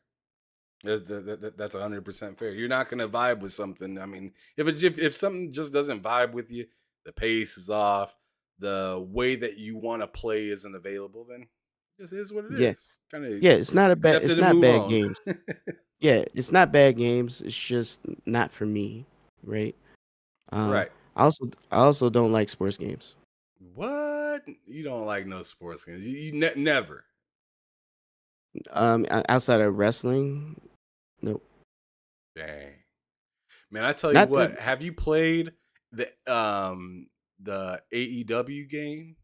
That's 100% fair. You're not gonna vibe with something. I mean, if something just doesn't vibe with you, the pace is off, the way that you want to play isn't available, then it just is what it Yeah, is. Kind of yeah. It's not a bad. accept It's it and not move bad on. games. Yeah, it's not bad games. It's just not for me, right? Um, Right. I also don't like sports games. What? You don't like no sports games? You never. Outside of wrestling, nope. Dang. Man, I tell you Not that what. Have you played the AEW game?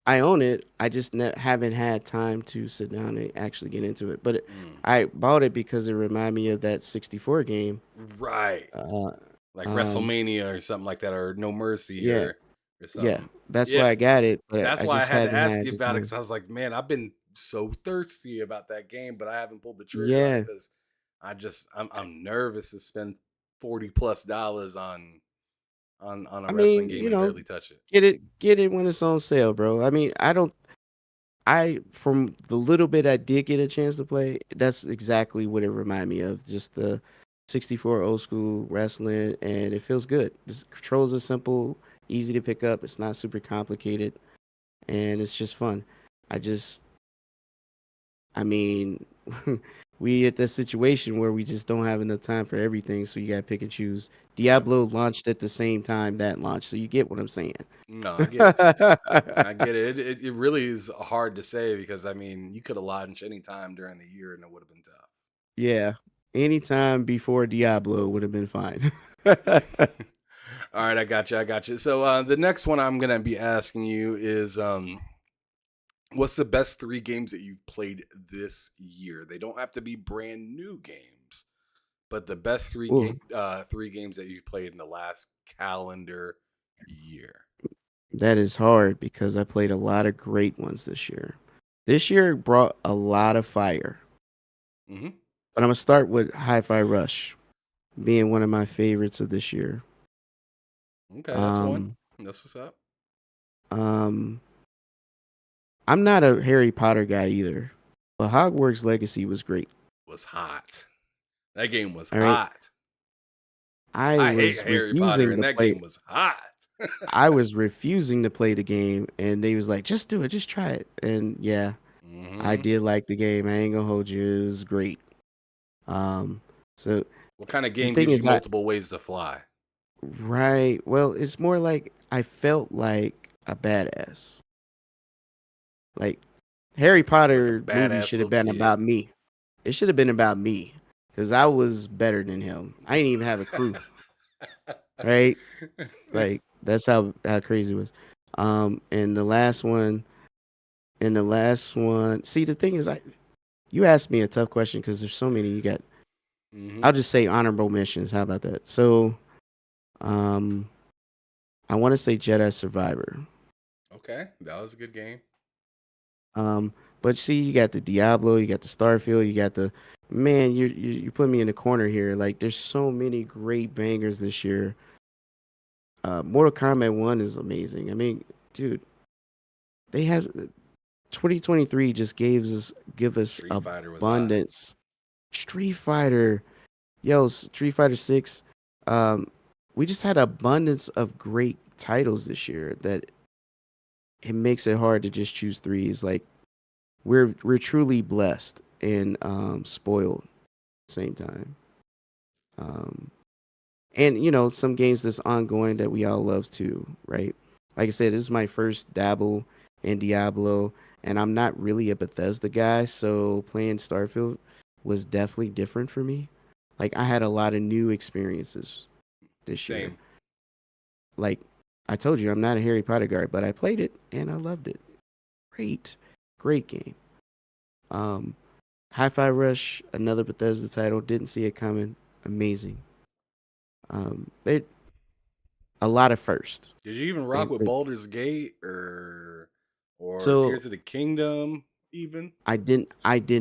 I own it. I just haven't had time to sit down and actually get into it. But Mm, I bought it because it reminded me of that 64 game. right. Uh, Like um, WrestleMania or something like that, or No Mercy yeah, or yeah. something. That's Yeah, why I got it, but that's I why I just had to hadn't ask had you the about it time. because I was like, man, I've been so thirsty about that game, but I haven't pulled the trigger on it Yeah, because I'm nervous to spend $40+ on a I wrestling mean, game and barely touch it. get it when it's on sale, bro. I mean, I don't. I from the little bit I did get a chance to play, that's exactly what it reminded me of. Just the 64 old school wrestling, and it feels good. The controls are simple, easy to pick up. It's not super complicated, and it's just fun. I just, I mean, we at this situation where we just don't have enough time for everything, so you gotta pick and choose. Yeah, Diablo launched at the same time that launched, so you get what I'm saying. no, I get it. I get it. It really is hard to say because I mean, you could have launched any time during the year and it would have been Yeah. Anytime before Diablo would have been fine. tough. All right, I got you. I got you. So the next one I'm gonna be asking you is what's the best 3 games that you've played this year? They don't have to be brand new games, but the best Ooh, 3 games that you've played in the last calendar year. that is hard because I played a lot of great ones this year. This year brought a lot of fire. Mm-hmm. But I'm gonna start with Hi-Fi Rush being one of my favorites of this year. Okay, that's one. Um, That's what's up. um, I'm not a Harry Potter guy either, but Hogwarts Legacy was great. Was hot. That game was All right, hot. I I hate was Harry Potter, refusing and to that play. game was hot. I was refusing to play the game, and they was like, "Just do it, just try it." And yeah, I Hmm. did like the game. I ain't gonna hold you; it was great. Um, so What kind of the game thing gives you is, I multiple ways to fly? right. Well, it's more like I felt like a badass. Like Harry Like a Potter movie badass should have little been kid. about me. It should have been about me because I was better than him. I didn't even have a crew, right? Like that's how crazy it was. And the last one, And the last one, see, the thing is, you asked me a tough question because there's so many. You got, I'll just say honorable mentions. How about that? So, I want to say Jedi Survivor. Okay, that was a good game. But see, you got the Diablo, you got the Starfield, you got the man. You put me in the corner here. Like, there's so many great bangers this year. Mortal Kombat 1 is amazing. I mean, dude, they have 2023 just give us Street Fighter was hot. abundance. Street Fighter, yo, Street Fighter 6. We just had abundance of great titles this year that it makes it hard to just choose threes. Like, we're truly blessed and spoiled at the same time. And you know, some games that's ongoing that we all love too, right? Like I said, this is my first dabble in Diablo, and I'm not really a Bethesda guy, so playing Starfield was definitely different for me. Like, I had a lot of new experiences this year. Same. Like I told you, I'm not a Harry Potter guy, but I played it and I loved it. Great game. Hi-Fi Rush, another Bethesda title. Didn't see it coming. Amazing. They a lot of first. Did you even rock with They- Baldur's Gate or So- Tears of the Kingdom? Even I did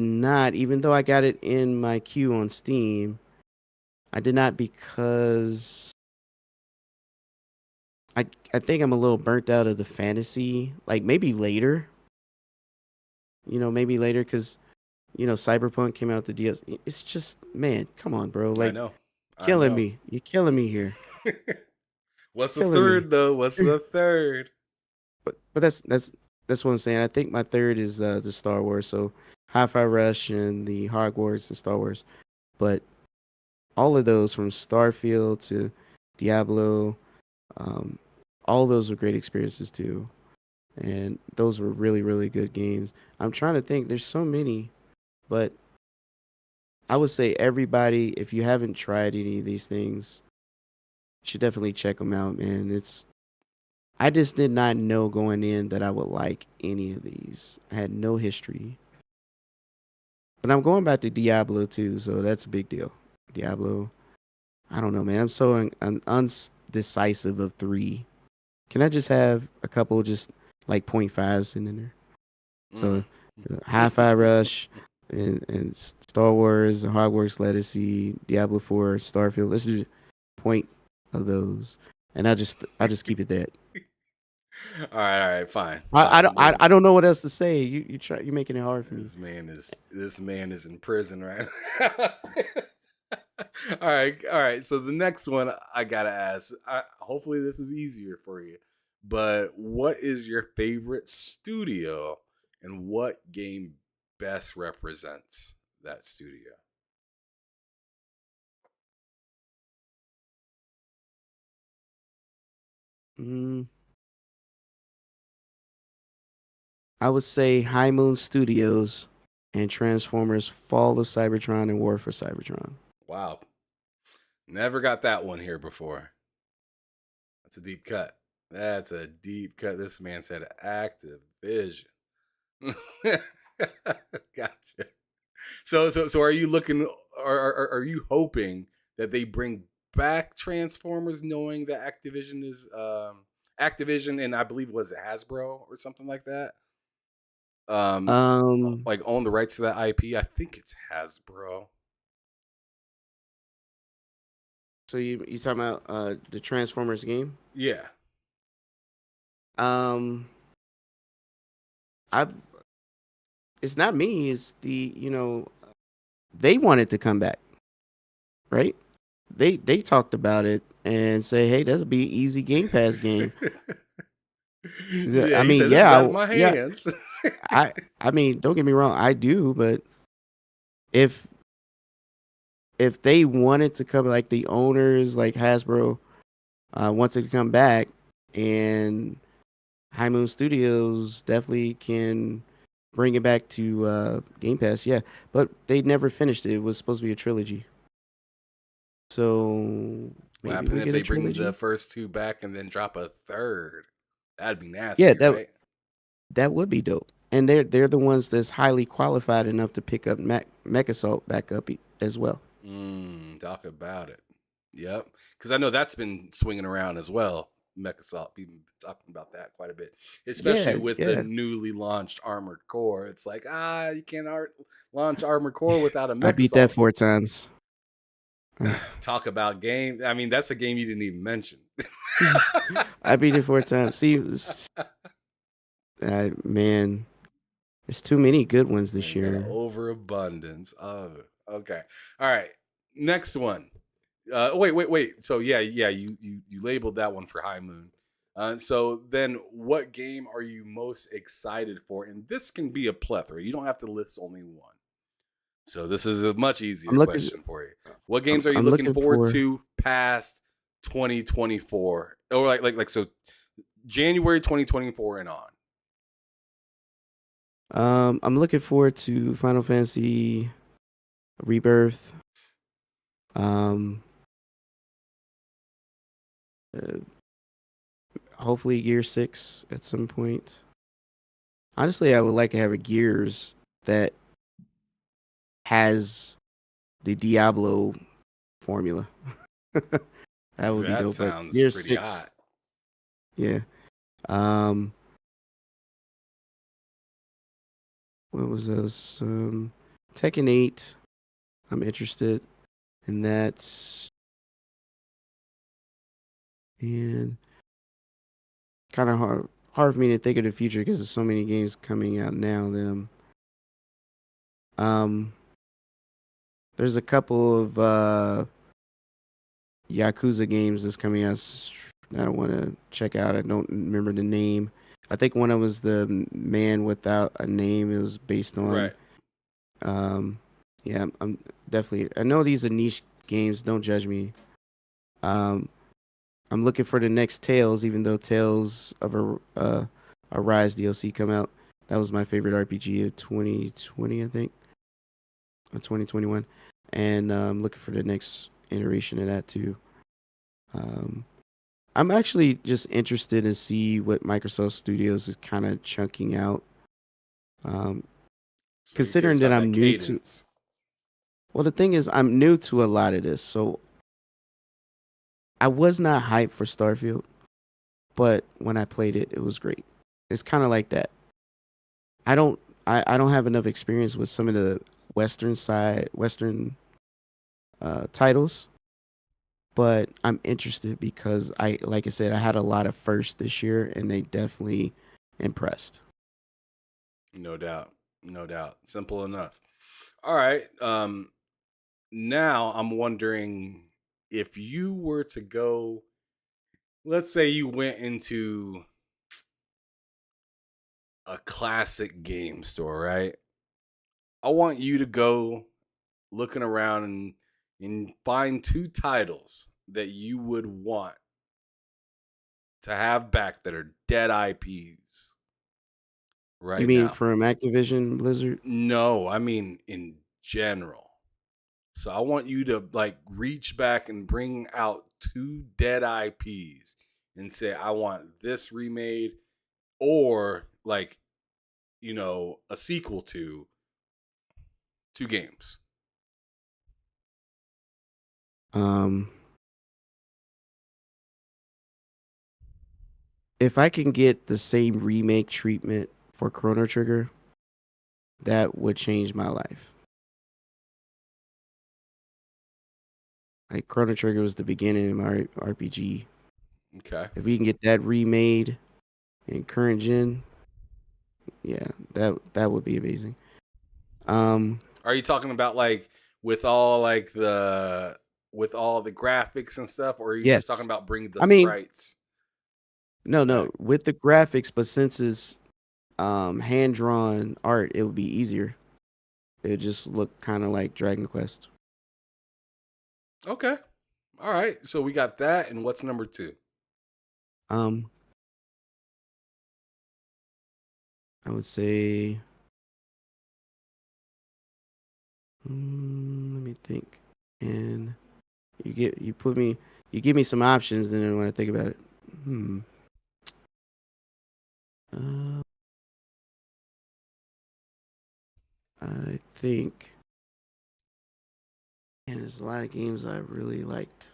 not, even though I got it in my queue on Steam. I did not because I think I'm a little burnt out of the fantasy. Like, maybe later. Maybe later because Cyberpunk came out the DS. It's just, man, come on, bro. I Like, know. I killing know. me. You're killing me here. What's the Killing me. third though? What's the third? But that's what I'm saying. I think my third is the Star Wars. So Hi-Fi Rush and the Hogwarts and Star Wars. But all of those from Starfield to Diablo, all those were great experiences too. And those were really, really good games. I'm trying to think. There's so many, but I would say everybody, if you haven't tried any of these things, you should definitely check them out, man. I just did not know going in that I would like any of these. I had no history. But I'm going back to Diablo too, so that's a big deal. Diablo. I don't know, man. I'm so undecisive of 3. Can I just have a couple just like 0.5s in there? So Hi-Fi Rush and Star Wars, Hogwarts Legacy, Diablo 4, Starfield. Let's do point of those, and I just keep it that. All right, fine. I don't know what else to say. You're making it hard for me. This man is in prison right now. All right. So the next one I gotta ask. Hopefully this is easier for you. But what is your favorite studio, and what game best represents that studio? I would say High Moon Studios and Transformers: Fall of Cybertron and War for Cybertron. Wow. Never got that one here before. That's a deep cut. This man said Activision. Gotcha. So are you looking, are you hoping that they bring back Transformers, knowing that Activision is Activision, and I believe it was Hasbro or something like that? Like own the rights to that IP. I think it's Hasbro. So you talking about the Transformers game? Yeah. It's not me. It's they wanted to come back, right? They talked about it and say, hey, that'll be an easy Game Pass game. I mean, yeah, out of my hands. I mean, don't get me wrong, I do, but if they wanted to come, like the owners, like Hasbro, wants it to come back, and High Moon Studios definitely can bring it back to Game Pass, yeah. But they never finished it. It was supposed to be a trilogy. So What happens if they bring the first 2 back and then drop a third? That'd be nasty, Yeah, right? that would be dope. and they're the ones that's highly qualified enough to pick up Mech Assault back up as well. Talk about it. Yep, because I know that's been swinging around as well. Mech Assault, people been talking about that quite a bit, especially Yeah, with the yeah. newly launched Armored Core. It's like, you can't launch Armored Core without a I Mech beat that Assault. 4 times. Talk about game. I mean, that's a game you didn't even mention. I beat it 4 times. See, man, it's too many good ones this You got an year. overabundance of it. Okay. All right. Next one. Wait. So yeah, you labeled that one for High Moon. So then, what game are you most excited for? And this can be a plethora. You don't have to list only one. So this is a much easier I'm looking. question for you. What games are you I'm looking looking forward for. to past 2024, or like so January 2024 and on? I'm looking forward to Final Fantasy Rebirth. Um, uh, hopefully Gear 6 at some point. Honestly, I would like to have a Gears that has the Diablo formula. That would be That dope. But sounds Gears pretty 6, hot. yeah. What was this? Tekken 8. I'm interested in that. And kind of hard for me to think of the future because there's so many games coming out now that there's a couple of Yakuza games that's coming out that I want to check out. I don't remember the name. I think one of them was the Man Without a Name. It was based on. Right. Yeah, I'm definitely. I know these are niche games. Don't judge me. I'm looking for the next Tales, even though Tales of Arise DLC come out. That was my favorite RPG of 2020, I think, or 2021, and I'm looking for the next iteration of that too. I'm actually just interested to see what Microsoft Studios is kind of chunking out. So Considering that I'm new to, well, the thing is, I'm new to a lot of this, so I was not hyped for Starfield, but when I played it, it was great. It's kind of like that. I don't have enough experience with some of the Western titles, but I'm interested because like I said, I had a lot of firsts this year, and they definitely impressed. No doubt. No doubt. Simple enough. All right. Now I'm wondering if you were to go, let's say you went into a classic game store, right? I want you to go looking around and find 2 titles that you would want to have back that are dead IPs You right mean now. from Activision Blizzard? No, I mean in general. So I want you to like reach back and bring out 2 dead IPs and say, I want this remade, or like, a sequel to 2 games. Um, if I can get the same remake treatment for Chrono Trigger, that would change my life. Like Chrono Trigger was the beginning of my RPG. Okay. If we can get that remade in current gen, yeah, that would be amazing. Are you talking about like with all like with all the graphics and stuff, or are you just talking Yes. about bringing the I mean, sprites no, back? with the graphics, but since it's hand drawn art, it would be easier. It would just look kind of like Dragon Quest. Okay. All right. So we got that, and what's number 2? I would say, let me think. And you give me some options, then when I think about it, I think, and there's a lot of games I really liked.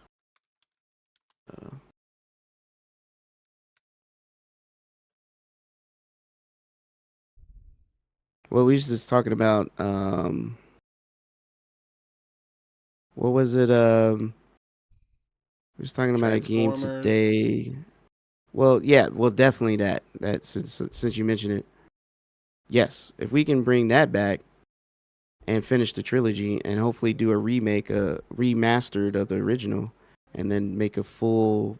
Well, we was just talking about what was it? We was talking about a game Transformers. today. Well, yeah, well, definitely that. That since you mentioned it, yes, if we can bring that back and finish the trilogy, and hopefully do a remake, a remastered of the original, and then make a full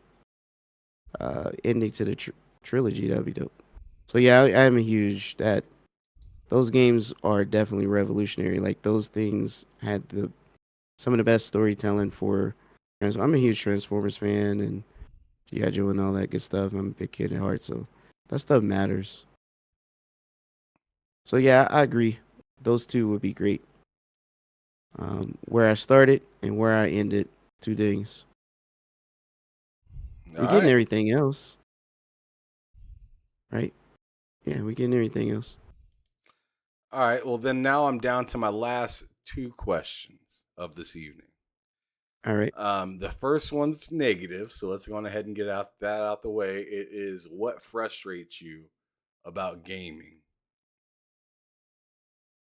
ending to the trilogy, that'd be dope. So yeah, I am a huge that. Those games are definitely revolutionary. Like those things had some of the best storytelling for. I'm a huge Transformers fan and G.I. Joe and all that good stuff. I'm a big kid at heart, so that stuff matters. So yeah, I agree. Those two would be great. Where I started and where I ended, two things. All We're getting right. everything else, right? Yeah, we're getting everything else. All right. Well, then now I'm down to my last two questions of this evening. All right. The first one's negative, so let's go on ahead and get that out the way. It is what frustrates you about gaming,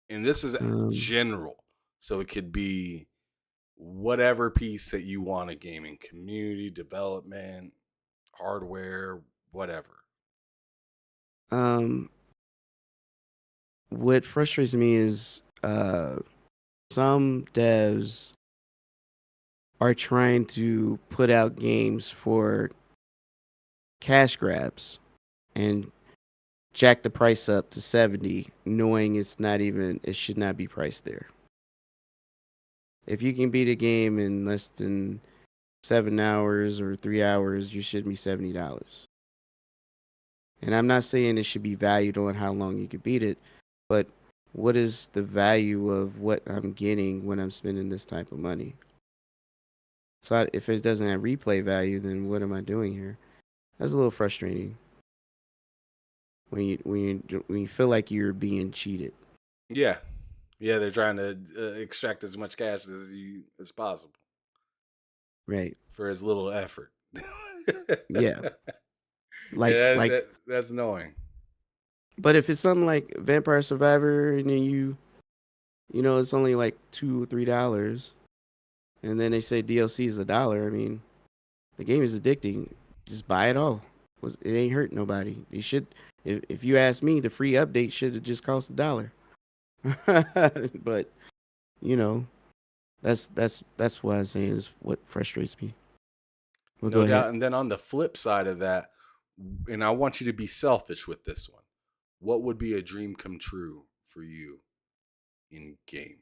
and this is general, so it could be whatever piece that you want: a gaming community, development, hardware, whatever. What frustrates me is some devs are trying to put out games for cash grabs and jack the price up to 70, knowing it should not be priced there. If you can beat a game in less than 7 hours or 3 hours, you should be $70. And I'm not saying it should be valued on how long you can beat it, but what is the value of what I'm getting when I'm spending this type of money? So if it doesn't have replay value, then what am I doing here? That's a little frustrating when you feel like you're being cheated. Yeah, they're trying to extract as much cash as possible, Right? for as little effort. Yeah. That's annoying. But if it's something like Vampire Survivor, and then you it's only like $2 or $3, and then they say DLC is $1. I mean, the game is addicting. Just buy it all. It ain't hurt nobody. You should, if you ask me, the free update should have just cost $1. But that's why I'm saying is what frustrates me. Well, no doubt. And then on the flip side of that, and I want you to be selfish with this one, what would be a dream come true for you in gaming?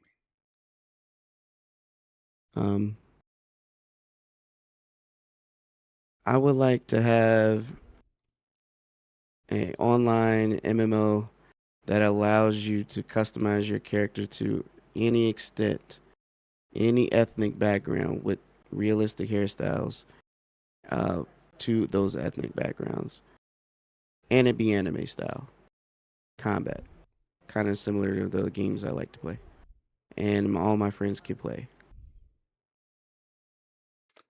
I would like to have an online MMO that allows you to customize your character to any extent, any ethnic background with realistic hairstyles to those ethnic backgrounds. And it be anime style. Combat. Kind of similar to the games I like to play. And all my friends can play.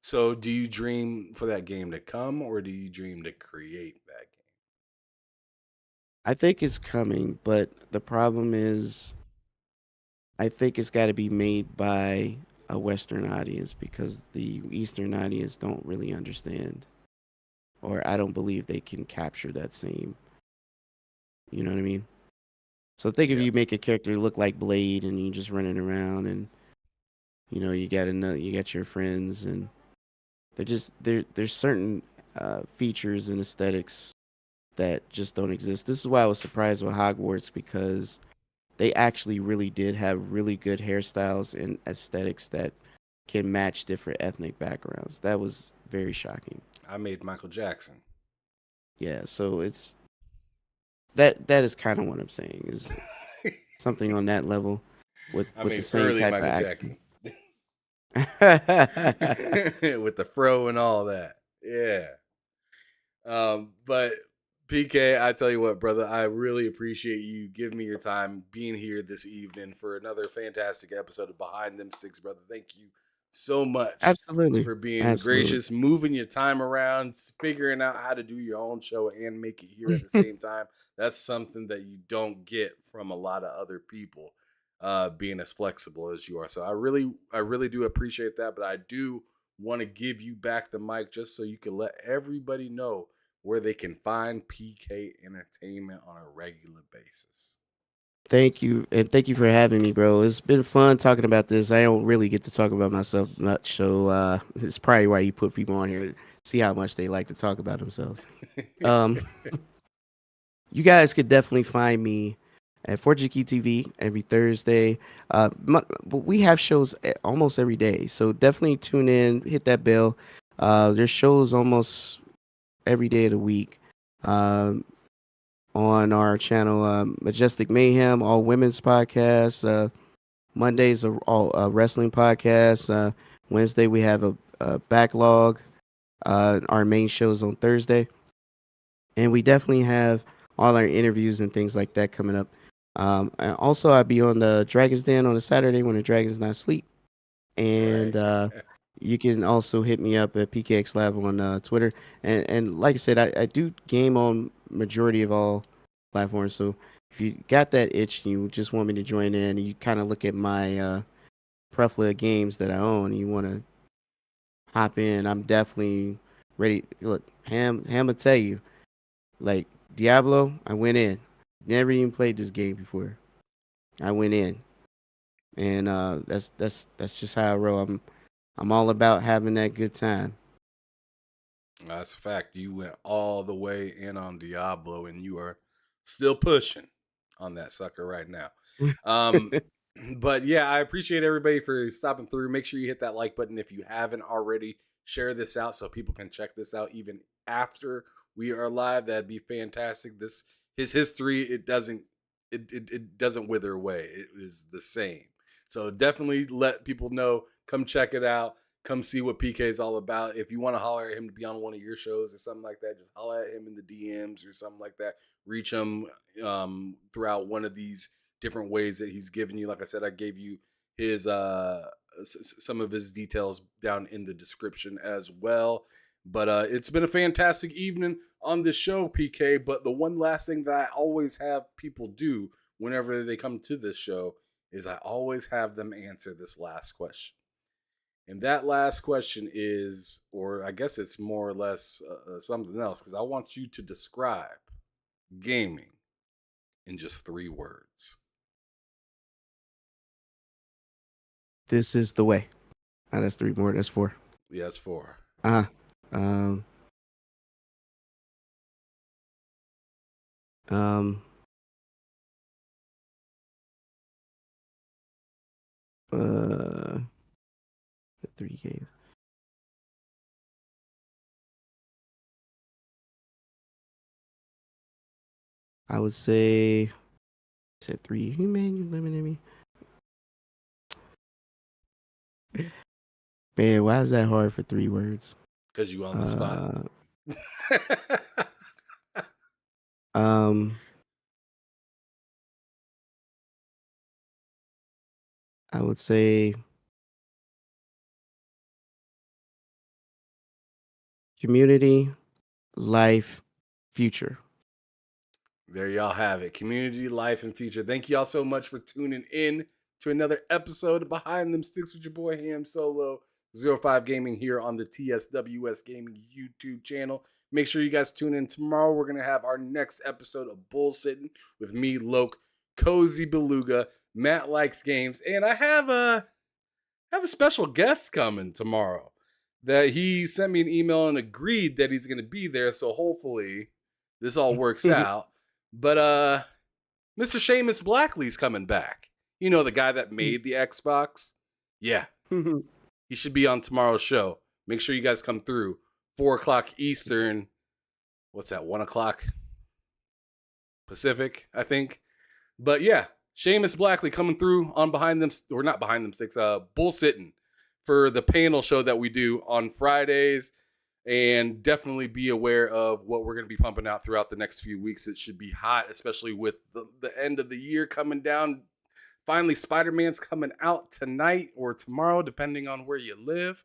So do you dream for that game to come, or do you dream to create that game? I think it's coming, but the problem is I think it's got to be made by a Western audience, because the Eastern audience don't really understand, or I don't believe they can capture that same, you know what I mean? So think if you make a character look like Blade and you just running around, and you got your friends, and there's certain features and aesthetics that just don't exist. This is why I was surprised with Hogwarts, because they actually really did have really good hairstyles and aesthetics that can match different ethnic backgrounds. That was very shocking. I made Michael Jackson. Yeah, so it's that is kind of what I'm saying, is something on that level with the same type Michael of Jackson. acting. With the fro and all that. Yeah. But PK, I tell you what, brother, I really appreciate you giving me your time being here this evening for another fantastic episode of Behind Them Six, brother. Thank you so much Absolutely. for being Absolutely. gracious, moving your time around, figuring out how to do your own show and make it here at the same time. That's something that you don't get from a lot of other people, being as flexible as you are. So I really do appreciate that, but I do want to give you back the mic just so you can let everybody know where they can find PK Entertainment on a regular basis. Thank you, and thank you for having me, bro. It's been fun talking about this. I don't really get to talk about myself much, so it's probably why you put people on here to see how much they like to talk about themselves. Um, you guys could definitely find me at 4GK TV every Thursday. We have shows almost every day, so definitely tune in, hit that bell. There's shows almost every day of the week. On our channel, Majestic Mayhem, all women's podcasts. Mondays are all wrestling podcasts. Wednesday we have a backlog. Our main shows on Thursday, and we definitely have all our interviews and things like that coming up. And also, I'll be on the Dragon's Den on a Saturday when the Dragons not asleep. And you can also hit me up at PKX Lab on Twitter. And like I said, I do game on majority of all platforms. So if you got that itch and you just want me to join in, and you kind of look at my plethora of games that I own, and you want to hop in, I'm definitely ready. Look, Ham will tell you, like Diablo, I went in. Never even played this game before. I went in, and that's just how I roll. I'm all about having that good time. That's a fact. You went all the way in on Diablo, and you are still pushing on that sucker right now. But yeah, I appreciate everybody for stopping through. Make sure you hit that like button if you haven't already. Share this out so people can check this out even after we are live. That'd be fantastic. His history, it doesn't wither away. It is the same. So definitely let people know. Come check it out. Come see what PK is all about. If you want to holler at him to be on one of your shows or something like that, just holler at him in the DMs or something like that. Reach him throughout one of these different ways that he's given you. Like I said, I gave you his some of his details down in the description as well. But it's been a fantastic evening on this show, PK. But the one last thing that I always have people do whenever they come to this show is I always have them answer this last question. And that last question is, or I guess it's more or less something else, because I want you to describe gaming in just 3 words. This is the way. Oh, that's 3 more. That's 4. Yeah, that's 4. Um, the 3 games. I would say, you said 3. Man, you limited me. Man, why is that hard for 3 words? Because you on the spot. I would say community, life, future. There y'all have it. Community, life, and future. Thank y'all so much for tuning in to another episode of Behind Them Sticks with your boy Ham Solo 05 Gaming here on the TSWS Gaming YouTube channel. Make sure you guys tune in tomorrow. We're going to have our next episode of Bull Sitting with me, Loke, Cozy Beluga, Matt Likes Games, and I have a special guest coming tomorrow that he sent me an email and agreed that he's going to be there. So hopefully this all works out. But Mr. Seamus Blackley's coming back. You know, the guy that made the Xbox? Yeah. He should be on tomorrow's show. Make sure you guys come through. 4 o'clock Eastern. What's that? 1 o'clock Pacific, I think. But yeah, Seamus Blackley coming through on Behind Them, or not Behind Them Sticks, Bull Sitting for the panel show that we do on Fridays. And definitely be aware of what we're going to be pumping out throughout the next few weeks. It should be hot, especially with the end of the year coming down. Finally, Spider-Man's coming out tonight or tomorrow, depending on where you live.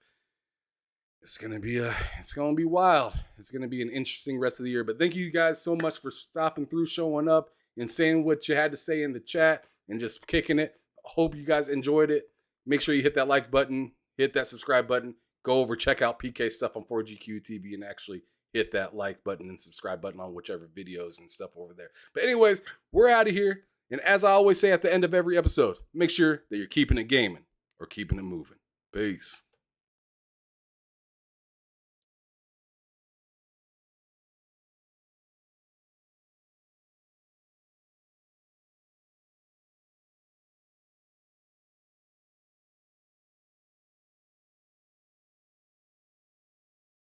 It's gonna be wild. It's gonna be an interesting rest of the year. But thank you guys so much for stopping through, showing up, and saying what you had to say in the chat and just kicking it. Hope you guys enjoyed it. Make sure you hit that like button, hit that subscribe button. Go over, check out PK stuff on 4GQ TV, and actually hit that like button and subscribe button on whichever videos and stuff over there. But anyways, we're out of here. And as I always say at the end of every episode, make sure that you're keeping it gaming or keeping it moving. Peace.